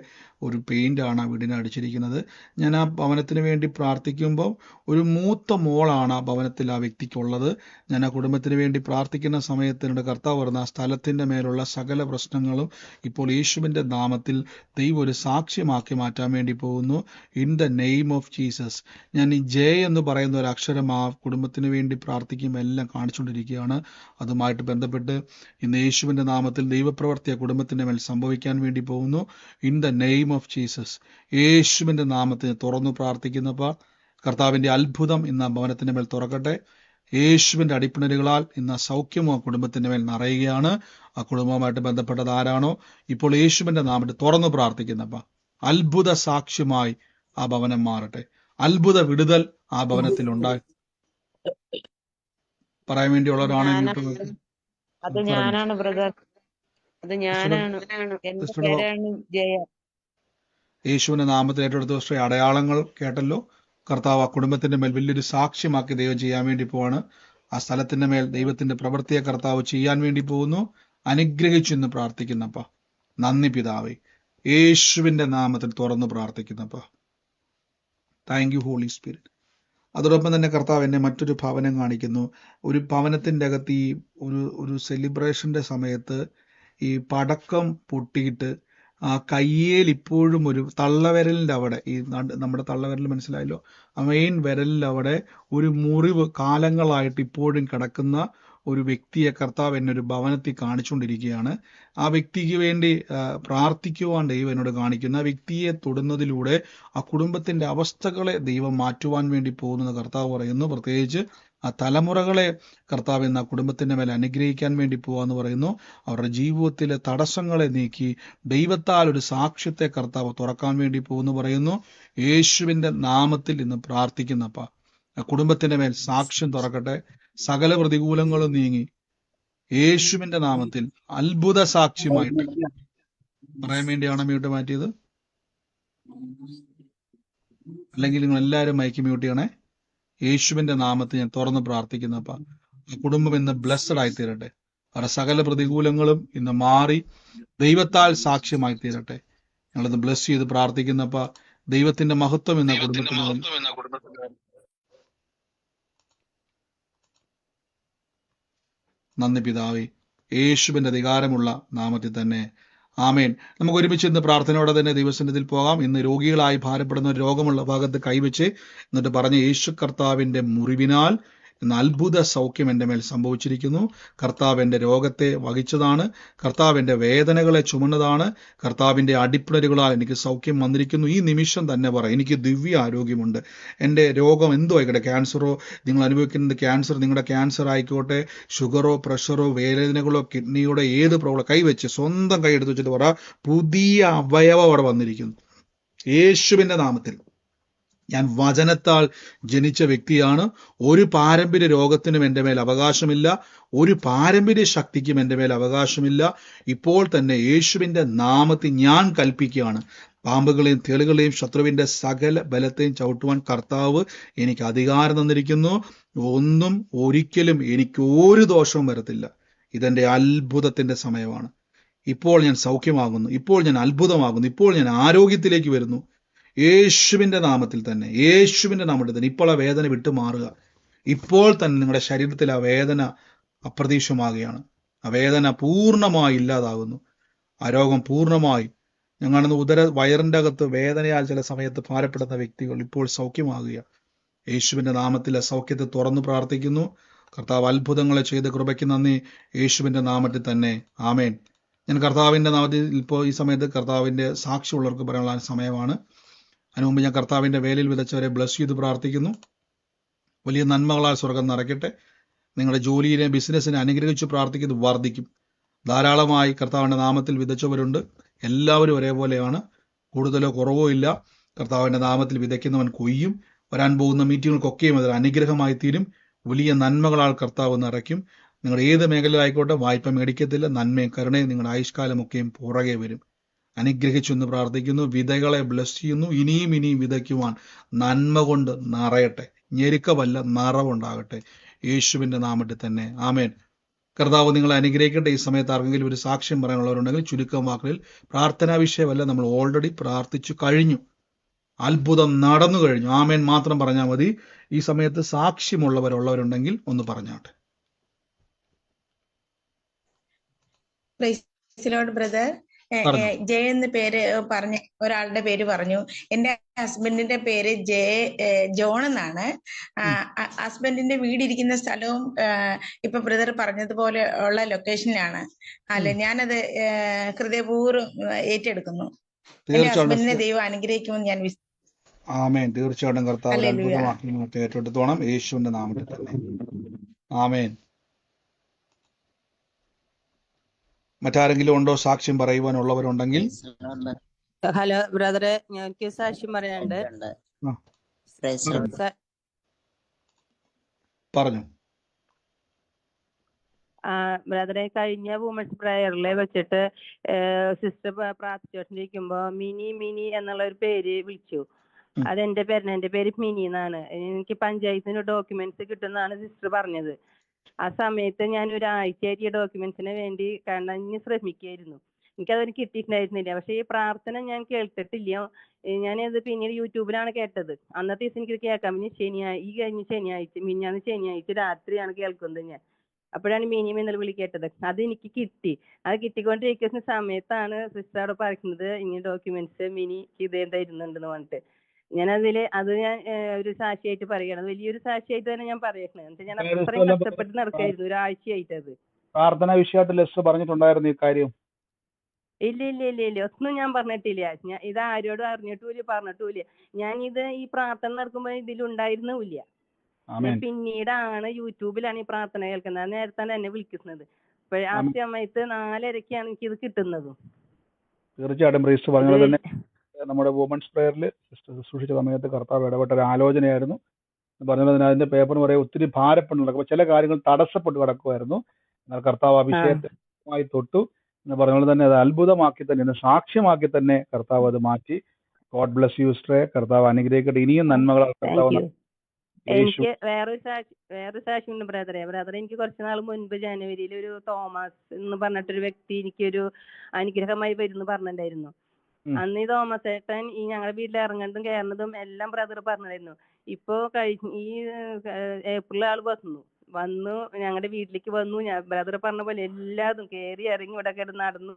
ഒരു പെയിന്റാണ് ആ വീടിന് അടിച്ചിരിക്കുന്നത്. ഞാൻ ആ ഭവനത്തിന് വേണ്ടി പ്രാർത്ഥിക്കുമ്പോൾ ഒരു മൂത്ത മോളാണ് ആ ഭവനത്തിൽ ആ വ്യക്തിക്കുള്ളത്. ഞാൻ ആ കുടുംബത്തിന് വേണ്ടി പ്രാർത്ഥിക്കുന്ന സമയത്ത് എന്നോട് കർത്താവ് പറഞ്ഞ ആ സ്ഥലത്തിന്റെ മേലുള്ള സകല പ്രശ്നങ്ങളും ഇപ്പോൾ യേശുവിന്റെ നാമത്തിൽ ദൈവം ഒരു സാക്ഷ്യമാക്കി മാറ്റാൻ വേണ്ടി പോകുന്നു. In the name of Jesus. ഞാൻ ഈ ജെ എന്ന് പറയുന്ന ഒരു അക്ഷരം ആ കുടുംബത്തിന് വേണ്ടി പ്രാർത്ഥിക്കുമ്പോൾ എല്ലാം കാണിച്ചുകൊണ്ടിരിക്കുകയാണ്. അതുമായിട്ട് ബന്ധപ്പെട്ട് ഇന്ന് യേശുവിന്റെ നാമത്തിൽ ദൈവപ്രവർത്തി ആ കുടുംബത്തിന്റെ മേൽ സംഭവിക്കാൻ വേണ്ടി പോകുന്നു. In the name of Jesus. യേശുവിന്റെ നാമത്തിൽ തുറന്നു പ്രാർത്ഥിക്കുന്നപ്പോൾ കർത്താവിന്റെ അത്ഭുതം ഇന്ന് ആ ഭവനത്തിന്റെ മേൽ തുറക്കട്ടെ. യേശുവിന്റെ അടിപ്പിണരുകളാൽ ഇന്ന് സൗഖ്യമോ ആ കുടുംബത്തിന്റെ മേൽ നിറയുകയാണ്. ആ കുടുംബവുമായിട്ട് ബന്ധപ്പെട്ടത് ആരാണോ ഇപ്പോൾ യേശുവിന്റെ നാമത്തിൽ തുറന്നു പ്രാർത്ഥിക്കുന്നപ്പ അത്ഭുത സാക്ഷ്യമായി ആ ഭവനം മാറട്ടെ. അത്ഭുത വിടുതൽ ആ ഭവനത്തിൽ ഉണ്ടായി പറയാൻ വേണ്ടിയുള്ളവരാണ്. അത് ഞാനാണ് ബ്രദർ, അത് ഞാനാണ്. എന്റെ പേരാണ് ജയ. യേശുവിന്റെ നാമത്തിൽ ഏറ്റെടുത്ത ദിവസം അടയാളങ്ങൾ കേട്ടല്ലോ. കർത്താവ് ആ കുടുംബത്തിന്റെ മേൽ വലിയൊരു സാക്ഷ്യമാക്കി ദൈവം ചെയ്യാൻ വേണ്ടി പോവാണ്. ആ സ്ഥലത്തിന്റെ മേൽ ദൈവത്തിന്റെ പ്രവൃത്തിയെ കർത്താവ് ചെയ്യാൻ വേണ്ടി പോകുന്നു. അനുഗ്രഹിച്ചു എന്ന് പ്രാർത്ഥിക്കുന്നപ്പ. നന്ദി പിതാവേ. യേശുവിന്റെ നാമത്തിൽ തുറന്നു പ്രാർത്ഥിക്കുന്നപ്പ. Thank you holy spirit. അതോടൊപ്പം തന്നെ കർത്താവ് എന്നെ മറ്റൊരു ഭവനം കാണിക്കുന്നു. ഒരു ഭവനത്തിന്റെ അകത്ത് ഈ ഒരു സെലിബ്രേഷന്റെ സമയത്ത് ഈ പടക്കം പൊട്ടിയിട്ട് ആ കയ്യേൽ ഇപ്പോഴും ഒരു തള്ളവിരലിന്റെ അവിടെ, ഈ നമ്മുടെ തള്ളവിരൽ മനസ്സിലായല്ലോ, ആ മെയിൻ വിരലിൽ അവിടെ ഒരു മുറിവ് കാലങ്ങളായിട്ട് ഇപ്പോഴും കിടക്കുന്ന ഒരു വ്യക്തിയെ കർത്താവ് എന്നെ ഒരു ഭവനത്തിൽ കാണിച്ചുകൊണ്ടിരിക്കുകയാണ്. ആ വ്യക്തിക്ക് വേണ്ടി പ്രാർത്ഥിക്കുവാൻ ദൈവം എന്നോട് കാണിക്കുന്ന, ആ വ്യക്തിയെ തൊടുന്നതിലൂടെ ആ കുടുംബത്തിന്റെ അവസ്ഥകളെ ദൈവം മാറ്റുവാൻ വേണ്ടി പോകുന്നത് കർത്താവ് പറയുന്നു. പ്രത്യേകിച്ച് ആ തലമുറകളെ കർത്താവ് എന്ന കുടുംബത്തിന്റെ മേലെ അനുഗ്രഹിക്കാൻ വേണ്ടി പോവാന്ന് പറയുന്നു. അവരുടെ ജീവിതത്തിലെ തടസ്സങ്ങളെ നീക്കി ദൈവത്താൽ ഒരു സാക്ഷ്യത്തെ കർത്താവ് തുറക്കാൻ വേണ്ടി പോകുന്നു പറയുന്നു. യേശുവിന്റെ നാമത്തിൽ ഇന്ന് പ്രാർത്ഥിക്കുന്നപ്പ ആ കുടുംബത്തിന്റെ മേൽ സാക്ഷ്യം തുറക്കട്ടെ. സകല പ്രതികൂലങ്ങളും നീങ്ങി യേശുവിന്റെ നാമത്തിൽ അത്ഭുത സാക്ഷ്യമായിട്ട് പറയാൻ വേണ്ടിയാണ് മ്യൂട്ട് മാറ്റിയത്. അല്ലെങ്കിൽ നിങ്ങൾ എല്ലാവരും മൈക്ക് മ്യൂട്ട് ചെയ്യണേ. യേശുവിന്റെ നാമത്തിൽ ഞാൻ തുറന്ന് പ്രാർത്ഥിക്കുന്നപ്പ ആ കുടുംബം ഇന്ന് ബ്ലെസ്സഡ് ആയി തീരട്ടെ. അവരുടെ സകല പ്രതികൂലങ്ങളും ഇന്ന് മാറി ദൈവത്താൽ സാക്ഷ്യമായി തീരട്ടെ. ഞങ്ങളിത് ബ്ലെസ് ചെയ്ത് പ്രാർത്ഥിക്കുന്നപ്പ ദൈവത്തിന്റെ മഹത്വം എന്ന കുടുംബത്തിന് നന്ദി പിതാവേ. യേശുവിന്റെ അധികാരമുള്ള നാമത്തിൽ തന്നെ ആമേൻ. നമുക്ക് ഒരുമിച്ച് ഇന്ന് പ്രാർത്ഥനയോടെ തന്നെ ദൈവസന്നിധിയിൽ പോകാം. ഇന്ന് രോഗികളായി ഭാരപ്പെടുന്ന രോഗമുള്ള ഭാഗത്ത് കൈവച്ച് എന്നിട്ട് പറഞ്ഞ യേശു കർത്താവിന്റെ മുറിവിനാൽ ഇന്ന് അത്ഭുത സൗഖ്യം എൻ്റെ മേൽ സംഭവിച്ചിരിക്കുന്നു. കർത്താവ് എൻ്റെ രോഗത്തെ വഹിച്ചതാണ്. കർത്താവിൻ്റെ വേദനകളെ ചുമന്നതാണ്. കർത്താവിൻ്റെ അടിപ്പിണരുകളാൽ എനിക്ക് സൗഖ്യം വന്നിരിക്കുന്നു. ഈ നിമിഷം തന്നെ പറ, എനിക്ക് ദിവ്യ ആരോഗ്യമുണ്ട്. എൻ്റെ രോഗം എന്തോ ആയിക്കോട്ടെ, ക്യാൻസറോ, നിങ്ങൾ അനുഭവിക്കുന്നത് ക്യാൻസർ, നിങ്ങളുടെ ക്യാൻസർ ആയിക്കോട്ടെ, ഷുഗറോ പ്രഷറോ വേദനകളോ കിഡ്നിയുടെ ഏത് പ്രോബ്ലം കൈവച്ച് സ്വന്തം കൈ എടുത്ത് വെച്ചിട്ട് പറ, പുതിയ അവയവം അവിടെ വന്നിരിക്കുന്നു യേശുവിൻ്റെ നാമത്തിൽ. ഞാൻ വചനത്താൽ ജനിച്ച വ്യക്തിയാണ്. ഒരു പാരമ്പര്യ രോഗത്തിനും എൻ്റെ മേൽ അവകാശമില്ല. ഒരു പാരമ്പര്യ ശക്തിക്കും എൻ്റെ മേൽ അവകാശമില്ല. ഇപ്പോൾ തന്നെ യേശുവിൻ്റെ നാമത്തിൽ ഞാൻ കൽപ്പിക്കുകയാണ്, പാമ്പുകളെയും തേളുകളെയും ശത്രുവിൻ്റെ സകല ബലത്തെയും ചവിട്ടുവാൻ കർത്താവ് എനിക്ക് അധികാരം തന്നിരിക്കുന്നു. ഒന്നും ഒരിക്കലും എനിക്ക് ഒരു ദോഷവും വരത്തില്ല. ഇതെൻ്റെ അത്ഭുതത്തിൻ്റെ സമയമാണ്. ഇപ്പോൾ ഞാൻ സൗഖ്യമാകുന്നു. ഇപ്പോൾ ഞാൻ അത്ഭുതമാകുന്നു. ഇപ്പോൾ ഞാൻ ആരോഗ്യത്തിലേക്ക് വരുന്നു. യേശുവിൻ്റെ നാമത്തിൽ തന്നെ, യേശുവിൻ്റെ നാമത്തിൽ തന്നെ ഇപ്പോൾ ആ വേദന വിട്ടു മാറുക. ഇപ്പോൾ തന്നെ നിങ്ങളുടെ ശരീരത്തിൽ ആ വേദന അപ്രതീക്ഷിതമാകുകയാണ്. ആ വേദന പൂർണ്ണമായി ഇല്ലാതാകുന്നു. ആ രോഗം പൂർണ്ണമായി ഞങ്ങളുടെ വയറിന്റെ അകത്ത് വേദനയാൽ ചില സമയത്ത് ഭാരപ്പെടുന്ന വ്യക്തികൾ ഇപ്പോൾ സൗഖ്യമാകുക. യേശുവിന്റെ നാമത്തിൽ ആ സൗഖ്യത്തെ തുറന്നു പ്രാർത്ഥിക്കുന്നു. കർത്താവ് അത്ഭുതങ്ങളെ ചെയ്ത് കൃപയ്ക്ക് നന്ദി. യേശുവിന്റെ നാമത്തിൽ തന്നെ ആമേൻ. ഞാൻ കർത്താവിന്റെ നാമത്തിൽ ഇപ്പോൾ ഈ സമയത്ത് കർത്താവിന്റെ സാക്ഷ്യമുള്ളവർക്ക് പറയാനുള്ള സമയമാണ്. അതിനു മുമ്പ് ഞാൻ കർത്താവിന്റെ വേലയിൽ വിതച്ചവരെ ബ്ലസ് ചെയ്ത് പ്രാർത്ഥിക്കുന്നു. വലിയ നന്മകളാൽ സ്വർഗം നിറയ്ക്കട്ടെ. നിങ്ങളുടെ ജോലിയിലെ ബിസിനസ്സിനെ അനുഗ്രഹിച്ച് പ്രാർത്ഥിക്കുന്നത് വർദ്ധിക്കും. ധാരാളമായി കർത്താവിന്റെ നാമത്തിൽ വിതച്ചവരുണ്ട്. എല്ലാവരും ഒരേപോലെയാണ്, കൂടുതലോ കുറവോ ഇല്ല. കർത്താവിന്റെ നാമത്തിൽ വിതയ്ക്കുന്നവൻ കൊയ്യും. വരാൻ പോകുന്ന മീറ്റിങ്ങുകൾക്കൊക്കെയും അതൊരു അനുഗ്രഹമായി തീരും. വലിയ നന്മകളാൽ കർത്താവ് നിറയ്ക്കും. നിങ്ങളുടെ ഏത് മേഖലയിലായിക്കോട്ടെ, വായ്പ മേടിക്കത്തില്ല. നന്മയും കരുണയും നിങ്ങളുടെ ആയുഷ്കാലമൊക്കെയും പുറകെ വരും. അനുഗ്രഹിച്ചു എന്ന് പ്രാർത്ഥിക്കുന്നു. വിതകളെ ബ്ലസ് ചെയ്യുന്നു. ഇനിയും വിതയ്ക്കുവാൻ നന്മ കൊണ്ട് നിറയട്ടെ. ഞെരുക്കമല്ല, നിറവുണ്ടാകട്ടെ. യേശുവിന്റെ നാമത്തിൽ തന്നെ ആമേൻ. കർത്താവ് നിങ്ങളെ അനുഗ്രഹിക്കട്ടെ. ഈ സമയത്ത് ആർക്കെങ്കിലും ഒരു സാക്ഷ്യം പറയാനുള്ളവരുണ്ടെങ്കിൽ ചുരുക്കം വാക്കുകളിൽ, പ്രാർത്ഥനാ വിഷയമല്ല, നമ്മൾ ഓൾറെഡി പ്രാർത്ഥിച്ചു കഴിഞ്ഞു. അത്ഭുതം നടന്നു കഴിഞ്ഞു. ആമേൻ മാത്രം പറഞ്ഞാൽ മതി. ഈ സമയത്ത് സാക്ഷ്യമുള്ളവരുണ്ടെങ്കിൽ ഒന്ന് പറഞ്ഞാട്ടെ. ബ്രദർ, ജയ എന്ന് പേര് പറഞ്ഞ ഒരാളുടെ പേര് പറഞ്ഞു. എന്റെ ഹസ്ബൻഡിന്റെ പേര് ജോൺ എന്നാണ്. ഹസ്ബൻഡിന്റെ വീടിരിക്കുന്ന സ്ഥലവും ഇപ്പൊ ബ്രദർ പറഞ്ഞതുപോലെ ഉള്ള ലൊക്കേഷനിലാണ്. അല്ലെ, ഞാനത് ഹൃദയപൂർവ്വം ഏറ്റെടുക്കുന്നു. എന്റെ ഹസ്ബൻഡിനെ ദൈവം അനുഗ്രഹിക്കുമെന്ന് ഞാൻ ആമേൻ. തീർച്ചയായിട്ടും കർത്താവ് അത്ഭുതമാക്കി ഏറ്റെടുത്തോണം. യേശുവിന്റെ നാമത്തിൽ തന്നെ ആമേൻ. മറ്റാരെങ്കിലും ഉണ്ടോ സാക്ഷ്യം പറയുവാനുള്ളവരുണ്ടെങ്കിൽ? ഹലോ ബ്രദറെ, എനിക്ക് സാക്ഷ്യം പറയാനുണ്ട്. പറഞ്ഞു. ബ്രദറെ, കഴിഞ്ഞ വുമൻസ് പ്രയറിൽ വെച്ചിട്ട് സിസ്റ്റർ പ്രാർത്ഥിച്ചോണ്ടിരിക്കുമ്പോ മിനി എന്നുള്ള ഒരു പേര് വിളിച്ചു. അതെന്റെ പേരാണ്. എന്റെ പേര് മിനി എന്നാണ്. എനിക്ക് പഞ്ചായത്തിന് ഡോക്യുമെന്റ്സ് കിട്ടുന്നതാണ് സിസ്റ്റർ പറഞ്ഞത്. ആ സമയത്ത് ഞാൻ ഒരാഴ്ചയായിട്ട് ഈ ഡോക്യുമെന്റ്സിന് വേണ്ടി കണ്ണഞ്ഞ് ശ്രമിക്കായിരുന്നു. എനിക്കതൊരു കിട്ടിയിട്ടുണ്ടായിരുന്നില്ല. പക്ഷെ ഈ പ്രാർത്ഥന ഞാൻ കേട്ടിട്ടില്ല. ഞാനത് പിന്നീട് യൂട്യൂബിലാണ് കേട്ടത്. അന്നത്തെ ദിവസം എനിക്കിത് കേൾക്കാം. കഴിഞ്ഞ ശനിയാഴ്ച രാത്രിയാണ് കേൾക്കുന്നത് ഞാൻ. അപ്പോഴാണ് മിനി എന്നുള്ള വിളി കേട്ടത്. അത് എനിക്ക് കിട്ടി. അത് കിട്ടിക്കൊണ്ടിരിക്കുന്ന സമയത്താണ് സിസ്റ്റർ പറയുന്നത് ഇങ്ങനെ ഡോക്യുമെന്റ്സ് മിനി ഇതേ തരുന്നുണ്ടെന്ന് പറഞ്ഞിട്ട്. ഞാൻ ഒരു സാക്ഷിയായിട്ട് പറയുകയാണ്. വലിയൊരു സാക്ഷിയായിട്ട് തന്നെ ഞാൻ പറയുന്നത്. ഞാൻ അത്രയും കഷ്ടപ്പെട്ട് നടക്കായിരുന്നു ഒരാഴ്ചയായിട്ട്. അത് പ്രാർത്ഥന വിഷയമായിട്ട് ലെസ് പറഞ്ഞിട്ടുണ്ടായിരുന്നു ഈ കാര്യം? ഇല്ല, ഒന്നും ഞാൻ പറഞ്ഞിട്ടില്ല. ഇത് ആരോടും അറിഞ്ഞിട്ടുമില്ല, പറഞ്ഞിട്ടുമില്ല. ഞാനിത് ഈ പ്രാർത്ഥന നടക്കുമ്പോ ഇതിലുണ്ടായിരുന്നില്ല. പിന്നീടാണ് യൂട്യൂബിലാണ് ഈ പ്രാർത്ഥന കേൾക്കുന്നത്. നേരത്താണ് എന്നെ വിളിക്കുന്നത്. ആ സമയത്ത് 4:30 എനിക്കിത് കിട്ടുന്നത്. തീർച്ചയായിട്ടും ബ്രീസ്റ്റ് പറഞ്ഞത് തന്നെ നമ്മുടെ വുമൻസ് പ്രയറിൽ ശുശ്രൂഷിച്ച സമയത്ത് കർത്താവ് ഇടപെട്ട ഒരു ആലോചനയായിരുന്നു. പറഞ്ഞത് അതിന്റെ പേപ്പറിന് പറയാൻ ഒത്തിരി ഭാരപ്പെട്ടുണ്ടാക്കും. അപ്പൊ ചില കാര്യങ്ങൾ തടസ്സപ്പെട്ട് കിടക്കുമായിരുന്നു. എന്നാൽ കർത്താവ് ആ വിഷയമായി തൊട്ടു എന്ന് പറഞ്ഞ തന്നെ അത് അത്ഭുതമാക്കി തന്നെ, സാക്ഷ്യമാക്കി തന്നെ കർത്താവ് അത് മാറ്റി. ഗോഡ് ബ്ലസ് യു സിസ്റ്ററെ. കർത്താവ് അനുഗ്രഹിക്കട്ടെ. ഇനിയും നന്മകൾ കർത്താവ്. എനിക്ക് വേറൊരു സാക്ഷ്യം ഉണ്ട് ബ്രദറെ. എനിക്ക് കുറച്ചു നാൾ മുൻപ് ജനുവരിയിൽ ഒരു തോമസ് എന്ന് പറഞ്ഞിട്ടൊരു വ്യക്തി എനിക്കൊരു അനുഗ്രഹമായി വരുന്നു പറഞ്ഞിട്ടുണ്ടായിരുന്നു. അന്ന് ഈ തോമസ് ഏട്ടൻ ഈ ഞങ്ങളുടെ വീട്ടിൽ ഇറങ്ങുന്നതും കയറുന്നതും എല്ലാം ബ്രദർ പറഞ്ഞിരുന്നു. ഇപ്പൊ ഈ ഏപ്രിൽ ആള് വന്നു ഞങ്ങളുടെ വീട്ടിലേക്ക് വന്നു. ഞാൻ ബ്രദർ പറഞ്ഞ പോലെ എല്ലാതും കയറി ഇറങ്ങി ഇവിടെ കിടന്ന് നടന്നു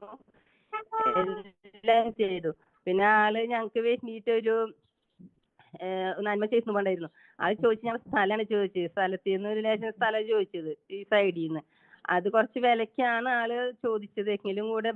എല്ലാം ചെയ്തു. പിന്നെ ആള് ഞങ്ങക്ക് വേണ്ടിയിട്ടൊരു നന്മ ചെയ്യുന്നു പണ്ടായിരുന്നു. അത് ചോദിച്ചു. ഞാൻ സ്ഥലമാണ് ചോദിച്ചത്. സ്ഥലത്തിൽ നിന്ന് ഒരു ലേശം സ്ഥലം ചോദിച്ചത് ഈ സൈഡിൽ നിന്ന്. അത് കുറച്ച് വിലക്കാണ് ആള് ചോദിച്ചത്. എങ്കിലും കൂടെ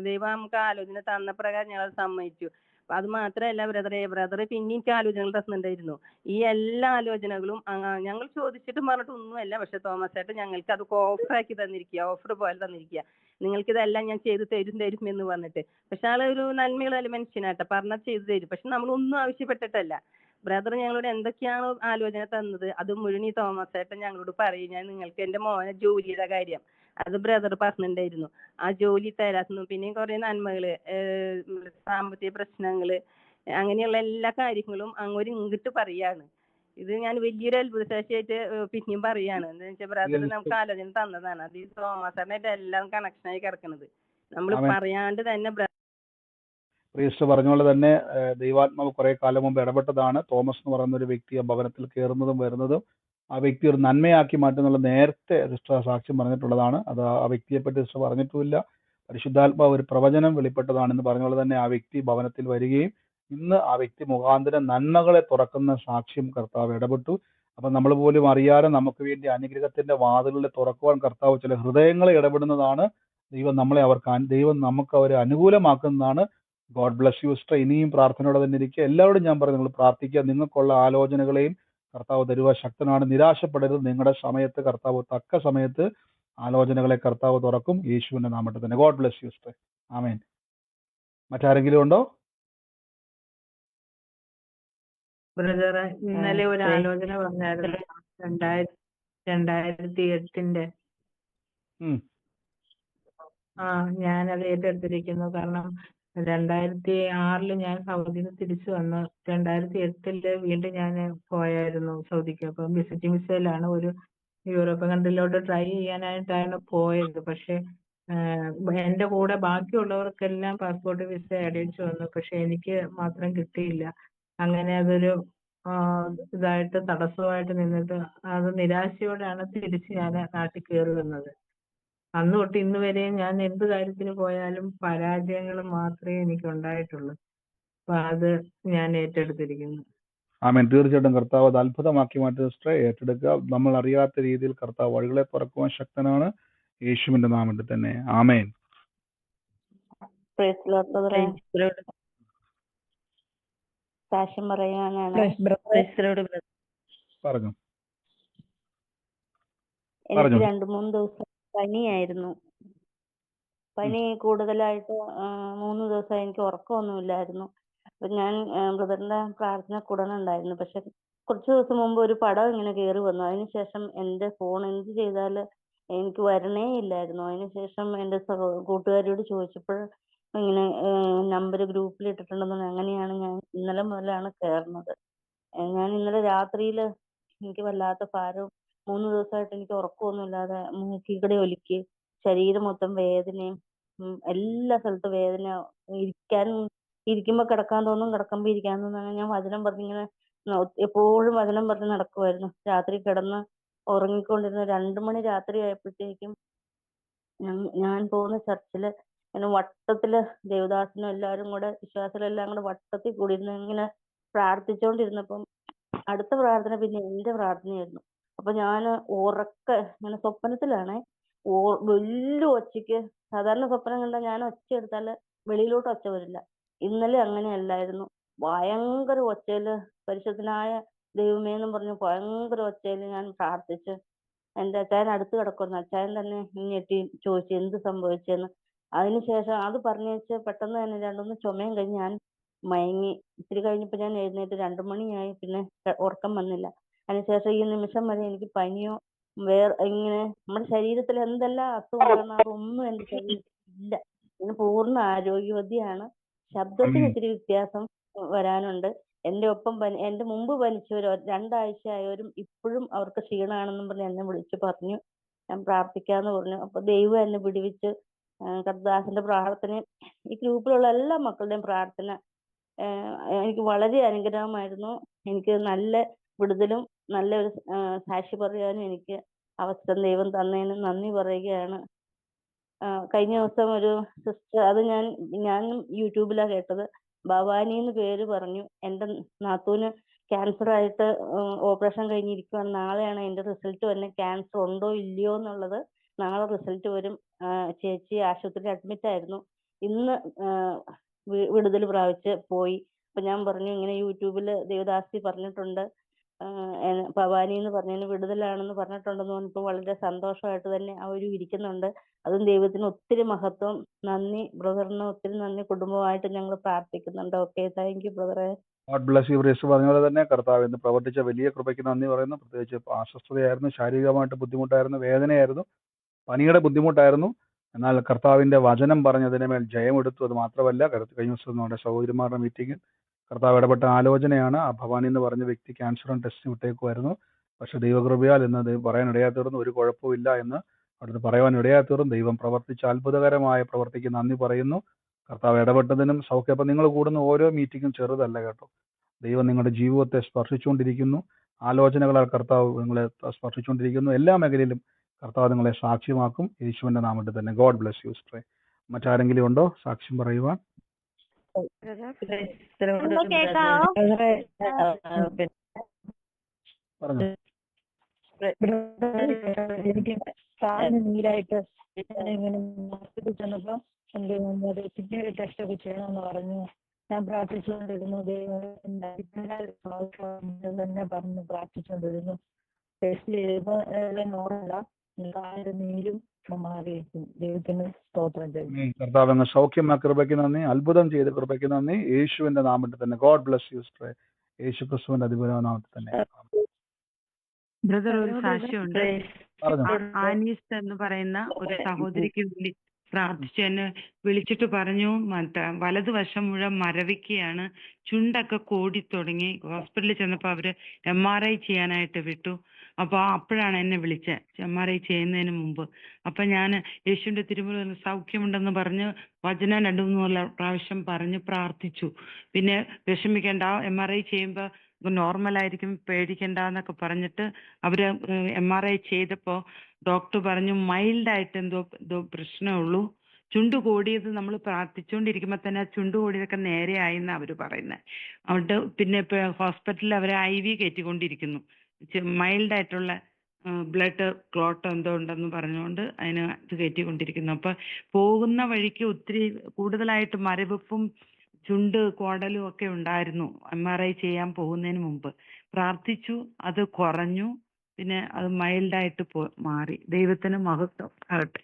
ദൈവം നമുക്ക് ആലോചന തന്ന പ്രകാരം ഞങ്ങൾ സമ്മതിച്ചു. അത് മാത്രമല്ല ബ്രദർ പിന്നെ എനിക്ക് ആലോചനകൾ തന്നിട്ടുണ്ടായിരുന്നു. ഈ എല്ലാ ആലോചനകളും ഞങ്ങൾ ചോദിച്ചിട്ടും പറഞ്ഞിട്ട് ഒന്നുമല്ല. പക്ഷെ തോമസ് ഏട്ടൻ ഞങ്ങൾക്ക് അത് ഓഫറാക്കി തന്നിരിക്കുക, ഓഫർ പോലെ തന്നിരിക്കുക. നിങ്ങൾക്ക് ഇതെല്ലാം ഞാൻ ചെയ്ത് തരും എന്ന് പറഞ്ഞിട്ട്. പക്ഷെ ആള് ഒരു നന്മയുള്ള മനുഷ്യനാട്ടെ, പറഞ്ഞാൽ ചെയ്തു തരും. പക്ഷെ നമ്മളൊന്നും ആവശ്യപ്പെട്ടിട്ടല്ല. ബ്രദർ ഞങ്ങളോട് എന്തൊക്കെയാണോ ആലോചന തന്നത് അത് മുഴുവൻ ഈ തോമസ് ഏട്ടൻ ഞങ്ങളോട് പറയും. ഞാൻ നിങ്ങൾക്ക് എന്റെ മോനെ ജോലിയുടെ കാര്യം അത് ബ്രദർ പറഞ്ഞിട്ടുണ്ടായിരുന്നു. ആ ജോലി തരാത്തുന്നു. പിന്നെയും കുറെ നന്മകള്, സാമ്പത്തിക പ്രശ്നങ്ങള്, അങ്ങനെയുള്ള എല്ലാ കാര്യങ്ങളും അങ്ങോട്ട് ഇങ്ങോട്ട് പറയാണ്. ഇത് ഞാൻ വലിയൊരു അത്ഭുതശേഷിയായിട്ട് പിന്നെയും പറയാണ്. എന്താ വെച്ചാൽ ബ്രദർ നമുക്ക് ആലോചന തന്നതാണ്. അത് ഈ തോമസ് ഏട്ടനായിട്ട് എല്ലാം കണക്ഷനായി കിടക്കുന്നത്. നമ്മൾ പറയാണ്ട് തന്നെ പ്രീസ്റ്റ് പറഞ്ഞ പോലെ തന്നെ ദൈവാത്മാവ് കുറെ കാലം മുമ്പ് ഇടപെട്ടതാണ്. തോമസ് എന്ന് പറയുന്ന ഒരു വ്യക്തി ആ ഭവനത്തിൽ കയറുന്നതും വരുന്നതും ആ വ്യക്തി ഒരു നന്മയാക്കി മാറ്റുന്നുള്ള നേരത്തെ സിസ്റ്റർ സാക്ഷ്യം പറഞ്ഞിട്ടുള്ളതാണ്. അത് ആ വ്യക്തിയെപ്പറ്റി സിസ്റ്റർ പറഞ്ഞിട്ടുമില്ല. പരിശുദ്ധാത്മാവ് ഒരു പ്രവചനം വെളിപ്പെട്ടതാണെന്ന് പറഞ്ഞുകൊണ്ട് തന്നെ ആ വ്യക്തി ഭവനത്തിൽ വരികയും ഇന്ന് ആ വ്യക്തി മുഖാന്തരം നന്മകളെ തുറക്കുന്ന സാക്ഷ്യം കർത്താവ് ഇടപെട്ടു. അപ്പൊ നമ്മൾ പോലും അറിയാതെ നമുക്ക് വേണ്ടി അനുഗ്രഹത്തിന്റെ വാതിലുകളെ തുറക്കുവാൻ കർത്താവ് ചില ഹൃദയങ്ങളെ ഇടപെടുന്നതാണ്. ദൈവം നമുക്ക് അവരെ അനുകൂലമാക്കുന്നതാണ്. God bless you sister. ഇനിയും പ്രാർത്ഥനയോടെ തന്നെ ഇരിക്കുക. എല്ലാവരോടും ഞാൻ പറഞ്ഞു, നിങ്ങൾ പ്രാർത്ഥിക്കുക. നിങ്ങൾക്കുള്ള ആലോചനകളെയും കർത്താവ് തരുക ശക്തനാണ്. നിരാശപ്പെടരുത്. നിങ്ങളുടെ സമയത്ത് കർത്താവ് തക്ക സമയത്ത് ആലോചനകളെ കർത്താവ് തുറക്കും. യേശുവിന്റെ നാമത്തിൽ തന്നെ. God bless you sister. ആമേൻ. മറ്റാരെങ്കിലും ഉണ്ടോ? ബ്രദറെ, ഇന്നലെ ഒരു ആലോചന പറഞ്ഞായിരുന്നു. 2008 ഞാനത് ഏറ്റെടുത്തിരിക്കുന്നു. കാരണം 2006 ഞാൻ സൗദിയിൽ നിന്ന് തിരിച്ചു വന്നു. 2008 വീണ്ടും ഞാൻ പോയായിരുന്നു സൗദിക്ക്. അപ്പം വിസിറ്റിംഗ് വിസയിലാണ് ഒരു യൂറോപ്യൻ കൺട്രിയിലോട്ട് ട്രൈ ചെയ്യാനായിട്ടാണ് പോയത്. പക്ഷെ എന്റെ കൂടെ ബാക്കിയുള്ളവർക്കെല്ലാം പാസ്പോർട്ട് വിസ അടിച്ചു വന്നു. പക്ഷെ എനിക്ക് മാത്രം കിട്ടിയില്ല. അങ്ങനെ അതൊരു ഇതായിട്ട് തടസ്സമായിട്ട് നിന്നിട്ട് അത് നിരാശയോടെയാണ് തിരിച്ച് ഞാൻ നാട്ടിൽ കയറി വന്നത്. അന്ന് തൊട്ട് ഇന്ന് വരെ ഞാൻ എന്ത് കാര്യത്തിന് പോയാലും പരാജയങ്ങൾ മാത്രമേ എനിക്ക് ഉണ്ടായിട്ടുള്ളൂ. അപ്പൊ അത് ഞാൻ ഏറ്റെടുത്തിരിക്കുന്നു. ആമേൻ. തീർച്ചയായിട്ടും കർത്താവ് അത് അത്ഭുതമാക്കി മാറ്റുന്ന സിസ്റ്ററെ ഏറ്റെടുക്കുക. നമ്മൾ അറിയാത്ത രീതിയിൽ കർത്താവ് വഴികളെ തുറക്കുവാൻ ശക്തനാണ്. യേശുവിന്റെ നാമത്തിൽ തന്നെ. ആമേൻ. സാക്ഷ്യം പറയാനാണ്. പറഞ്ഞു. എനിക്ക് 2-3 ദിവസം പനിയായിരുന്നു. പനി കൂടുതലായിട്ട് 3 ദിവസം എനിക്ക് ഉറക്കമൊന്നുമില്ലായിരുന്നു. അപ്പൊ ഞാൻ ബ്രദറിന്റെ പ്രാർത്ഥന കൂടണുണ്ടായിരുന്നു. പക്ഷെ കുറച്ച് ദിവസം മുമ്പ് ഒരു പടം ഇങ്ങനെ കയറി വന്നു. അതിനുശേഷം എന്റെ ഫോൺ എന്ത് ചെയ്താൽ എനിക്ക് വരണേ ഇല്ലായിരുന്നു. അതിനുശേഷം എന്റെ കൂട്ടുകാരിയോട് ചോദിച്ചപ്പോൾ ഇങ്ങനെ നമ്പർ ഗ്രൂപ്പിൽ ഇട്ടിട്ടുണ്ടെന്ന്. അങ്ങനെയാണ് ഞാൻ ഇന്നലെ മുതലാണ് കയറുന്നത്. ഞാൻ ഇന്നലെ രാത്രിയിൽ എനിക്ക് വല്ലാത്ത ഭാരവും 3 ദിവസമായിട്ട് എനിക്ക് ഉറക്കമൊന്നുമില്ലാതെ മൂക്കിൽ ഒലിക്ക്, ശരീരം മൊത്തം വേദനയും, എല്ലാ സ്ഥലത്തും വേദന. ഇരിക്കുമ്പോ കിടക്കാൻ തോന്നും, കിടക്കുമ്പോ ഇരിക്കാൻ തോന്നും. അങ്ങനെ ഞാൻ വചനം പറഞ്ഞിങ്ങനെ എപ്പോഴും വചനം പറഞ്ഞ് നടക്കുമായിരുന്നു. രാത്രി കിടന്ന് ഉറങ്ങിക്കൊണ്ടിരുന്ന 2 മണി രാത്രി ആയപ്പോഴത്തേക്കും ഞാൻ പോകുന്ന ചർച്ചില് ഇങ്ങനെ വട്ടത്തില് ദേവദാസനും എല്ലാവരും കൂടെ വിശ്വാസികളെല്ലാം കൂടെ വട്ടത്തിൽ കൂടിയിരുന്ന് ഇങ്ങനെ പ്രാർത്ഥിച്ചുകൊണ്ടിരുന്നപ്പം അടുത്ത പ്രാർത്ഥന പിന്നെ എന്റെ പ്രാർത്ഥനയായിരുന്നു. അപ്പൊ ഞാൻ ഇങ്ങനെ സ്വപ്നത്തിലാണേ വലിയ ഒച്ചയ്ക്ക്, സാധാരണ സ്വപ്നം കണ്ടാൽ ഞാൻ ഒച്ച എടുത്താല് വെളിയിലോട്ട് ഒച്ച വരില്ല. ഇന്നലെ അങ്ങനെയല്ലായിരുന്നു. ഭയങ്കര ഒച്ചയില് പരിശുദ്ധനായ ദൈവമേ എന്നും പറഞ്ഞു ഭയങ്കര ഒച്ചയില് ഞാൻ പ്രാർത്ഥിച്ച്. എന്റെ അച്ചായൻ അടുത്ത് കിടക്കുന്നു. അച്ചായൻ തന്നെ ഞെട്ടി ചോദിച്ചു എന്ത് സംഭവിച്ചെന്ന്. അതിനുശേഷം അത് പറഞ്ഞേച്ച് പെട്ടെന്ന് തന്നെ 2-3 ചുമയും കഴിഞ്ഞ് ഞാൻ മയങ്ങി. ഇത്തിരി കഴിഞ്ഞപ്പോ ഞാൻ എഴുന്നേറ്റ് 2 മണിയായി. പിന്നെ ഉറക്കം വന്നില്ല. അതിനുശേഷം ഈ നിമിഷം വരെ എനിക്ക് പനിയോ ഇങ്ങനെ നമ്മുടെ ശരീരത്തിൽ എന്തെല്ലാം അസുഖങ്ങളാണ് അതൊന്നും എന്റെ ശരീരത്തിൽ ഇല്ല. ഞാൻ പൂർണ്ണ ആരോഗ്യവതിയാണ്. ശബ്ദത്തിന് ഇത്തിരി വ്യത്യാസം വരാനുണ്ട്. എന്റെ ഒപ്പം എന്റെ മുമ്പ് പനിച്ചവരോ 2 ആഴ്ചയായവരും ഇപ്പോഴും അവർക്ക് ക്ഷീണമാണെന്നും പറഞ്ഞ് എന്നെ വിളിച്ചു പറഞ്ഞു. ഞാൻ പ്രാർത്ഥിക്കാന്ന് പറഞ്ഞു. അപ്പൊ ദൈവം എന്നെ വിടുവിച്ച് കർത്താവിന്റെ പ്രാർത്ഥനയും ഈ ഗ്രൂപ്പിലുള്ള എല്ലാ മക്കളുടെയും പ്രാർത്ഥന എനിക്ക് വളരെ അനുഗ്രഹമായിരുന്നു. എനിക്ക് നല്ല വിടുതലും നല്ലൊരു സാക്ഷി പറയാനും എനിക്ക് അവസരം ദൈവം തന്നതിന് നന്ദി പറയുകയാണ്. കഴിഞ്ഞ ദിവസം ഒരു സിസ്റ്റർ, അത് ഞാൻ യൂട്യൂബിലാണ് കേട്ടത്, ഭവാനി എന്ന് പേര് പറഞ്ഞു. എന്റെ നാത്തൂന് ക്യാൻസർ ആയിട്ട് ഓപ്പറേഷൻ കഴിഞ്ഞിരിക്കുകയാണ്. നാളെയാണ് അതിന്റെ റിസൾട്ട് വരുന്നത്. ക്യാൻസർ ഉണ്ടോ ഇല്ലയോ എന്നുള്ളത് നാളെ റിസൾട്ട് വരും. ചേച്ചി ആശുപത്രിയിൽ അഡ്മിറ്റ് ആയിരുന്നു. ഇന്ന് വിടുതൽ പ്രാപിച്ച് പോയി. അപ്പൊ ഞാൻ പറഞ്ഞു ഇങ്ങനെ യൂട്യൂബില് ദേവദാസി പറഞ്ഞിട്ടുണ്ട്, ഭവാനി എന്ന് പറഞ്ഞതിന് വിടുതലാണെന്ന് പറഞ്ഞിട്ടുണ്ടെന്ന് പറഞ്ഞപ്പോൾ വളരെ സന്തോഷമായിട്ട് തന്നെ അവരും ഇരിക്കുന്നുണ്ട്. അതും ദൈവത്തിന് ഒത്തിരി മഹത്വം. നന്ദി ബ്രദറിന്, ഒത്തിരി നന്ദി. കുടുംബമായിട്ട് ഞങ്ങൾ പ്രാർത്ഥിക്കുന്നുണ്ട്. ഓക്കെ, താങ്ക് യു ബ്രദറെ. God bless U. ബ്രേസ് പറഞ്ഞ പോലെ തന്നെ കർത്താവ് ഇന്ന് പ്രവർത്തിച്ച വലിയ കൃപയ്ക്ക് നന്ദി പറയുന്നു. പ്രത്യേകിച്ച് അസ്വസ്ഥതയായിരുന്നു, ശാരീരികമായിട്ട് ബുദ്ധിമുട്ടായിരുന്നു, വേദനയായിരുന്നു, പനിയുടെ ബുദ്ധിമുട്ടായിരുന്നു. എന്നാൽ കർത്താവിന്റെ വചനം പറഞ്ഞതിന് മേൽ ജയമെടുത്തു. അത് മാത്രമല്ല, കഴിഞ്ഞ ദിവസം നമ്മുടെ സഹോദരിമാരുടെ മീറ്റിംഗിൽ കർത്താവ് ഇടപെട്ട ആലോചനയാണ്. ആ ഭവാനി എന്ന് പറഞ്ഞ വ്യക്തി ക്യാൻസറും ടെസ്റ്റിന് വിട്ടേക്കുമായിരുന്നു. പക്ഷെ ദൈവകൃപയാൽ എന്ന് പറയാൻ ഇടയാത്തീർന്നു. ഒരു കുഴപ്പമില്ല എന്ന് അവിടുന്ന് പറയുവാൻ ഇടയാത്തീർന്നു. ദൈവം പ്രവർത്തിച്ച അത്ഭുതകരമായ പ്രവർത്തിക്ക് നന്ദി പറയുന്നു. കർത്താവ് ഇടപെട്ടതിനും സൗഖ്യം. അപ്പം നിങ്ങൾ കൂടുന്ന ഓരോ മീറ്റിങ്ങും ചെറുതല്ല കേട്ടോ. ദൈവം നിങ്ങളുടെ ജീവിതത്തെ സ്പർശിച്ചുകൊണ്ടിരിക്കുന്നു. ആലോചനകളാൽ കർത്താവ് നിങ്ങളെ സ്പർശിച്ചുകൊണ്ടിരിക്കുന്നു. എല്ലാ മേഖലയിലും കർത്താവ് നിങ്ങളെ സാക്ഷ്യമാക്കും. യേശുവിന്റെ നാമത്തിൽ തന്നെ. ഗോഡ് ബ്ലെസ് യു സിസ്റ്ററെ. മറ്റാരെങ്കിലും ഉണ്ടോ സാക്ഷ്യം പറയുവാൻ? കേക്കാവോ? പറഞ്ഞു. എനിക്ക് കാലിന് നീരായിട്ട് ഇങ്ങനെ ഹോസ്പിറ്റലിൽ ചെന്നപ്പോ പിന്നീട് ടെസ്റ്റ് ഒക്കെ ചെയ്യണമെന്ന് പറഞ്ഞു. ഞാൻ പ്രാർത്ഥിച്ചുകൊണ്ടിരുന്നു. തന്നെ പറഞ്ഞു പ്രാർത്ഥിച്ചുകൊണ്ടിരുന്നു. ടെസ്റ്റ് ചെയ്തപ്പോ നോർമല, കാലിന് നീരും മാറിയിരിക്കും. ദൈവത്തിന് സ്തോത്രം ചെയ്യും. കർത്താവ് അങ്ങ് സൗഖ്യമാ കൃപയ്ക്ക് നന്ദി. അത്ഭുതം ചെയ്ത് കൃപയ്ക്ക് നന്ദി. യേശുവിന്റെ നാമത്തിൽ തന്നെ. ഗോഡ് ബ്ലെസ് യു സിസ്റ്ററെ. യേശു ക്രിസ്തുവിന്റെ അതിപൂർവ നാമത്തിൽ തന്നെ. ബ്രദർ, ഒരു സാക്ഷ്യമുണ്ട്. ആനീസ് എന്ന് പറയുന്ന ഒരു സഹോദരിക്ക് വേണ്ടി പ്രാർത്ഥിച്ചു. എന്നെ വിളിച്ചിട്ട് പറഞ്ഞു വലതുവശം മുഴുവൻ മരവിക്കുകയാണ്, ചുണ്ടൊക്കെ കോടി തുടങ്ങി. ഹോസ്പിറ്റലിൽ ചെന്നപ്പോൾ അവര് MRI ചെയ്യാനായിട്ട് വിട്ടു. അപ്പൊ അപ്പോഴാണ് എന്നെ വിളിച്ചത്, MRI ചെയ്യുന്നതിന് മുമ്പ്. അപ്പൊ ഞാൻ യേശുവിന്റെ തിരുമുറിവ് സൗഖ്യമുണ്ടെന്ന് പറഞ്ഞ് വചനം 2-3 പ്രാവശ്യം പറഞ്ഞ് പ്രാർത്ഥിച്ചു. പിന്നെ വിഷമിക്കേണ്ട, MRI ചെയ്യുമ്പോ നോർമലായിരിക്കും, പേടിക്കണ്ട എന്നൊക്കെ പറഞ്ഞിട്ട് അവര് MRI ചെയ്തപ്പോ ഡോക്ടർ പറഞ്ഞു മൈൽഡായിട്ട് എന്തോ പ്രശ്നമുള്ളൂ. ചുണ്ടു കൂടിയത് നമ്മൾ പ്രാർത്ഥിച്ചുകൊണ്ടിരിക്കുമ്പോ തന്നെ ആ ചുണ്ടു കൂടിയതൊക്കെ നേരെയായി എന്നാ അവര് പറയുന്നത്. അവിടെ പിന്നെ ഇപ്പൊ ഹോസ്പിറ്റലിൽ അവരെ IV കയറ്റിക്കൊണ്ടിരിക്കുന്നു. മൈൽഡായിട്ടുള്ള ബ്ലഡ് ക്ലോട്ട് എന്തോ ഉണ്ടെന്ന് പറഞ്ഞുകൊണ്ട് അതിന് ഇത് കയറ്റിക്കൊണ്ടിരിക്കുന്നു. അപ്പൊ പോകുന്ന വഴിക്ക് ഒത്തിരി കൂടുതലായിട്ട് മരവിപ്പും ചുണ്ട് കോടലും ഒക്കെ ഉണ്ടായിരുന്നു. MRI ചെയ്യാൻ പോകുന്നതിന് മുമ്പ് പ്രാർത്ഥിച്ചു, അത് കുറഞ്ഞു. പിന്നെ അത് മൈൽഡായിട്ട് മാറി. ദൈവത്തിന് മഹത്വം ആകട്ടെ.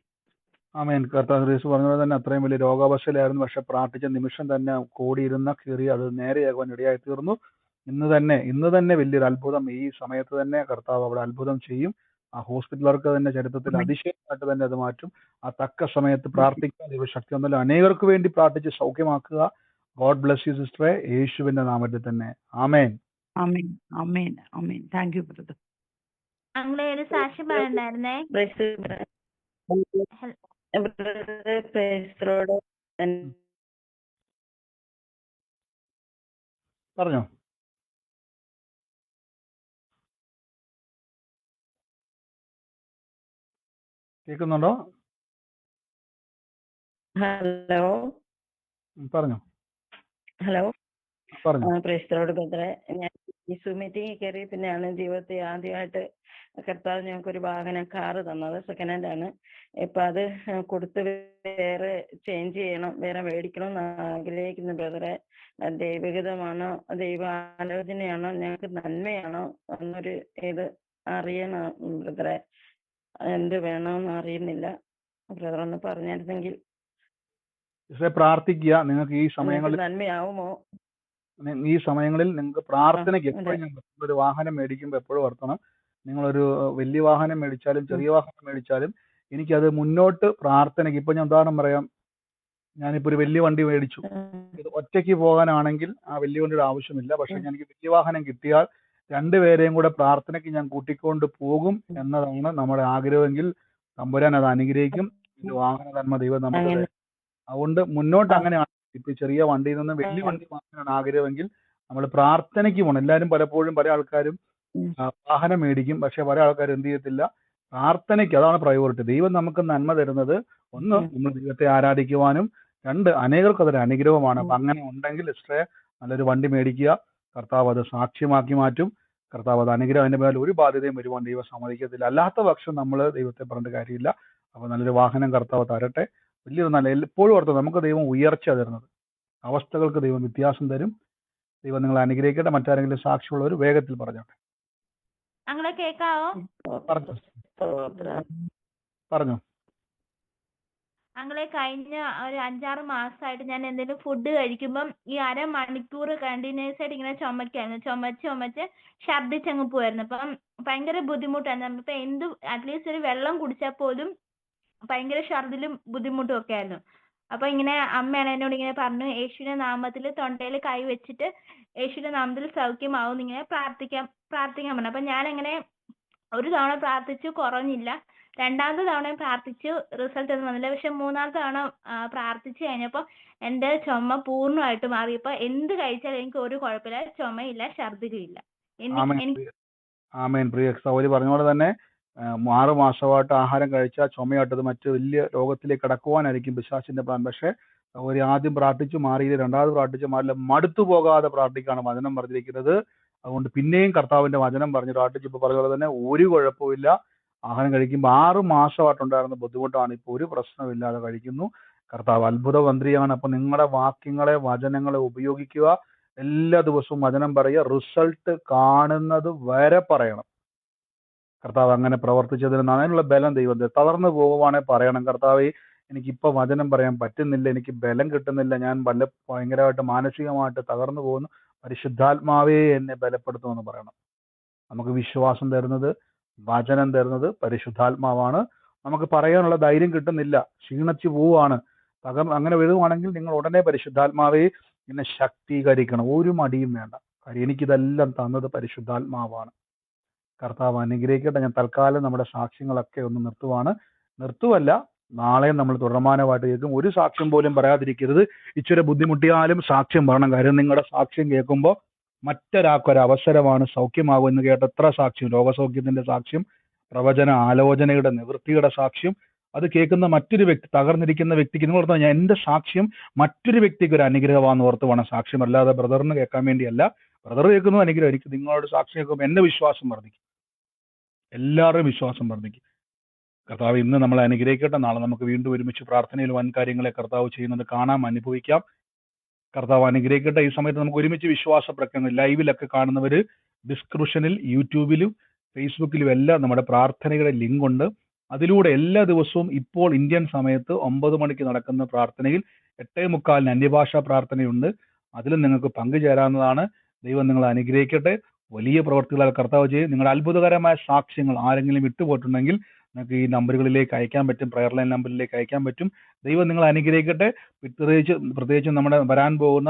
ആമേൻ. കർത്താവ് യേശു പറഞ്ഞ തന്നെ അത്രയും വലിയ രോഗാവസ്ഥയിലായിരുന്നു. പക്ഷെ പ്രാർത്ഥിച്ച നിമിഷം തന്നെ കൂടിയിരുന്ന കീറി അത് നേരെയാകുവാൻ ഇടയായി തീർന്നു. ഇന്ന് തന്നെ വലിയൊരു അത്ഭുതം ഈ സമയത്ത് തന്നെ കർത്താവ് അവിടെ അത്ഭുതം ചെയ്യും. ആ ഹോസ്പിറ്റലുകാർക്ക് തന്നെ ചരിത്രത്തിൽ അതിശയമായിട്ട് തന്നെ അത് മാറ്റും. ആ തക്ക സമയത്ത് പ്രാർത്ഥിക്കുക. ദൈവശക്തി ഒന്നല്ല, അനേകർക്ക് വേണ്ടി പ്രാർത്ഥിച്ച് സൗഖ്യമാക്കുക. ഗോഡ് ബ്ലെസ് യു സിസ്റ്ററെ. യേശുവിന്റെ നാമത്തിൽ തന്നെ. ആമേൻ. ആമേൻ, ആമേൻ, ആമേൻ. Thank you brother. അങ്ങനെ ഒരു സാക്ഷ്യം പറയണ്ടായിരുന്നേ. പറഞ്ഞോ. കേൾക്കുന്നുണ്ടോ? ഹലോ പറഞ്ഞോ. ഹലോ പറഞ്ഞോ. പ്രേസ്തലോട് ബ്രദറെ, ഞാൻ ഈ മീറ്റിംഗിൽ കയറി പിന്നെയാണ് ജീവിതത്തിൽ ആദ്യമായിട്ട് കർത്താവ് ഞങ്ങൾക്കൊരു വാഹനം കാറ് തന്നത്. സെക്കൻഡ് ഹാൻഡ് ആണ്. ഇപ്പൊ അത് കൊടുത്ത് വേറെ ചേഞ്ച് ചെയ്യണം, വേറെ മേടിക്കണം എന്ന് ആഗ്രഹിക്കുന്നു ബ്രദറെ. ദൈവഹിതമാണോ ദൈവാലോചനയാണോ ഞങ്ങൾക്ക് നന്മയാണോ എന്നൊരു ഇത് അറിയണം ബ്രദറെ. എന്ത് വേണമെന്ന് അറിയുന്നില്ല. ബ്രദർ ഒന്ന് പറഞ്ഞായിരുന്നെങ്കിൽ. പ്രാർത്ഥിക്കുക. നിങ്ങൾക്ക് ഈ സമയങ്ങളിൽ നന്മയാവുമോ? ഈ സമയങ്ങളിൽ നിങ്ങൾക്ക് പ്രാർത്ഥനയ്ക്ക് എപ്പോഴും ഞാൻ ഒരു വാഹനം മേടിക്കുമ്പോൾ എപ്പോഴും ഓർക്കണം, നിങ്ങളൊരു വലിയ വാഹനം മേടിച്ചാലും ചെറിയ വാഹനം മേടിച്ചാലും എനിക്കത് മുന്നോട്ട് പ്രാർത്ഥനയ്ക്ക്, ഇപ്പൊ ഞാൻ ഉദാഹരണം പറയാം, ഞാനിപ്പോ ഒരു വലിയ വണ്ടി മേടിച്ചു. ഇത് ഒറ്റയ്ക്ക് പോകാനാണെങ്കിൽ ആ വലിയ വണ്ടിയുടെ ആവശ്യമില്ല. പക്ഷെ എനിക്ക് വലിയ വാഹനം കിട്ടിയാൽ രണ്ടുപേരെയും കൂടെ പ്രാർത്ഥനയ്ക്ക് ഞാൻ കൂട്ടിക്കൊണ്ട് പോകും എന്നതാണ് നമ്മുടെ ആഗ്രഹമെങ്കിൽ തമ്പുരാൻ അത് അനുഗ്രഹിക്കും. ഇത് വാഹന നന്മ ദൈവം നമുക്ക്. അതുകൊണ്ട് മുന്നോട്ട് അങ്ങനെയാണ്. ഇപ്പൊ ചെറിയ വണ്ടിയിൽ നിന്ന് വലിയ വണ്ടി വാങ്ങാനാണ് ആഗ്രഹമെങ്കിൽ നമ്മൾ പ്രാർത്ഥനയ്ക്ക് പോകണം. എല്ലാവരും പലപ്പോഴും പല ആൾക്കാരും വാഹനം മേടിക്കും, പക്ഷെ പല ആൾക്കാരും എന്ത് ചെയ്യത്തില്ല, പ്രാർത്ഥനയ്ക്ക്. അതാണ് പ്രയോറിറ്റി. ദൈവം നമുക്ക് നന്മ തരുന്നത് ഒന്ന് നമ്മൾ ദൈവത്തെ ആരാധിക്കുവാനും, രണ്ട് അനേകർക്ക് അതൊരു അനുഗ്രഹമാണ്. അപ്പൊ അങ്ങനെ ഉണ്ടെങ്കിൽ ഇഷ്ടേ നല്ലൊരു വണ്ടി മേടിക്കുക. കർത്താവ് അത് സാക്ഷ്യമാക്കി മാറ്റും. കർത്താവ് അത് അനുഗ്രഹം. അതിന്റെ മേലെ ഒരു ബാധ്യതയും വരുവാൻ ദൈവം സമ്മതിക്കത്തില്ല. അല്ലാത്ത പക്ഷം നമ്മൾ ദൈവത്തെ പറഞ്ഞിട്ട് കാര്യമില്ല. അപ്പൊ നല്ലൊരു വാഹനം കർത്താവ് തരട്ടെ. വലിയൊരു നല്ല എപ്പോഴും ഓർത്തത് നമുക്ക് ദൈവം ഉയർച്ച തരുന്നത്, അവസ്ഥകൾക്ക് ദൈവം വ്യത്യാസം തരും. ദൈവം നിങ്ങളെ അനുഗ്രഹിക്കട്ടെ. മറ്റാരെങ്കിലും സാക്ഷ്യമുള്ളവർ വേഗത്തിൽ പറഞ്ഞോട്ടെ. അങ്ങനെ കേക്കാവോ? പറഞ്ഞോ. അങ്ങനെ കഴിഞ്ഞ ഒരു 5-6 മാസമായിട്ട് ഞാൻ എന്തെങ്കിലും ഫുഡ് കഴിക്കുമ്പം ഈ 1/2 മണിക്കൂർ കണ്ടിന്യൂസ് ആയിട്ട് ഇങ്ങനെ ചുമക്കായിരുന്നു. ചുമച്ച് ഛർദ്ദിച്ചങ്ങ് പോവായിരുന്നു. അപ്പം ഭയങ്കര ബുദ്ധിമുട്ടായിരുന്നു. ഇപ്പൊ അറ്റ്ലീസ്റ്റ് ഒരു വെള്ളം കുടിച്ചാൽ പോലും ഭയങ്കര ഛർദിലും ബുദ്ധിമുട്ടും ഒക്കെ ആയിരുന്നു. അപ്പൊ ഇങ്ങനെ അമ്മയാണ് എന്നോട് ഇങ്ങനെ പറഞ്ഞു, യേശുവിന്റെ നാമത്തിൽ തൊണ്ടയിൽ കൈ വെച്ചിട്ട് യേശുവിന്റെ നാമത്തിൽ സൗഖ്യമാവും ഇങ്ങനെ പ്രാർത്ഥിക്കാൻ പറഞ്ഞു. അപ്പൊ ഞാൻ അങ്ങനെ ഒരു തവണ പ്രാർത്ഥിച്ചു, കുറഞ്ഞില്ല. രണ്ടാമത്തെ തവണയും പ്രാർത്ഥിച്ചു, റിസൾട്ട് ഒന്നും വന്നില്ല. പക്ഷെ മൂന്നാമത്തെ തവണ പ്രാർത്ഥിച്ചു കഴിഞ്ഞപ്പോ എന്റെ ചുമ പൂർണ്ണമായിട്ട് മാറി. ഇപ്പൊ എന്ത് കഴിച്ചാലും എനിക്ക് ഒരു കുഴപ്പമില്ല, ചുമയില്ല, ഛർദിലും ഇല്ല. ആമേൻ. പ്രിയ സഹോദരി പറഞ്ഞ പോലെ തന്നെ 6 മാസമായിട്ട് ആഹാരം കഴിച്ചാൽ ചുമയായിട്ടത് മറ്റ് വലിയ രോഗത്തിലേക്ക് കടക്കുവാനായിരിക്കും പിശാചിന്റെ പ്ലാൻ. പക്ഷേ സഹോദരി ആദ്യം പ്രാർത്ഥിച്ചു മാറിയില്ല, രണ്ടാമത് പ്രാർത്ഥിച്ചു മാറില്ല, മടുത്തു പോകാതെ പ്രാർത്ഥിക്കാണ് വചനം പറഞ്ഞിരിക്കുന്നത്. അതുകൊണ്ട് പിന്നെയും കർത്താവിന്റെ വചനം പറഞ്ഞ് പ്രാർത്ഥിച്ചു. ഇപ്പോൾ പറഞ്ഞ പോലെ തന്നെ ഒരു കുഴപ്പമില്ല. ആഹാരം കഴിക്കുമ്പോൾ 6 മാസമായിട്ടുണ്ടായിരുന്ന ബുദ്ധിമുട്ടാണ് ഇപ്പോൾ ഒരു പ്രശ്നമില്ലാതെ കഴിക്കുന്നു. കർത്താവ് അത്ഭുതമന്ത്രിയാണ്. അപ്പൊ നിങ്ങളുടെ വാക്യങ്ങളെ വചനങ്ങളെ ഉപയോഗിക്കുക. എല്ലാ ദിവസവും വചനം പറയുക, റിസൾട്ട് കാണുന്നത് വരെ പറയണം. കർത്താവ് അങ്ങനെ പ്രവർത്തിച്ചതിന് അതിനുള്ള ബലം ദൈവം തളർന്നു പോകുവാണെ പറയണം, കർത്താവെ എനിക്കിപ്പോൾ വചനം പറയാൻ പറ്റുന്നില്ല, എനിക്ക് ബലം കിട്ടുന്നില്ല, ഞാൻ ഭയങ്കരമായിട്ട് മാനസികമായിട്ട് തകർന്നു പോകുന്നു, പരിശുദ്ധാത്മാവേ എന്നെ ബലപ്പെടുത്തുമെന്ന് പറയണം. നമുക്ക് വിശ്വാസം തരുന്നത്, വചനം തരുന്നത് പരിശുദ്ധാത്മാവാണ്. നമുക്ക് പറയാനുള്ള ധൈര്യം കിട്ടുന്നില്ല, ക്ഷീണിച്ചു പോവുകയാണ്, അങ്ങനെ വരുവാണെങ്കിൽ നിങ്ങൾ ഉടനെ പരിശുദ്ധാത്മാവെ എന്നെ ശക്തീകരിക്കണം. ഒരു മടിയും വേണ്ട. കാര്യം എനിക്കിതെല്ലാം തന്നത് പരിശുദ്ധാത്മാവാണ്. കർത്താവ് അനുഗ്രഹിക്കട്ടെ. ഞാൻ തൽക്കാലം നമ്മുടെ സാക്ഷ്യങ്ങളൊക്കെ ഒന്ന് നിർത്തുവല്ല, നാളെ നമ്മൾ തുടർമാനമായിട്ട് കേൾക്കും. ഒരു സാക്ഷ്യം പോലും പറയാതിരിക്കരുത്. ഇച്ചിരി ബുദ്ധിമുട്ടിയാലും സാക്ഷ്യം പറയണം. കാര്യം നിങ്ങളുടെ സാക്ഷ്യം കേൾക്കുമ്പോൾ മറ്റൊരാൾക്കൊരു അവസരമാണ് സൗഖ്യമാകും എന്ന് കേട്ട എത്ര സാക്ഷ്യം, രോഗസൗഖ്യത്തിന്റെ സാക്ഷ്യം, പ്രവചന ആലോചനയുടെ നിവൃത്തിയുടെ സാക്ഷ്യം, അത് കേൾക്കുന്ന മറ്റൊരു വ്യക്തി, തകർന്നിരിക്കുന്ന വ്യക്തിക്ക് നിങ്ങൾ ഓർത്താൽ എൻ്റെ സാക്ഷ്യം മറ്റൊരു വ്യക്തിക്ക് ഒരു അനുഗ്രഹമാണെന്ന് ഓർത്ത് വേണം സാക്ഷ്യം. അല്ലാതെ ബ്രദറിന് കേൾക്കാൻ വേണ്ടിയല്ല. ബ്രദർ കേൾക്കുന്നത് അനുഗ്രഹം, എനിക്ക് നിങ്ങളോട് സാക്ഷ്യം കേൾക്കുമ്പോൾ എൻ്റെ വിശ്വാസം വർദ്ധിക്കും, എല്ലാവരുടെയും വിശ്വാസം വർദ്ധിക്കും. കർത്താവ് ഇന്ന് നമ്മളെ അനുഗ്രഹിക്കട്ടെ. നാളെ നമുക്ക് വീണ്ടും ഒരുമിച്ച് പ്രാർത്ഥനയിൽ വൻ കാര്യങ്ങളെ കർത്താവ് ചെയ്യുന്നത് കാണാം, അനുഭവിക്കാം. കർത്താവ് അനുഗ്രഹിക്കട്ടെ. ഈ സമയത്ത് നമുക്ക് ഒരുമിച്ച് വിശ്വാസ പ്രകടനം ലൈവിലൊക്കെ കാണുന്നവർ ഡിസ്ക്രിപ്ഷനിൽ യൂട്യൂബിലും ഫേസ്ബുക്കിലും എല്ലാം നമ്മുടെ പ്രാർത്ഥനയുടെ ലിങ്ക് ഉണ്ട്. അതിലൂടെ എല്ലാ ദിവസവും ഇപ്പോൾ ഇന്ത്യൻ സമയത്ത് 9 മണിക്ക് നടക്കുന്ന പ്രാർത്ഥനയിൽ 8:45 അന്യഭാഷാ പ്രാർത്ഥനയുണ്ട്. അതിലും നിങ്ങൾക്ക് പങ്കുചേരാവുന്നതാണ്. ദൈവം നിങ്ങളെ അനുഗ്രഹിക്കട്ടെ. വലിയ പ്രവർത്തികളാൽ കർത്താവ് ചെയ്യും. നിങ്ങളുടെ അത്ഭുതകരമായ സാക്ഷ്യങ്ങൾ ആരെങ്കിലും വിട്ടുപോയിട്ടുണ്ടെങ്കിൽ നിങ്ങൾക്ക് ഈ നമ്പറുകളിലേക്ക് അയക്കാൻ പറ്റും, പ്രയർ ലൈൻ നമ്പറിലേക്ക് അയക്കാൻ പറ്റും. ദൈവം നിങ്ങളെ അനുഗ്രഹിക്കട്ടെ. പ്രത്യേകിച്ച് നമ്മുടെ വരാൻ പോകുന്ന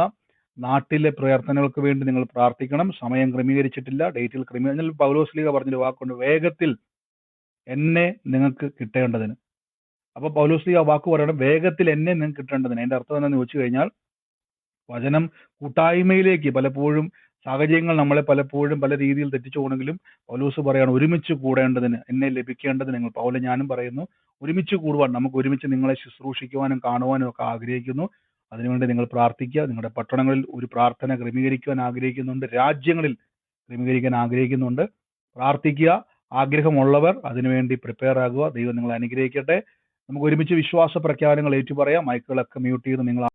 നാട്ടിലെ പ്രാർത്ഥനകൾക്ക് വേണ്ടി നിങ്ങൾ പ്രാർത്ഥിക്കണം. സമയം ക്രമീകരിച്ചിട്ടില്ല, ഡേറ്റിൽ ക്രമീകരിച്ച പൗലോസ്ലീഹ പറഞ്ഞൊരു വാക്കുണ്ട്, വേഗത്തിൽ എന്നെ നിങ്ങൾക്ക് കിട്ടേണ്ടതിന്. അപ്പൊ പൗലോസ്ലീഹ വാക്ക് പറയണം, വേഗത്തിൽ എന്നെ നിങ്ങൾക്ക് കിട്ടേണ്ടതിന്. അതിന്റെ അർത്ഥം എന്താണെന്ന് ചോദിച്ചു കഴിഞ്ഞാൽ, വചനം കൂട്ടായ്മയിലേക്ക് പലപ്പോഴും സാഹചര്യങ്ങൾ നമ്മളെ പലപ്പോഴും പല രീതിയിൽ തെറ്റിച്ചു പോകണമെങ്കിലും പൗലോസ് പറയാണ് ഒരുമിച്ച് കൂടേണ്ടതിന്, എന്നെ ലഭിക്കേണ്ടതിന്. നിങ്ങൾ പൗലോസ് ഞാനും പറയുന്നു, ഒരുമിച്ച് കൂടുവാൻ, നമുക്ക് ഒരുമിച്ച് നിങ്ങളെ ശുശ്രൂഷിക്കുവാനും കാണുവാനും ഒക്കെ ആഗ്രഹിക്കുന്നു. അതിനുവേണ്ടി നിങ്ങൾ പ്രാർത്ഥിക്കുക. നിങ്ങളുടെ പട്ടണങ്ങളിൽ ഒരു പ്രാർത്ഥന ക്രമീകരിക്കുവാൻ ആഗ്രഹിക്കുന്നുണ്ട്, രാജ്യങ്ങളിൽ ക്രമീകരിക്കാൻ ആഗ്രഹിക്കുന്നുണ്ട്. പ്രാർത്ഥിക്കുക. ആഗ്രഹമുള്ളവർ അതിനുവേണ്ടി പ്രിപ്പയർ ആകുക. ദൈവം നിങ്ങളെ അനുഗ്രഹിക്കട്ടെ. നമുക്ക് ഒരുമിച്ച് വിശ്വാസ പ്രഖ്യാപനങ്ങൾ ഏറ്റുപറയാം. മൈക്കുകളൊക്കെ മ്യൂട്ട് ചെയ്ത് നിങ്ങൾ